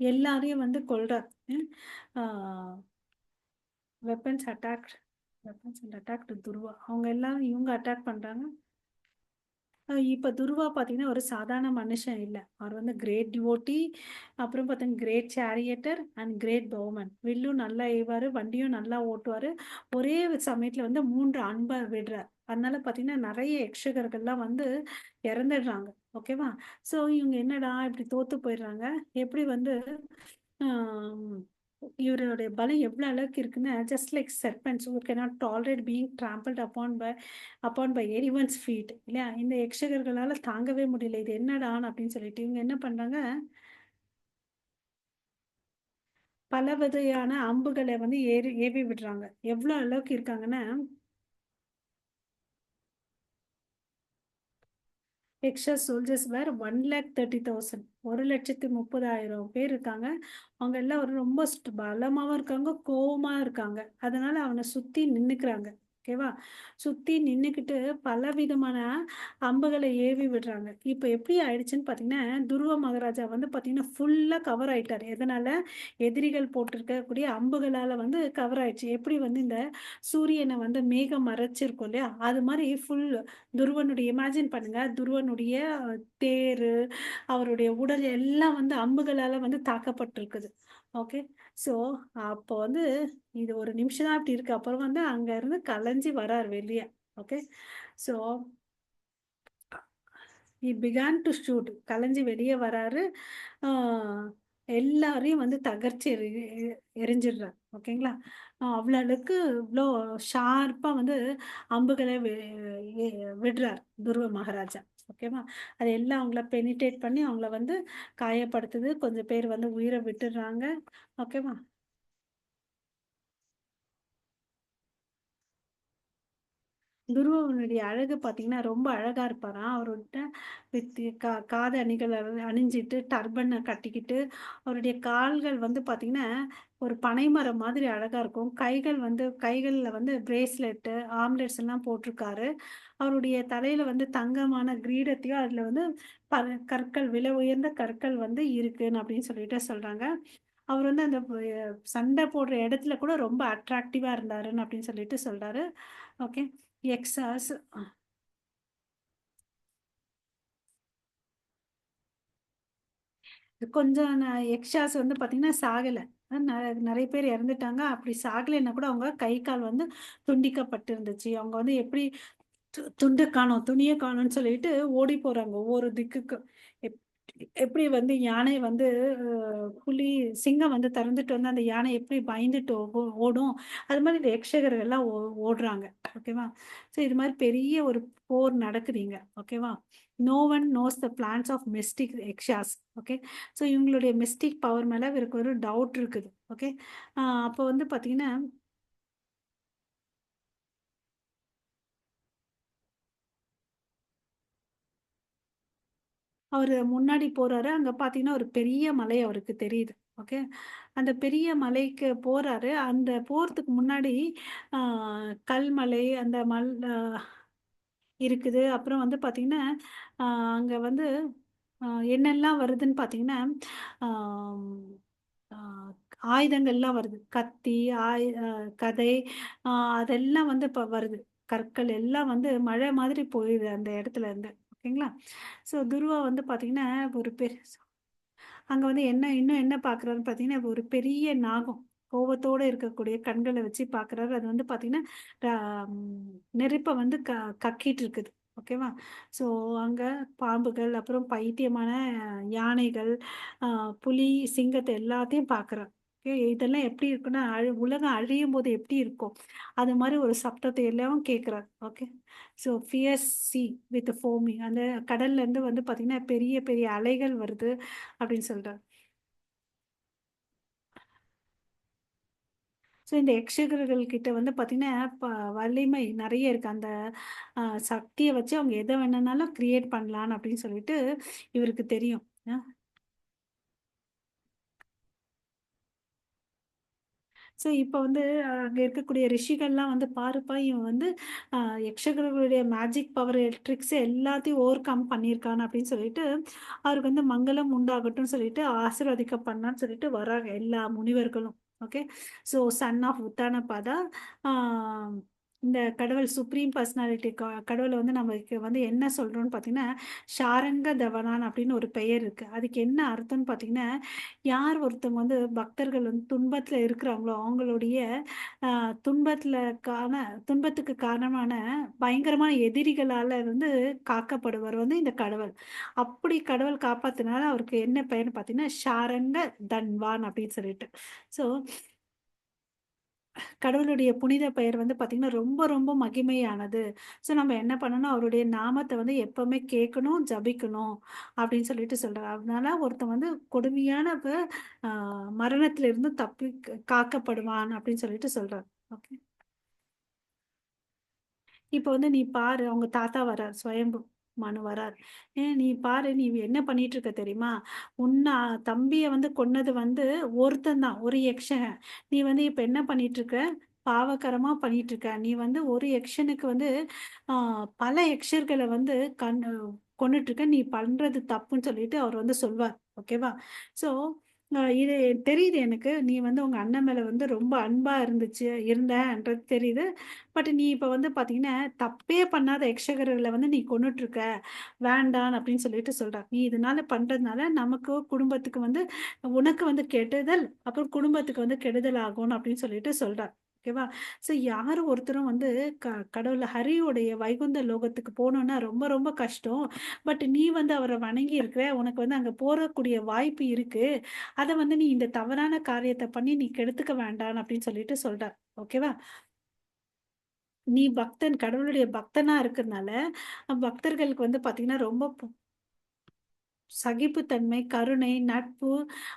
எல்லாரையும் வந்து கொல்றார். ம். ஆ weapons attacked weapons and attacked Dhruva. அவங்க எல்லாரும் இவங்க அட்டாக் பண்றாங்க. இப்ப துருவா பார்த்தீங்கன்னா, ஒரு சாதாரண மனுஷன் இல்ல. அவர் வந்து கிரேட் டிவோட்டி, அப்புறம் பார்த்தீங்கன்னா கிரேட் சேரியட்டர் அண்ட் கிரேட் பவுமன். வில்லும் நல்லா எய்வாரு, வண்டியும் நல்லா ஓட்டுவாரு. ஒரே சமயத்துல வந்து 3 அம்ப விடுறார். அதனால பார்த்தீங்கன்னா, நெறைய யக்ஷகர்கள்லாம் வந்து இறந்துடுறாங்க. ஓகேவா? ஸோ இவங்க என்னடா இப்படி தோத்து போயிடுறாங்க. எப்படி வந்து ஆம், இவருடைய பலம் எவ்வளோ அளவுக்கு இருக்குன்னா, just like serpents who cannot tolerate being trampled upon by anyone's feet இல்லையா? இந்த யக்ஷகர்களால தாங்கவே முடியல. இது என்னடான்னு அப்படின்னு சொல்லிட்டு இவங்க என்ன பண்றாங்க, பல வகையான அம்புகள வந்து ஏவி விடுறாங்க. எவ்வளோ அளவுக்கு இருக்காங்கன்னா, எக்ஸ்ட்ரா சோல்ஜர்ஸ் வேர் 1,30,000 1,30,30,000 பேர் இருக்காங்க. அவங்க எல்லாம் ஒரு ரொம்ப பலமாவும் இருக்காங்க, கோவமா இருக்காங்க. அதனால அவன சுத்தி நின்னுக்குறாங்க. ஓகேவா? சுத்தி நின்னுக்கிட்டு பலவிதமான அம்புகள ஏவி விடுறாங்க. இப்ப எப்படி ஆயிடுச்சுன்னு பார்த்தீங்கன்னா, துருவ மகாராஜா வந்து பார்த்தீங்கன்னா, ஃபுல்லா கவர் ஆயிட்டாரு. எதனால? எதிரிகள் போட்டிருக்கக்கூடிய அம்புகளால வந்து கவர் ஆயிடுச்சு. எப்படி வந்து இந்த சூரியன வந்து மேகம் மறைச்சிருக்கும் இல்லையா? அது மாரி துருவனுடைய இமேஜின் பண்ணுங்க. துருவனுடைய தேரு, அவருடைய உடல் எல்லாம் வந்து அம்புகளால வந்து தாக்கப்பட்டிருக்குது. ஓகே. ஸோ, அப்போ வந்து இது ஒரு நிமிஷம் தான் அப்படி இருக்கு. அப்புறம் வந்து அங்க இருந்து கலைஞ்சு வராரு வெளிய. Okay. So, he began to shoot. கலைஞ்சு வெளிய வராரு. ஆ எல்லாரையும் வந்து தகர்ச்சு எறிஞ்சிடுறார். ஓகேங்களா? அவ்வளோ அளவுக்கு இவ்ளோ ஷார்ப்பா வந்து அம்புகள எ விடுறார் துருவ மகாராஜா. ஓகேவா? அது எல்லாம் அவங்கள பெனிட்ரேட் பண்ணி அவங்கள வந்து காயப்படுத்துது. கொஞ்சம் பேர் வந்து உயிர விட்டுடுறாங்க. ஓகேவா? துருவனுடைய அழகு பார்த்தீங்கன்னா, ரொம்ப அழகா இருப்பாராம். அவர்கிட்ட வித் காது அணிகள் அணிஞ்சிட்டு, டர்பன கட்டிக்கிட்டு, அவருடைய கால்கள் வந்து பார்த்தீங்கன்னா, ஒரு பனைமரம் மாதிரி அழகா இருக்கும். கைகள்ல வந்து பிரேஸ்லெட்டு, ஆம்லெட்ஸ் எல்லாம் போட்டிருக்காரு. அவருடைய தலையில வந்து தங்கமான கிரீடத்தையும், அதில வந்து கற்கள் விலை உயர்ந்த கற்கள் வந்து இருக்குன்னு அப்படின்னு சொல்லிட்டு சொல்றாங்க. அவர் வந்து அந்த சண்டை போடுற இடத்துல கூட ரொம்ப அட்ராக்டிவா இருந்தாருன்னு அப்படின்னு சொல்லிட்டு சொல்றாரு. ஓகே. எக்ஸாஸ் கொஞ்சம் எக்ஸ்ட்ராஸ் வந்து பார்த்தீங்கன்னா சாகல. ந நெறைய பேர் இறந்துட்டாங்க. அப்படி சாகலைன்னா கூட அவங்க கை, கால் வந்து துண்டிக்கப்பட்டிருந்துச்சு. அவங்க வந்து எப்படி துண்ட காணோம், துணிய காணோம்னு சொல்லிட்டு ஓடி போறாங்க ஒவ்வொரு திக்குக்கு. எப்படி வந்து யானை வந்து புலி சிங்கம் வந்து திறந்துட்டு வந்து அந்த யானை எப்படி பயந்துட்டு ஓடும். அது மாதிரி இந்த யக்ஷகர்கள் எல்லாம் ஓடுறாங்க. ஓகேவா? ஸோ இது மாதிரி பெரிய ஒரு போர் நடக்குதுங்க. ஓகேவா? No one knows the plans of mystic Yakshas. Okay. So இவங்களுடைய மிஸ்டிக் பவர் மேல இவருக்கு ஒரு டவுட் இருக்குது. ஓகே. அப்போ வந்து பார்த்தீங்கன்னா அவரு முன்னாடி போறாரு. அங்க பார்த்தீங்கன்னா, ஒரு பெரிய மலை அவருக்கு தெரியுது. ஓகே. அந்த பெரிய மலைக்கு போறாரு. அந்த போறதுக்கு முன்னாடி ஆ கல்மலை அந்த அ இருக்குது. அப்புறம் வந்து பார்த்தீங்கன்னா, அ அங்க வந்து அ என்னெல்லாம் வருதுன்னு பார்த்தீங்கன்னா, ஆம் ஆ ஆயுதங்கள்லாம் வருது. கத்தி, கதை அ அதெல்லாம் வந்து இப்ப வருது. கற்கள் எல்லாம் வந்து மழை மாதிரி பொழியுது அந்த இடத்துல இருந்து. ஓகேங்களா? ஸோ துருவா வந்து பார்த்தீங்கன்னா, ஒரு அங்க வந்து இன்னும் என்ன பார்க்குறாருன்னு பார்த்தீங்கன்னா, ஒரு பெரிய நாகம். கோவத்தோட இருக்கக்கூடிய கண்கள வச்சு பார்க்குறாரு. அது வந்து பார்த்தீங்கன்னா, நெருப்ப வந்து கக்கிட்டு இருக்குது. ஓகேவா? ஸோ அங்க பாம்புகள், அப்புறம் பைத்தியமான யானைகள், அ புலி, சிங்கத்த எல்லாத்தையும் பார்க்குறார். ஓகே. இதெல்லாம் எப்படி இருக்குன்னா, உலகம் அழியும்போது எப்படி இருக்கும்? அது மாரி ஒரு சப்தத்தை எல்லாம் கேட்கிறார். Okay. So fierce sea with foaming அந்த கடல்லேருந்து வந்து பார்த்தீங்கன்னா, பெரிய பெரிய அலைகள் வருது அப்படின்னு சொல்றார். ஸோ இந்த யக்ஷகர்கள் கிட்ட வந்து பார்த்தீங்கன்னா, வலிமை நெறைய இருக்கு. அந்த சக்திய வச்சு அவங்க எத வேணும்னாலும் கிரியேட் பண்ணலான்னு அப்படின்னு சொல்லிட்டு இவருக்கு தெரியும். அ ஸோ இப்ப வந்து அங்க இருக்கக்கூடிய ரிஷிகள்லாம் வந்து பாருப்பா இவன் வந்து அ யக்ஷகர்களுடைய மேஜிக் பவர் ட்ரிக்ஸ் எல்லாத்தையும் ஓவர் கம் பண்ணியிருக்கான் அப்படின்னு சொல்லிட்டு, அவருக்கு வந்து மங்களம் உண்டாகட்டும்னு சொல்லிட்டு ஆசீர்வதிக்கப்படலான்னு சொல்லிட்டு வராங்க எல்லா முனிவர்களும். ஓகே. ஸோ சன் ஆஃப் உத்தானபாதா ஆ இந்த கடவுள் சுப்ரீம் பர்சனாலிட்டி கடவுள வந்து நமக்கு வந்து என்ன சொல்றோம்ன்னு பார்த்தீங்கன்னா, ஷாரங்க தவனான் அப்படின்னு ஒரு பெயர் இருக்கு. அதுக்கு என்ன அர்த்தம்ன்னு பார்த்தீங்கன்னா, யார் ஒருத்தவங்க வந்து பக்தர்கள் வந்து துன்பத்துல இருக்கிறாங்களோ, அவங்களுடைய அ துன்பத்துல துன்பத்துக்கு காரணமான பயங்கரமான எதிரிகளால இருந்து காக்கப்படுவர் வந்து இந்த கடவுள். அப்படி கடவுள் காப்பாத்துனால அவருக்கு என்ன பெயர்ன்னு பார்த்தீங்கன்னா, ஷாரங்க தன்வான் அப்படின்னு சொல்லிட்டு. ஸோ கடவுளுடைய புனித பெயர் வந்து பார்த்தீங்கன்னா, ரொம்ப ரொம்ப மகிமையானது. ஸோ நம்ம என்ன பண்ணணும், அவருடைய நாமத்த வந்து எப்பவுமே கேட்கணும், ஜபிக்கணும் அப்படின்னு சொல்லிட்டு சொல்றாரு. அதனால ஒருத்தன் வந்து கொடுமையான அ மரணத்திலிருந்து காக்கப்படுவான் அப்படின்னு சொல்லிட்டு சொல்றாரு. ஓகே. இப்ப வந்து நீ பாரு, அவங்க தாத்தா வரார். ஸ்வயம்பு மனு வரார். நீ பாரு, நீ என்ன பண்ணிட்டு இருக்க தெரியுமா? உன்ன தம்பிய வந்து கொன்னது வந்து ஒருத்தன் தான். ஒரு யக்ஷன். நீ வந்து இப்ப என்ன பண்ணிட்டு இருக்க? பாவகரமா பண்ணிட்டு இருக்க. நீ வந்து ஒரு யக்ஷனுக்கு வந்து ஆ பல யக்ஷர்கள வந்து கொன்னுட்டு இருக்க. நீ பண்றது தப்புன்னு சொல்லிட்டு அவர் வந்து சொல்வார். ஓகேவா? ஸோ இது தெரியுது எனக்கு. நீ வந்து உங்க அண்ணன் மேல வந்து ரொம்ப அன்பா இருந்தன்றது தெரியுது. பட் நீ இப்ப வந்து பார்த்தீங்கன்னா, தப்பே பண்ணாத யக்ஷகர்கள வந்து நீ கொன்னுட்டுருக்க. வேண்டான்னு அப்படின்னு சொல்லிட்டு சொல்றார். நீ இதனால பண்றதுனால நமக்கு குடும்பத்துக்கு வந்து உனக்கு வந்து கெடுதல், அப்புறம் குடும்பத்துக்கு வந்து கெடுதல் ஆகும்னு அப்படின்னு சொல்லிட்டு சொல்றார். ஓகேவா? ஸோ யாரு ஒருத்தரும் வந்து க கடவுள் ஹரியுடைய வைகுந்த லோகத்துக்கு போணும்னா ரொம்ப ரொம்ப கஷ்டம். பட் நீ வந்து அவர வணங்கி இருக்கிற. உனக்கு வந்து அங்க போறக்கூடிய வாய்ப்பு இருக்கு. அத வந்து நீ இந்த தவறான காரியத்த பண்ணி நீ கெடுத்துக்க வேண்டான்னு அப்படின்னு சொல்லிட்டு சொல்றார். ஓகேவா? நீ பக்தன் கடவுளுடைய பக்தனா இருக்கிறனால, பக்தர்களுக்கு வந்து பார்த்தீங்கன்னா, ரொம்ப சகிப்புத்தன்மை, கருணை, நட்பு,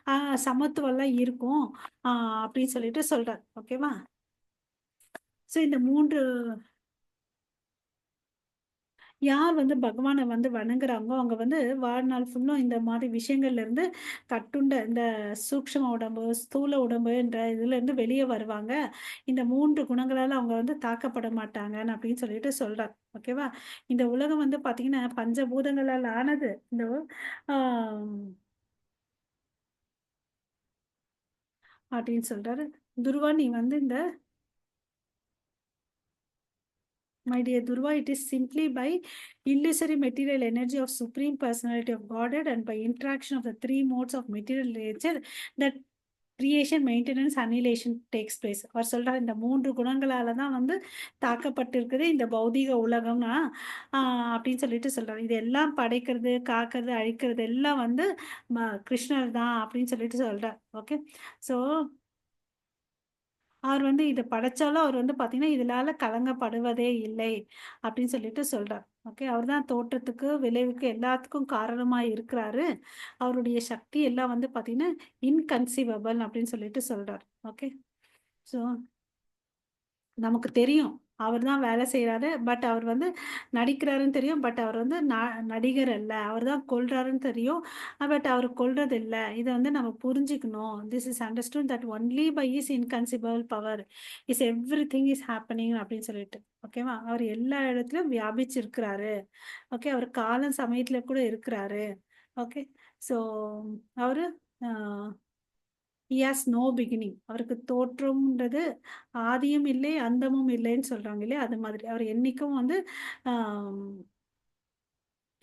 அ சமத்துவம்லாம் இருக்கும். ஆ அப்படின்னு சொல்லிட்டு சொல்றார். ஓகேவா? ஸோ இந்த 3 யார் வந்து பகவான வந்து வணங்குறாங்களோ, அவங்க வந்து வாழ்நாள் ஃபுல்லும் இந்த மாரி விஷயங்கள்ல இருந்து கட்டுண்ட இந்த சூக்ஷ்ம உடம்பு, ஸ்தூல உடம்புன்ற இதுலருந்து வெளிய வருவாங்க. இந்த 3 குணங்களால அவங்க வந்து தாக்கப்பட மாட்டாங்கன்னு அப்படின்னு சொல்லிட்டு சொல்றார். ஓகேவா? இந்த உலகம் வந்து பார்த்தீங்கன்னா, பஞ்சபூதங்களால் ஆனது. இந்த ஆ அப்படின்னு சொல்றாரு. துருவா நீ வந்து இந்த My dear Durva, it is simply by illusory material energy of Supreme Personality of Godhead and by interaction of the three modes of material nature that creation, maintenance, annihilation takes place. அவர் சொல்றார் இந்த 3 குணங்களால தான் வந்து தாக்கப்பட்டிருக்குது இந்த பௌதீக உலகம்னா, ஆ அப்படின்னு சொல்லிட்டு சொல்றாரு. இது எல்லாம் படைக்கிறது, காக்கிறது, அழிக்கிறது எல்லாம் வந்து கிருஷ்ணர் தான் அப்படின்னு சொல்லிட்டு சொல்றார். ஓகே. ஸோ அவர் வந்து இத படைச்சாலும் அவர் வந்து பார்த்தீங்கன்னா, இதனால கலங்கப்படுவதே இல்லை அப்படின்னு சொல்லிட்டு சொல்றார். ஓகே. அவர் தான் தோற்றத்துக்கு, விளைவுக்கு எல்லாத்துக்கும் காரணமா இருக்கிறாரு. அவருடைய சக்தி எல்லாம் வந்து பார்த்தீங்கன்னா, இன்கன்சீவபிள் அப்படின்னு சொல்லிட்டு சொல்றார். ஓகே. ஸோ நமக்கு தெரியும். அவர் தான் வேலை செய்றாரு. பட் அவர் வந்து நடிக்கிறாருன்னு தெரியும். பட் அவர் வந்து நடிகர் அல்ல. அவர் தான் கொல்றாருன்னு தெரியும். பட் அவர் கொல்றது இல்ல. இத வந்து நம்ம புரிஞ்சுக்கணும். This is understood that only by his inconceivable power is everything is happening அப்படின்னு சொல்லிட்டு. ஓகேவா? அவர் எல்லா இடத்துலயும் வியாபிச்சிருக்கிறாரு. ஓகே. அவர் காலம் சமயத்துல கூட இருக்கிறாரு. ஓகே. ஸோ அவரு அ ஹி ஹாஸ் நோ பிகினிங். அவருக்கு தோற்றம்ன்றது ஆதியும் இல்லை, அந்தமும் இல்லைன்னு சொல்றாங்க இல்லையா? அது மாதிரி. அவர் என்னைக்கும் வந்து ஆம்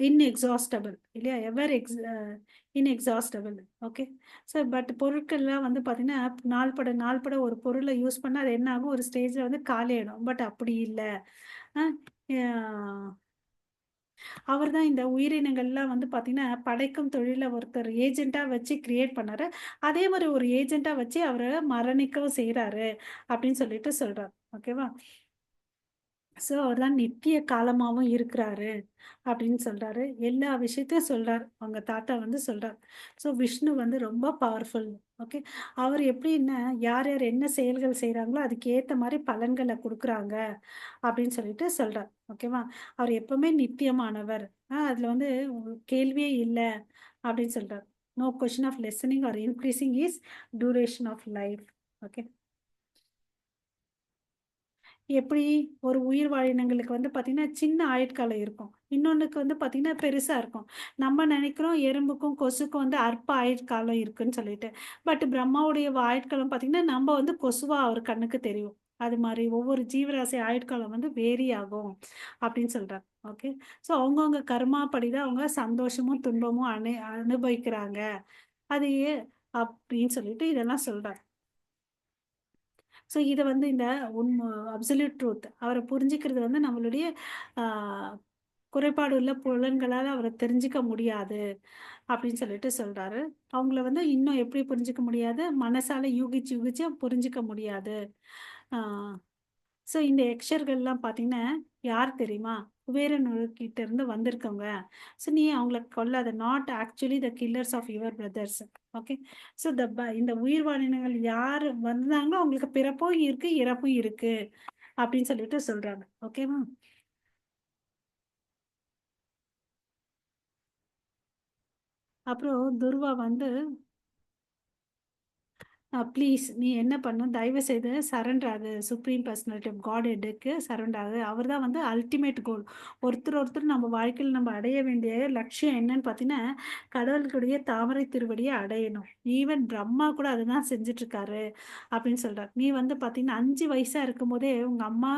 இன்எக்ஸாஸ்டபிள் இல்லையா? இன்எக்ஸாஸ்டபிள். ஓகே. ஸோ பட் பொருட்கள்லாம் வந்து பார்த்தீங்கன்னா, நாள்பட ஒரு பொருள யூஸ் பண்ணா அது என்ன ஆகும்? ஒரு ஸ்டேஜ்ல வந்து காலியாயிடும். பட் அப்படி இல்ல. அ யா அவர் தான் இந்த உயிரினங்கள்லாம் வந்து பார்த்தீங்கன்னா, படைக்கும் தொழில ஒருத்தர் ஏஜென்ட்டா வச்சு கிரியேட் பண்ணாரு. அதே மாரி ஒரு ஏஜென்ட்டா வச்சு அவர மரணிக்கவும் செய்றாரு, அப்படின்னு சொல்லிட்டு சொல்றார். ஓகேவா? ஸோ, அவர் தான் நித்திய காலமாவும் இருக்கிறாரு, அப்படின்னு சொல்றாரு. எல்லா விஷயத்தையும் சொல்றார். அவங்க தாத்தா வந்து சொல்றார். ஸோ, விஷ்ணு வந்து ரொம்ப பவர்ஃபுல். ஓகே. அவர் எப்படின்னா, யார் யார் என்ன செயல்கள் செய்றாங்களோ, அதுக்கு ஏத்த மாரி பலன்கள குடுக்குறாங்க, அப்படின்னு சொல்லிட்டு சொல்றார். ஓகேவா? அவர் எப்பவுமே நித்தியமானவர். அதுல வந்து கேள்வியே இல்ல, அப்படின்னு சொல்றார். No question of lessening or increasing his duration of life. Okay. எப்படி ஒரு உயிர் வாழினங்களுக்கு வந்து பார்த்தீங்கன்னா, சின்ன ஆயுட்காலம் இருக்கும். இன்னொன்னுக்கு வந்து பார்த்தீங்கன்னா, பெருசா இருக்கும். நம்ம நெனைக்கிறோம் எறும்புக்கும், கொசுக்கும் வந்து அற்ப ஆயுட்காலம் இருக்குன்னு சொல்லிட்டு. பட் பிரம்மாவுடைய ஆயுட்காலம் பார்த்தீங்கன்னா, நம்ம வந்து கொசுவா அவர் கண்ணுக்கு தெரியும். அது மாரி ஒவ்வொரு ஜீவராசி ஆயுட்காலம் வந்து வேரி ஆகும் அப்படின்னு சொல்றாங்க. ஓகே. ஸோ அவங்கவங்க கர்மா படிதான் அவங்க சந்தோஷமும், துன்பமும் அனுபவிக்கிறாங்க. அது அப்படின்னு சொல்லிட்டு இதெல்லாம் சொல்றாங்க. ஸோ இத வந்து இந்த அப்சல்யூட் ட்ரூத் அவர புரிஞ்சுக்கிறது வந்து நம்மளுடைய ஆ குறைபாடு உள்ள புலன்களால அவர தெரிஞ்சுக்க முடியாது, அப்படின்னு சொல்லிட்டு சொல்றாரு. அவங்கள வந்து இன்னும் எப்படி புரிஞ்சுக்க முடியாது? மனசால யூகிச்சு யூகிச்சு புரிஞ்சுக்க முடியாது. ஆ ஸோ இந்த யக்ஷர்கள்லாம் பார்த்தீங்கன்னா, யார் தெரியுமா? குபேரன் கிட்ட இருந்து வந்திருக்கவங்க. ஸோ நீ அவங்கள கொல்லாத. Not actually the killers of your brothers. Okay. So இந்த உயிர்வாழினங்கள் யார் வந்தாங்களோ அவங்களுக்கு பிறப்பும் இருக்கு, இறப்பும் இருக்கு. அப்படின்னு சொல்லிட்டு சொல்றாங்க. ஓகேவா? அப்புறம் துர்வா வந்து ப்ளீஸ் நீ என்ன பண்ணணும், தயவு செய்து சரண்டர் ஆகு. சுப்ரீம் பர்சனாலிட்டி ஆஃப் காட் ஹெட்டுக்கு சரண்டர் ஆகு. அவர் தான் வந்து அல்டிமேட் கோல். ஒருத்தர் நம்ம வாழ்க்கையில நம்ம அடைய வேண்டிய லட்சியம் என்னன்னு பார்த்தீங்கன்னா, கடவுளுடைய தாமரை திருவடிய அடையணும். ஈவன் பிரம்மா கூட அதுதான் செஞ்சுட்டுருக்காரு, அப்படின்னு சொல்றார். நீ வந்து பார்த்தீங்கன்னா, 5 வயசா இருக்கும்போதே உங்க அம்மா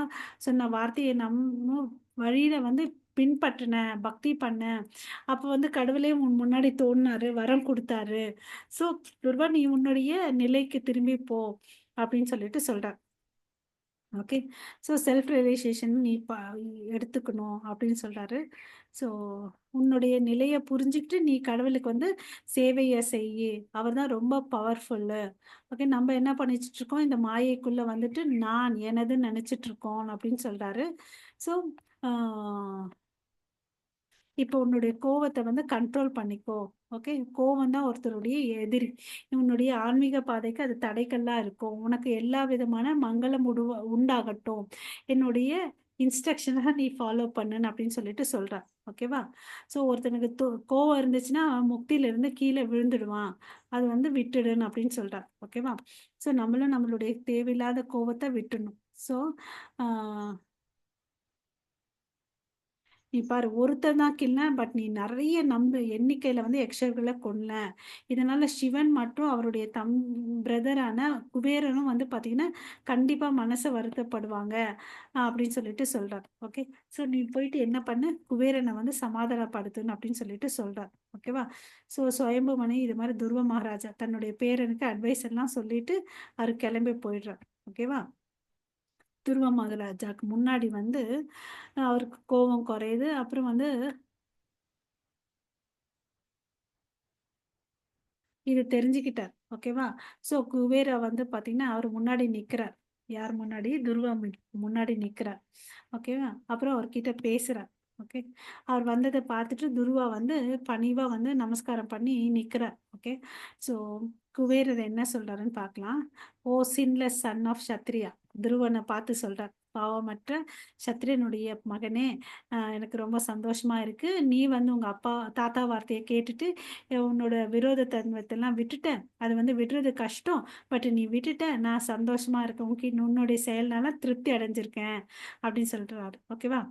சொன்ன வார்த்தைய வழியில வந்து பின்பற்றுன, பக்தி பண்ண. அப்ப வந்து கடவுளே உன் முன்னாடி தோணுனாரு, வரம் குடுத்தாரு. ஸோ, "துர்வா நீ உன்னுடைய நிலைக்கு திரும்பி போ" அப்படின்னு சொல்லிட்டு சொல்றார். ஓகே. ஸோ, செல்ஃப் ரியலைசேஷன் நீ எடுத்துக்கணும் அப்படின்னு சொல்றாரு. ஸோ, உன்னுடைய நிலைய புரிஞ்சுக்கிட்டு நீ கடவுளுக்கு வந்து சேவைய செய்யி. அவர் தான் ரொம்ப பவர்ஃபுல்லு. ஓகே. நம்ம என்ன பண்ணிச்சுட்டு இருக்கோம், இந்த மாயைக்குள்ள வந்துட்டு நான், எனதுன்னு நெனச்சுட்டு இருக்கோம் அப்படின்னு சொல்றாரு. ஸோ, ஆ இப்போ உன்னுடைய கோவத்த வந்து கண்ட்ரோல் பண்ணிக்கோ. ஓகே. கோவம் தான் ஒருத்தருடைய எதிரி. உன்னுடைய ஆன்மீக பாதைக்கு அது தடைக்கல்லா இருக்கும். உனக்கு எல்லா விதமான மங்களம் உண்டாகட்டும். என்னுடைய இன்ஸ்ட்ரக்ஷன நீ ஃபாலோ பண்ணுன்னு அப்படின்னு சொல்லிட்டு சொல்றா. ஓகேவா? ஸோ ஒருத்தனுக்கு கோவம் இருந்துச்சுன்னா, அவன் முக்தியிலிருந்து கீழ விழுந்துடுவான். அது வந்து விட்டுடுன்னு அப்படின்னு சொல்றா. ஓகேவா? ஸோ நம்மளும் நம்மளுடைய தேவையில்லாத கோவத்த விட்டுடணும். ஸோ, ஆ நீ பாரு ஒருத்தன் தான் கில்ல, பட் நீ நிறைய எண்ணிக்கையில வந்து யக்ஷர்களை கொல்ல. இதனால சிவன் மற்றும் அவருடைய பிரதரான குபேரனும் வந்து பாத்தீங்கன்னா கண்டிப்பா மனசை வருத்தப்படுவாங்க அப்படின்னு சொல்லிட்டு சொல்றார். ஓகே, ஸோ நீ போயிட்டு என்ன பண்ணு, குபேரனை வந்து சமாதானப்படுத்தணும் அப்படின்னு சொல்லிட்டு சொல்றார். ஓகேவா? ஸோ சுயம்புமணி இது மாதிரி துருவ மகாராஜா தன்னுடைய பேரனுக்கு அட்வைஸ் எல்லாம் சொல்லிட்டு அவர் கிளம்பி போயிடுறார். ஓகேவா? துருவ மகாராஜாக்கு முன்னாடி வந்து அவருக்கு கோபம் குறையுது. அப்புறம் வந்து இது தெரிஞ்சுக்கிட்டார். ஓகேவா? ஸோ குபேரா வந்து பார்த்தீங்கன்னா, அவர் முன்னாடி நிக்கிறார். யார் முன்னாடி? துருவா முன்னாடி நிக்கிறார். ஓகேவா? அப்புறம் அவர்கிட்ட பேசுறார். ஓகே. அவர் வந்தத பார்த்துட்டு துருவா வந்து பணிவா வந்து நமஸ்காரம் பண்ணி நிக்கிறார். ஓகே. ஸோ குபேரர் என்ன சொல்றாருன்னு பார்க்கலாம். ஓ சின்லெஸ் சன் ஆஃப் சத்ரியா, துருவனை பார்த்து சொல்றார். பாவமற்ற சத்திரியனுடைய மகனே, எனக்கு ரொம்ப சந்தோஷமா இருக்கு. நீ வந்து உங்க அப்பா தாத்தா வார்த்தையை கேட்டுட்டு உன்னோட விரோத தன்மத்தெல்லாம் விட்டுட்ட. அது வந்து விடுறது கஷ்டம். பட் நீ விட்டுட்ட. நான் சந்தோஷமா இருக்கேன். உன்னுடைய செயல்னால திருப்தி அடைஞ்சிருக்கேன் அப்படின்னு சொல்றாரு. ஓகேவா?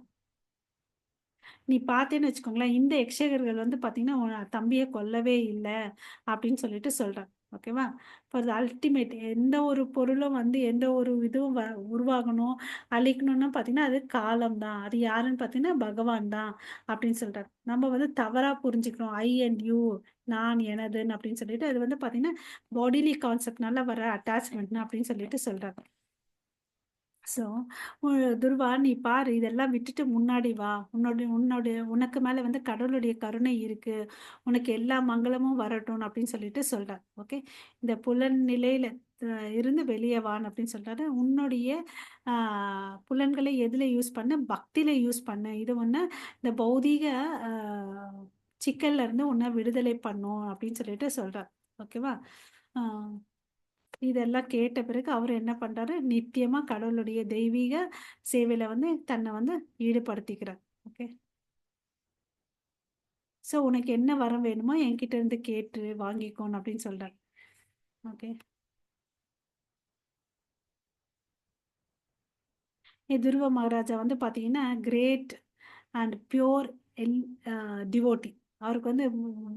நீ பார்த்தேன்னு வச்சுக்கோங்களேன், இந்த யக்ஷகர்கள் வந்து பார்த்தீங்கன்னா உன் தம்பியை கொல்லவே இல்லை அப்படின்னு சொல்லிட்டு சொல்றாங்க. ஓகேவா? ஃபார் த அல்டிமேட் எந்த ஒரு பொருளும் வந்து எந்த ஒரு இதுவும் உருவாகணும் அழிக்கணும்னு பார்த்தீங்கன்னா அது காலம் தான். அது யாருன்னு பார்த்தீங்கன்னா பகவான் தான் அப்படின்னு சொல்றாரு. நம்ம வந்து தவறா புரிஞ்சுக்கிறோம். ஐ அண்ட் யூ, நான் எனதுன்னு அப்படின்னு சொல்லிட்டு அது வந்து பார்த்தீங்கன்னா பாடிலி கான்செப்ட்னால வர அட்டாச்மெண்ட் அப்படின்னு சொல்லிட்டு சொல்றாங்க. ஸோ துருவா நீ பாரு, இதெல்லாம் விட்டுட்டு முன்னாடி வா. உனக்கு மேல வந்து கடவுளுடைய கருணை இருக்கு. உனக்கு எல்லா மங்களமும் வரட்டும் அப்படின்னு சொல்லிட்டு சொல்றார். ஓகே. இந்த புலன் நிலையில இருந்து வெளியே வான்னு அப்படின்னு சொல்றாரு. உன்னுடைய புலன்களை எதுல யூஸ் பண்ண, பக்தியில யூஸ் பண்ண. இது ஒண்ணு இந்த பௌதீக சிக்கல்ல இருந்து உன்னை விடுதலை பண்ணும் அப்படின்னு சொல்லிட்டு சொல்றார். ஓகேவா? ஆஹ் இதெல்லாம் கேட்ட பிறகு அவர் என்ன பண்றாரு, நித்தியமா கடவுளுடைய தெய்வீக சேவையில வந்து தன்னை வந்து ஈடுபடுத்திக்கிறார். ஓகே. ஸோ உனக்கு என்ன வரம் வேணுமோ என்கிட்ட இருந்து கேட்டு வாங்கிக்கோன்னு அப்படின்னு சொல்றாரு. ஓகே. துருவ மகாராஜா வந்து பார்த்தீங்கன்னா கிரேட் அண்ட் பியோர் எல் டிவோட்டி. அவருக்கு வந்து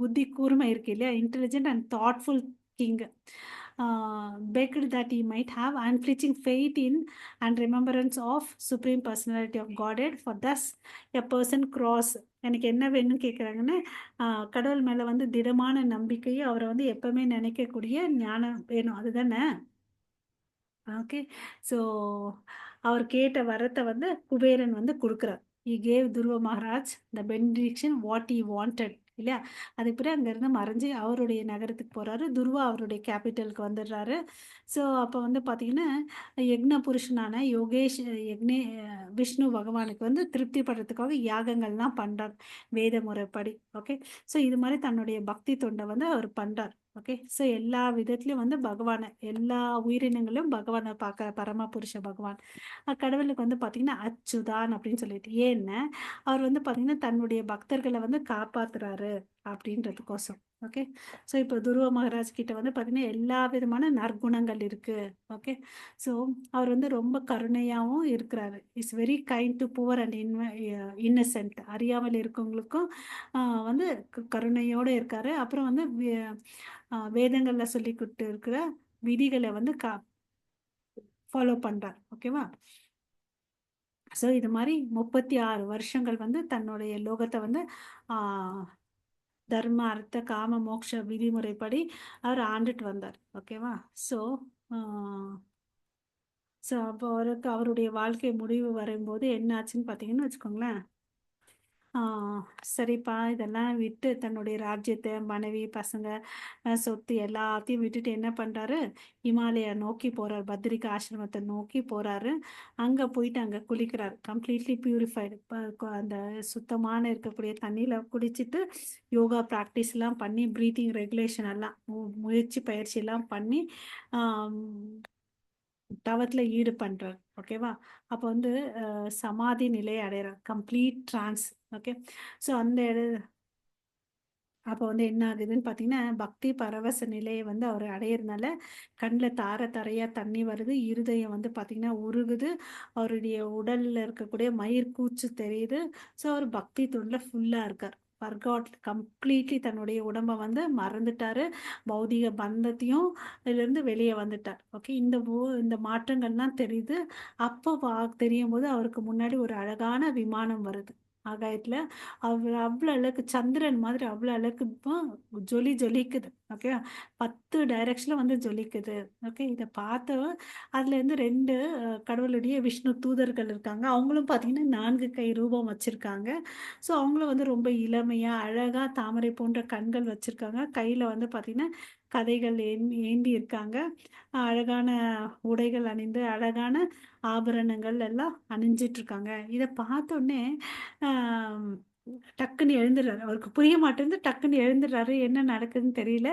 புத்தி கூர்மை இருக்கு இல்லையா, intelligent and thoughtful king. begged that he might have unflinching faith in and remembrance of supreme personality of Godhead for thus a person cross. எனக்கு என்ன வேணும்னு கேட்குறாங்கன்னா, கடவுள் மேலே வந்து திடமான நம்பிக்கையும் அவரை வந்து எப்பவுமே நினைக்கக்கூடிய ஞானம் வேணும், அதுதானே? ஓகே. ஸோ அவர் கேட்ட வரத்தை வந்து குபேரன் வந்து கொடுக்குறார். he gave துருவ Maharaj the benediction what he wanted இல்லையா? அதுக்கு பிறகு அங்கேருந்து மறைஞ்சு அவருடைய நகரத்துக்கு போகிறாரு. துருவா அவருடைய கேபிட்டலுக்கு வந்துடுறாரு. ஸோ அப்போ வந்து பார்த்தீங்கன்னா யக்ன புருஷனான யோகேஷ் யக்னே விஷ்ணு பகவானுக்கு வந்து திருப்திப்படுறதுக்காக யாகங்கள்லாம் பண்ணுறார் வேத முறைப்படி. ஓகே. ஸோ இது மாதிரி தன்னுடைய பக்தி தொண்டை வந்து அவர் பண்ணுறார். ஓகே. ஸோ எல்லா விதத்துலையும் வந்து பகவானை, எல்லா உயிரினங்களும் பகவானை பார்க்க பரமபுருஷ பகவான். கடவுளுக்கு வந்து பார்த்தீங்கன்னா அச்சுதான் அப்படின்னு சொல்லிட்டு, ஏன்னா அவர் வந்து பார்த்தீங்கன்னா தன்னுடைய பக்தர்களை வந்து காப்பாத்துறாரு அப்படின்றதுக்கோசம். ஓகே. ஸோ இப்போ துருவ மகாராஜ் கிட்ட வந்து பார்த்தீங்கன்னா எல்லா விதமான நற்குணங்கள் இருக்கு. ஓகே. ஸோ அவர் வந்து ரொம்ப கருணையாகவும் இருக்கிறாரு. Is very kind to poor and Innocent. அறியாமல் இருக்கவங்களுக்கும் வந்து கருணையோடு இருக்காரு. அப்புறம் வந்து வேதங்கள்ல சொல்லி கொடுத்து இருக்கிற விதிகளை வந்து ஃபாலோ பண்றார். ஓகேவா? ஸோ இது மாதிரி 36 வருஷங்கள் வந்து தன்னுடைய லோகத்தை வந்து ஆஹ் தர்ம அர்த்த காம மோட்ச விதிமுறைப்படி அவர் ஆண்டுட்டு வந்தார். ஓகேவா? ஸோ ஸோ அப்போ அவருக்கு அவருடைய வாழ்க்கை முடிவு வரும்போது என்ன ஆச்சுன்னு பார்த்தீங்கன்னு வச்சுக்கோங்களேன். சரிப்பா இதெல்லாம் விட்டு தன்னுடைய ராஜ்யத்தை, மனைவி, பசங்க, சொத்து எல்லாத்தையும் விட்டுட்டு என்ன பண்ணுறாரு, இமாலயா நோக்கி போகிறார். பத்ரிகா ஆசிரமத்தை நோக்கி போகிறாரு. அங்கே போயிட்டு அங்கே குளிக்கிறார். கம்ப்ளீட்லி பியூரிஃபைடு, அந்த சுத்தமான இருக்கக்கூடிய தண்ணியில் குடிச்சிட்டு யோகா ப்ராக்டிஸ்லாம் பண்ணி ப்ரீத்திங் ரெகுலேஷன் எல்லாம் முயற்சி பயிற்சி எல்லாம் பண்ணி தவத்தில் ஈடு பண்ணுறார். ஓகேவா? அப்போ வந்து சமாதி நிலையை அடைகிறார், கம்ப்ளீட் ட்ரான்ஸ். ஓகே. ஸோ அந்த அப்போ வந்து என்ன ஆகுதுன்னு பார்த்தீங்கன்னா, பக்தி பரவச நிலைய வந்து அவரு அடையறனால, கண்ல தார தாரையா தண்ணி வருது. இருதயம் வந்து பார்த்தீங்கன்னா உருகுது. அவருடைய உடல்ல இருக்கக்கூடிய மயிர் கூச்சு தெரியுது. ஸோ, அவரு பக்தி தொண்டுல ஃபுல்லா இருக்கார். ஃபர்காட் கம்ப்ளீட்லி தன்னுடைய உடம்ப வந்து மறந்துட்டாரு. பௌதீக பந்தத்தையும் இதிலிருந்து வெளிய வந்துட்டார். ஓகே. இந்த மாற்றங்கள்லாம் தெரியுது. அப்போ தெரியும்போது அவருக்கு முன்னாடி ஒரு அழகான விமானம் வருது. ஆகாயத்துல. அவ்ளோ அழகு சந்திரன் மாதிரி அவ்ளோ அழகு ஜொலிக்குது. ஓகேவா? 10 டைரக்ஷன்ல வந்து ஜொலிக்குது. ஓகே. இத பார்த்தவன் அதுலேருந்து 2 கடவுளுடைய விஷ்ணு தூதர்கள் இருக்காங்க. அவங்களும் பார்த்தீங்கன்னா 4 கை ரூபம் வச்சிருக்காங்க. ஸோ அவங்களும் வந்து ரொம்ப இளமையா, அழகா தாமரை போன்ற கண்கள் வச்சிருக்காங்க. கையில வந்து பார்த்தீங்கன்னா, கதைகள் ஏந்தி இருக்காங்க. அழகான உடைகள் அணிந்து, அழகான ஆபரணங்கள் எல்லாம் அணிஞ்சிட்டுருக்காங்க. இத பார்த்தோனே, ஆ டக்குன்னு எழுந்துர்றாரு. அவருக்கு புரிய மாட்டேங்குது. டக்குன்னு எழுந்துர்றாரு. என்ன நடக்குதுன்னு தெரியல.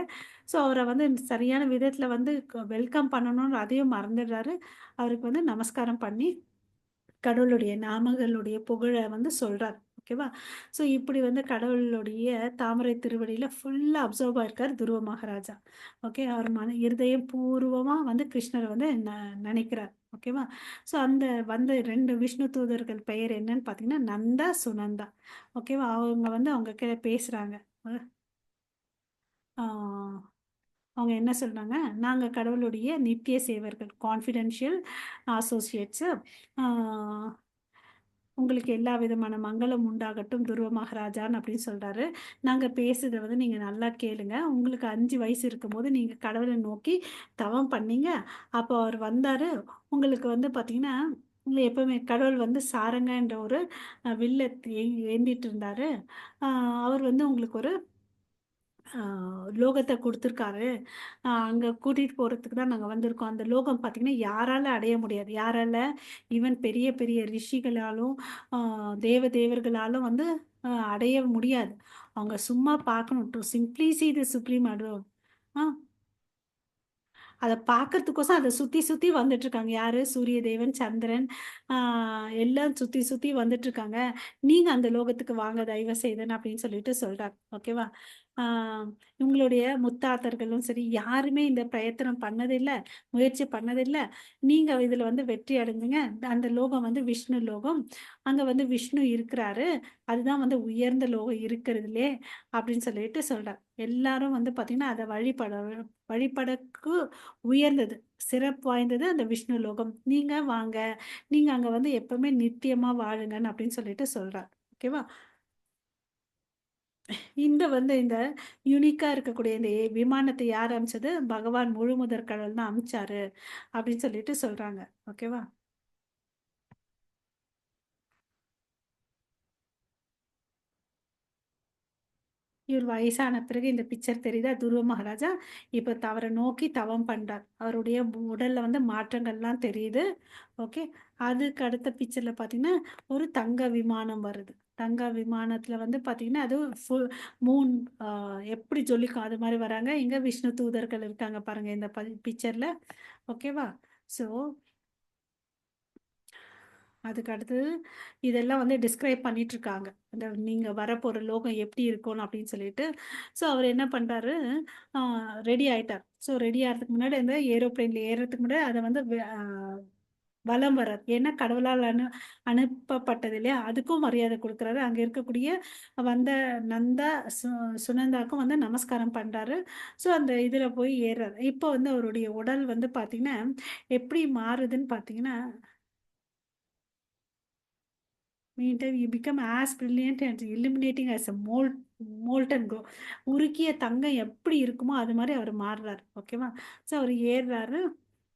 ஸோ, அவர வந்து சரியான விதத்தில வந்து வெல்கம் பண்ணணும்னு அதையும் மறந்துடுறாரு. அவருக்கு வந்து நமஸ்காரம் பண்ணி கடவுளுடைய நாமங்களுடைய புகழ வந்து சொல்றார். ஓகேவா? ஸோ இப்படி வந்து கடவுளுடைய தாமரை திருவடியில ஃபுல்லா அப்சர்வ் ஆயிருக்காரு துருவ மகாராஜா. ஓகே. அவர் இருதயம் பூர்வமா வந்து கிருஷ்ணர வந்து நெனைக்கிறார். ஓகேவா? ஸோ அந்த வந்த 2 விஷ்ணு தூதர்கள் பெயர் என்னன்னு பார்த்தீங்கன்னா, நந்தா, சுனந்தா. ஓகேவா? அவங்க வந்து அவங்க கிட்ட பேசுறாங்க. அ ஆ அவங்க என்ன சொல்றாங்க, "நாங்க கடவுளுடைய நித்திய சேவர்கள். Confidential Associates. ஆ உங்களுக்கு எல்லா விதமான மங்களம் உண்டாகட்டும் துருவ மகாராஜான்னு" அப்படின்னு சொல்றாரு. "நாங்க பேசுறத வந்து நீங்க நல்லா கேளுங்க. உங்களுக்கு 5 வயசு இருக்கும்போது நீங்க கடவுள நோக்கி தவம் பண்ணீங்க. அப்போ அவர் வந்தாரு. உங்களுக்கு வந்து பார்த்தீங்கன்னா, எப்பவுமே கடவுள் வந்து சாரங்கன்ற ஒரு வில்ல ஏந்திட்டு இருந்தாரு. அ அவர் வந்து உங்களுக்கு ஒரு ஆ லோகத்த குடுத்துருக்காரு. அங்க கூட்டிட்டு போறதுக்கு தான் நாங்க வந்திருக்கோம். அந்த லோகம் பார்த்தீங்கன்னா, யாரால அடைய முடியாது. யாரால? ஈவன் பெரிய பெரிய ரிஷிகளாலும், ஆ தேவர்களாலும் வந்து அடைய முடியாது. அவங்க சும்மா பார்க்கணும். To simply see the supreme adore. ஆ அத பார்க்கறதுக்கோசம் அத சுத்தி சுத்தி வந்துட்டுருக்காங்க. யாரு? சூரிய தேவன், சந்திரன் ஆ எல்லாம் சுத்தி சுத்தி வந்துட்டுருக்காங்க. நீங்க அந்த லோகத்துக்கு வாங்க தயவு செய்துன்னு அப்படின்னு சொல்லிட்டு சொல்றார். ஓகேவா? ஆ உங்களுடைய முத்தாத்தர்களும் சரி, யாருமே இந்த பிரயத்தனம் பண்ணதில்ல, முயற்சி பண்ணதில்ல. நீங்க இதுல வந்து வெற்றி அடைஞ்சுங்க. அந்த லோகம் வந்து விஷ்ணு லோகம். அங்க வந்து விஷ்ணு இருக்கிறாரு. அதுதான் வந்து உயர்ந்த லோகம் இருக்கிறதுலே அப்படின்னு சொல்லிட்டு சொல்றார். எல்லாரும் வந்து பார்த்தீங்கன்னா, அத வழிபடக்கு உயர்ந்தது. சிறப்பு வாய்ந்தது அந்த விஷ்ணு லோகம். நீங்க வாங்க. நீங்க அங்க வந்து எப்பவுமே நித்தியமா வாழுங்கன்னு அப்படின்னு சொல்லிட்டு சொல்றார். ஓகேவா? இந்த யுனிக்கா இருக்கக்கூடிய இந்த விமானத்த யார் அனுப்பிச்சது? பகவான் முழுமுதற் கடவுள் தான் அனுப்பிச்சாரு. அப்படின்னு சொல்லிட்டு சொல்றாங்க. ஓகேவா? இவர் வயசான பிறகு இந்த பிக்சர் தெரியுதா? துருவ மகாராஜா இப்ப அவர நோக்கி தவம் பண்றார். அவருடைய உடல்ல வந்து மாற்றங்கள்லாம் தெரியுது. ஓகே. அதுக்கு அடுத்த பிக்சர்ல பார்த்தீங்கன்னா, ஒரு தங்க விமானம் வருது. தங்க விமானத்துல வந்து பார்த்தீங்கன்னா, அது மூன் அ எப்படி ஜொலிக்கும் அது மாரி வராங்க. இங்க விஷ்ணு தூதர்கள் இருக்காங்க பாருங்க இந்த பிக்சர்ல. ஓகேவா? ஸோ அதுக்கு அடுத்தது இதெல்லாம் வந்து டிஸ்கிரைப் பண்ணிட்டுருக்காங்க. அந்த நீங்க வரப்போற லோகம் எப்படி இருக்கும் அப்படின்னு சொல்லிட்டு. ஸோ அவர் என்ன பண்றாரு, ஆ ரெடி ஆயிட்டார். ஸோ ரெடி ஆறதுக்கு முன்னாடி அந்த ஏரோப்ளேன்ல ஏறுறதுக்கு முன்னாடி அத வந்து வலம் வரார். ஏன்னா கடவுளால் அனுப்பப்பட்டது இல்லையா? அதுக்கும் மரியாதை குடுக்குறாரு. அங்க இருக்கக்கூடிய வந்த நந்தா, சு சுனந்தாக்கும் வந்து நமஸ்காரம் பண்றாரு. ஸோ அந்த இதுல போய் ஏறுறாரு. இப்போ வந்து அவருடைய உடல் வந்து பார்த்தீங்கன்னா, எப்படி மாறுதுன்னு பார்த்தீங்கன்னா meantime you become as brilliant and illuminating as a molten gold. உருக்கிய தங்கம் எப்படி இருக்குமோ அது மாரி அவரு மாறுறாரு. ஓகேவா? ஸோ அவரு ஏறுறாரு.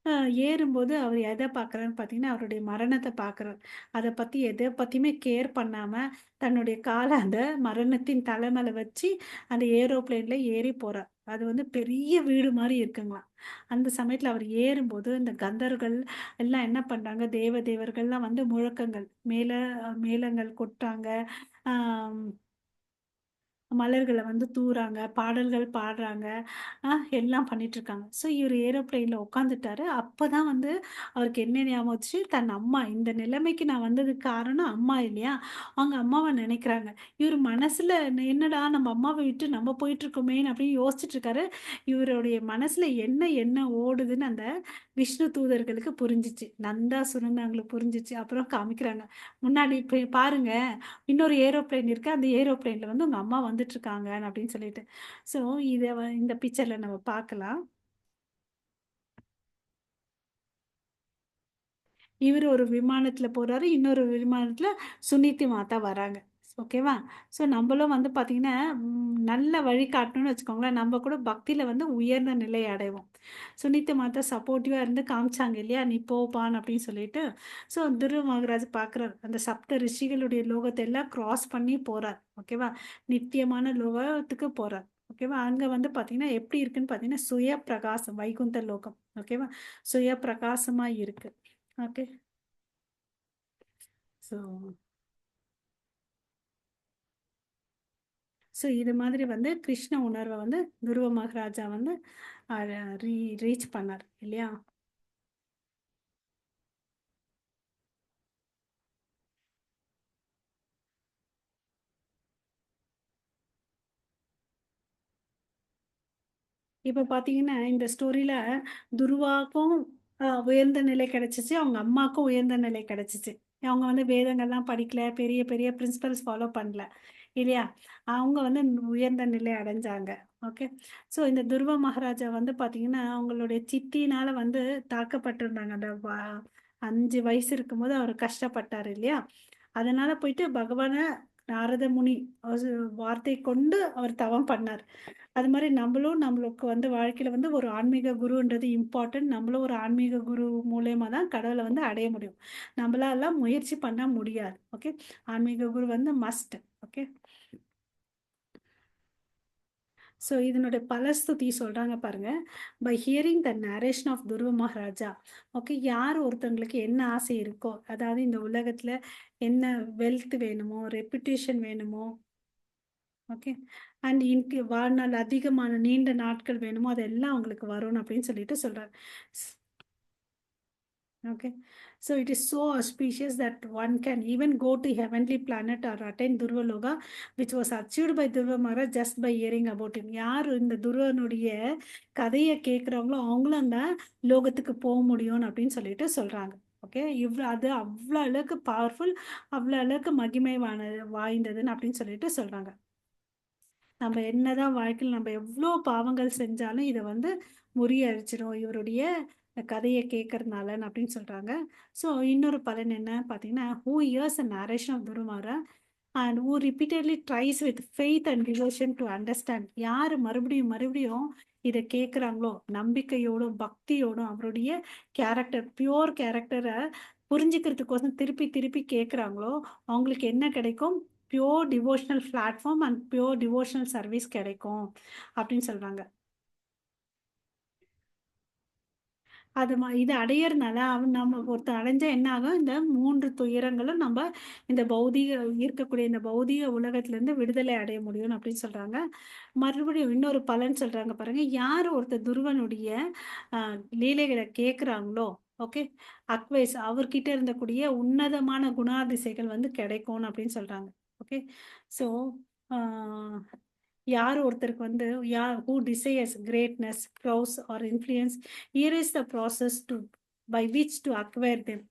அ ஏறும்போது அவரு எத பார்க்குறாருன்னு பார்த்தீங்கன்னா, அவருடைய மரணத்த பார்க்குறாரு. அத பத்தி எத பத்தியுமே கேர் பண்ணாம, தன்னுடைய கால அந்த மரணத்தின் தல மேல வச்சு, அந்த ஏரோப்ளேன்ல ஏறி போறார். அது வந்து பெரிய வீடு மாரி இருக்குங்களாம். அந்த சமயத்துல அவர் ஏறும்போது, இந்த கந்தர்கள் எல்லாம் என்ன பண்றாங்க, தேவர்கள்லாம் வந்து முழக்கங்கள், மேளங்கள் கொட்டுறாங்க. ஆம் மலர்கள வந்து தூவுறாங்க, பாடல்கள் பாடுறாங்க, அ எல்லாம் பண்ணிட்டுருக்காங்க. ஸோ இவரு ஏரோப்ளேன்ல உட்காந்துட்டாரு. அப்பதான் வந்து அவருக்கு என்ன ஞாபகம் வந்துச்சு, தன் அம்மா இந்த நிலைமைக்கு நான் வந்ததுக்கு காரணம் அம்மா இல்லையா? அவங்க அம்மாவ நினைக்கிறாங்க. இவரு மனசுல என்னடா நம்ம அம்மாவ விட்டு நம்ம போயிட்டுருக்கோமேன்னு அப்படின்னு யோசிச்சுட்டு இருக்காரு. இவருடைய மனசுல என்ன என்ன ஓடுதுன்னு அந்த விஷ்ணு தூதர்களுக்கு புரிஞ்சுச்சு. நந்தாசுரன் புரிஞ்சுச்சு. அப்புறம் காமிக்கிறாங்க. முன்னாடி போய் பாருங்க, இன்னொரு ஏரோப்ளேன் இருக்கு. அந்த ஏரோப்ளேன்ல வந்து உங்க அம்மா வந்துட்டுருக்காங்க அப்படின்னு சொல்லிட்டு. ஸோ இந்த பிக்சர்ல நம்ம பார்க்கலாம். இவரு ஒரு விமானத்துல போறாரு. இன்னொரு விமானத்துல சுனிதி மாதா வராங்க. ஓகேவா? ஸோ நம்பளும் வந்து பார்த்தீங்கன்னா, நல்ல வழிகாட்டணும்னு வச்சுக்கோங்களேன். நம்ப கூட பக்தியில வந்து உயர்ந்த நிலை அடைவோம். சுனிதி மாதா சப்போர்ட்டிவா இருந்து காமிச்சாங்க இல்லையா? "நீ போப்பான்னு" அப்படின்னு சொல்லிட்டு. ஸோ துருவ மகாராஜ் பார்க்குறாரு. அந்த சப்த ரிஷிகளுடைய லோகத்த எல்லாம் கிராஸ் பண்ணி போறார். ஓகேவா? நித்தியமான லோகத்துக்கு போறார். ஓகேவா? அங்க வந்து பார்த்தீங்கன்னா, எப்படி இருக்குன்னு பார்த்தீங்கன்னா, சுய பிரகாசம் வைகுந்த லோகம். ஓகேவா? சுய பிரகாசமா இருக்கு. ஓகே. ஸோ ஸோ இது மாதிரி வந்து கிருஷ்ண உணர்வ வந்து துருவ மகாராஜா வந்து அ ரீச் பண்ணார் இல்லையா? இப்ப பார்த்தீங்கன்னா, இந்த ஸ்டோரியில துருவாக்கும் உயர்ந்த நிலை கிடைச்சுச்சு. அவங்க அம்மாக்கும் உயர்ந்த நிலை கிடைச்சுச்சு. அவங்க வந்து வேதங்கள்லாம் படிக்கல. பெரிய பெரிய பிரின்சிபல்ஸ் ஃபாலோ பண்ணல. இல்லையா? அவங்க வந்து உயர்ந்த நிலை அடைஞ்சாங்க. ஓகே. ஸோ இந்த துருவ மகாராஜா வந்து பார்த்தீங்கன்னா, அவங்களுடைய சித்தியினால வந்து தாக்கப்பட்டிருந்தாங்க. அந்த 5 வயசு இருக்கும்போது அவரு கஷ்டப்பட்டாரு இல்லையா? அதனால போயிட்டு பகவான நாரத முனி வார்த்தை கொண்டு அவர் தவம் பண்ணார். அது மாரி நம்மளுக்கு வந்து வாழ்க்கையில வந்து ஒரு ஆன்மீக குருன்றது இம்பார்ட்டன்ட். நம்மளும் ஒரு ஆன்மீக குரு மூலியமா தான் கடவுள வந்து அடைய முடியும். நம்மளால முயற்சி பண்ண முடியாது. ஓகே. ஆன்மீக குரு வந்து மஸ்ட். ஓகே. ஸோ இதனுடைய பலஸ்துதி சொல்றாங்க பாருங்க. By hearing the narration of Dhruva Maharaja. Okay. யார் ஒருத்தவங்களுக்கு என்ன ஆசை இருக்கோ, அதாவது இந்த உலகத்துல என்ன வெல்த் வேணுமோ, ரெப்புடேஷன் வேணுமோ, ஓகே. அண்ட் வாழ்நாள் அதிகமான நீண்ட நாட்கள் வேணுமோ, அதெல்லாம் அவங்களுக்கு வரும்னு அப்படின்னு சொல்லிட்டு சொல்றாரு. Okay, so it is so auspicious that one can even go to heavenly planet or attain Durvaloka, which was achieved by Durva Maharaj just by hearing about him. யார் இந்த துருவனுடைய கதையை கேட்குறாங்களோ அவங்களும் அந்த லோகத்துக்கு போக முடியும் அப்படின்னு சொல்லிட்டு சொல்றாங்க. ஓகே. அது அவ்வளோ அளவுக்கு பவர்ஃபுல், அவ்வளோ அளவுக்கு வாய்ந்ததுன்னு அப்படின்னு சொல்லிட்டு சொல்றாங்க. நம்ம என்னதான் வாழ்க்கையில நம்ம எவ்வளோ பாவங்கள் செஞ்சாலும் இதை வந்து முறியடிச்சிடும் இவருடைய கதையை கேட்கறதுனால அப்படின்னு சொல்றாங்க. ஸோ இன்னொரு பலன் என்ன பார்த்தீங்கன்னா, who hears a narration of குருமாரா and who repeatedly tries with faith and devotion to understand. யார் மறுபடியும் மறுபடியும் இதை கேட்குறாங்களோ நம்பிக்கையோடும் பக்தியோடும் அவருடைய பியோர் கேரக்டரை புரிஞ்சுக்கிறதுக்கோசம் திருப்பி திருப்பி கேட்குறாங்களோ அவங்களுக்கு என்ன கிடைக்கும்? Pure devotional platform and pure devotional service கிடைக்கும் அப்படின்னு சொல்றாங்க. இது அடையறனால நம்ம ஒருத்தர் அடைஞ்சா என்ன ஆகும்? இந்த 3 துயரங்களும் நம்ம இந்த இருக்கக்கூடிய இந்த பௌதீக உலகத்திலிருந்து விடுதலை அடைய முடியும்னு அப்படின்னு சொல்றாங்க. மறுபடியும் இன்னொரு பலன் சொல்றாங்க பாருங்க. யார் ஒருத்தர் துருவனுடைய அ லீலைகள கேட்குறாங்களோ, ஓகே. அவர்கிட்ட இருந்தக்கூடிய உன்னதமான குணாதிசைகள் வந்து கிடைக்கும்னு அப்படின்னு சொல்றாங்க. ஓகே. ஸோ ஆ யார் ஒருத்தருக்கு வந்து who desires greatness, prowess or influence, here is the process by which to acquire them.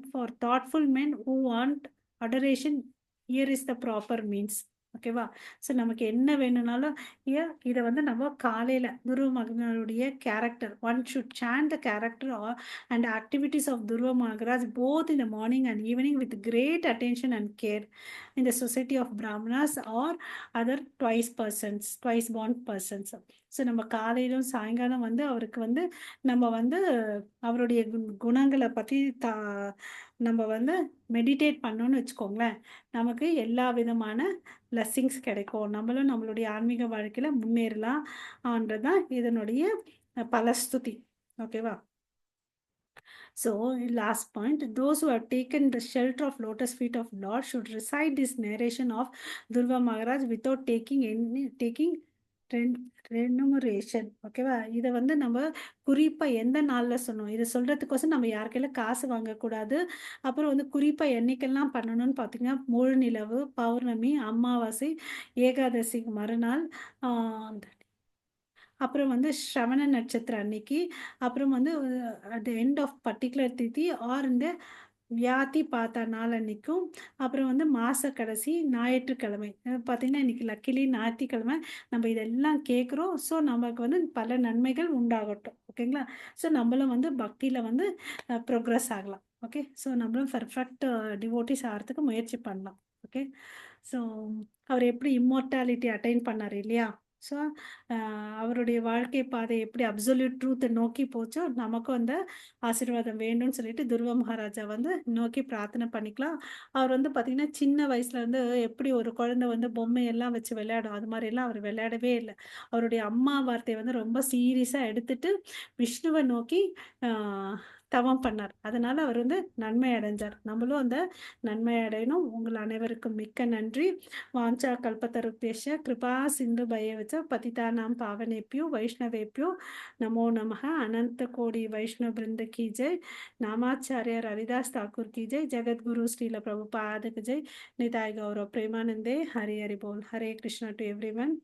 For thoughtful men who want adoration, here is the proper means. ஓகேவா? ஸோ நமக்கு என்ன வேணும்னாலும் இதை வந்து நம்ம காலையில் துருவ மகனுடைய character one should chant the character and activities of Dhruva Maharaj both in the morning and evening with great attention and care in the society of Brahmanas or other twice born persons. So நம்ம காலையிலும் சாயங்காலம் வந்து அவருக்கு வந்து நம்ம வந்து அவருடைய குணங்களை பற்றி நம்ம வந்து மெடிடேட் பண்ணோன்னு வச்சுக்கோங்களேன். நமக்கு எல்லா விதமான பிளஸ்ஸிங்ஸ் கிடைக்கும். நம்மளும் நம்மளுடைய ஆன்மீக வாழ்க்கையில் முன்னேறலாம் தான் இதனுடைய பலஸ்துதி. ஓகேவா? So, last point, those who have taken the shelter of lotus feet of Lord should recite this narration of Durva Maharaj without taking ren- remuneration. ஓகேவா? இத வந்து நம்ம குறிப்பா எந்த நாள்ல சொன்னோம்? இத சொல்றதுக்கோசம் நம்ம யார் கையில காசு வாங்கக்கூடாது. அப்புறம் வந்து குறிப்பா என்னைக்கெல்லாம் பண்ணணும்னு பார்த்தீங்கன்னா, முழு நிலவு, பௌர்ணமி, அமாவாசை, ஏகாதசிக்கு மறுநாள், ஆ அப்புறம் வந்து ஸ்ரவண நட்சத்திரம் அன்னைக்கு, அப்புறம் வந்து at the end of particular tithi or இந்த வியாதி பாத்தா நாள் அன்னைக்கும், அப்புறம் வந்து மாச கடைசி ஞாயிற்றுக்கிழமை. பார்த்தீங்கன்னா, இன்னைக்கு லக்கிலி ஞாயிற்றுக்கிழமை நம்ம இதெல்லாம் கேட்குறோம். ஸோ, நமக்கு வந்து பல நன்மைகள் உண்டாகட்டும். ஓகேங்களா? ஸோ, நம்மளும் வந்து பக்தியில வந்து ப்ரோக்ரஸ் ஆகலாம். ஓகே. ஸோ, நம்மளும் பெர்ஃபெக்ட் டிவோட்டீஸ் ஆகறதுக்கு முயற்சி பண்ணலாம். ஓகே. ஸோ, அவர் எப்படி இம்மோர்டாலிட்டி அட்டைன் பண்ணாரு இல்லையா? ஸோ, அ அவருடைய வாழ்க்கை பாதை எப்படி அப்சல்யூட் ட்ரூத்த நோக்கி போச்சோ, நமக்கும் அந்த ஆசீர்வாதம் வேண்டும்னு சொல்லிட்டு துருவ மகாராஜா வந்து நோக்கி பிரார்த்தனை பண்ணிக்கலாம். அவர் வந்து பார்த்தீங்கன்னா, சின்ன வயசுல வந்து எப்படி ஒரு குழந்தை வந்து பொம்மையெல்லாம் வச்சு விளையாடும், அது மாரிலாம் அவர் விளையாடவே இல்ல. அவருடைய அம்மா வார்த்தைய வந்து ரொம்ப சீரியஸா எடுத்துட்டு, விஷ்ணுவ நோக்கி அ தவம் பண்ணார். அதனால அவர் வந்து நன்மை அடைஞ்சார். நம்மளும் அந்த நன்மை அடையணும். உங்கள் அனைவருக்கும் மிக்க நன்றி. वाञ्छा कल्पतरुभ्यश्च कृपा सिन्धुभैर्यश्च पतितानां पावनेभ्यो वैष्णवेभ्यो नमो नमः। अनंत कोटि वैष्णव वृंद की जय। नामाचार्य रविदास ठाकुर की जय। जगद्गुरु श्रील प्रभुपाद की जय। निताय गौरव प्रेमानंदे। हरि हरि बोल। हरे कृष्णा टू एवरीवन।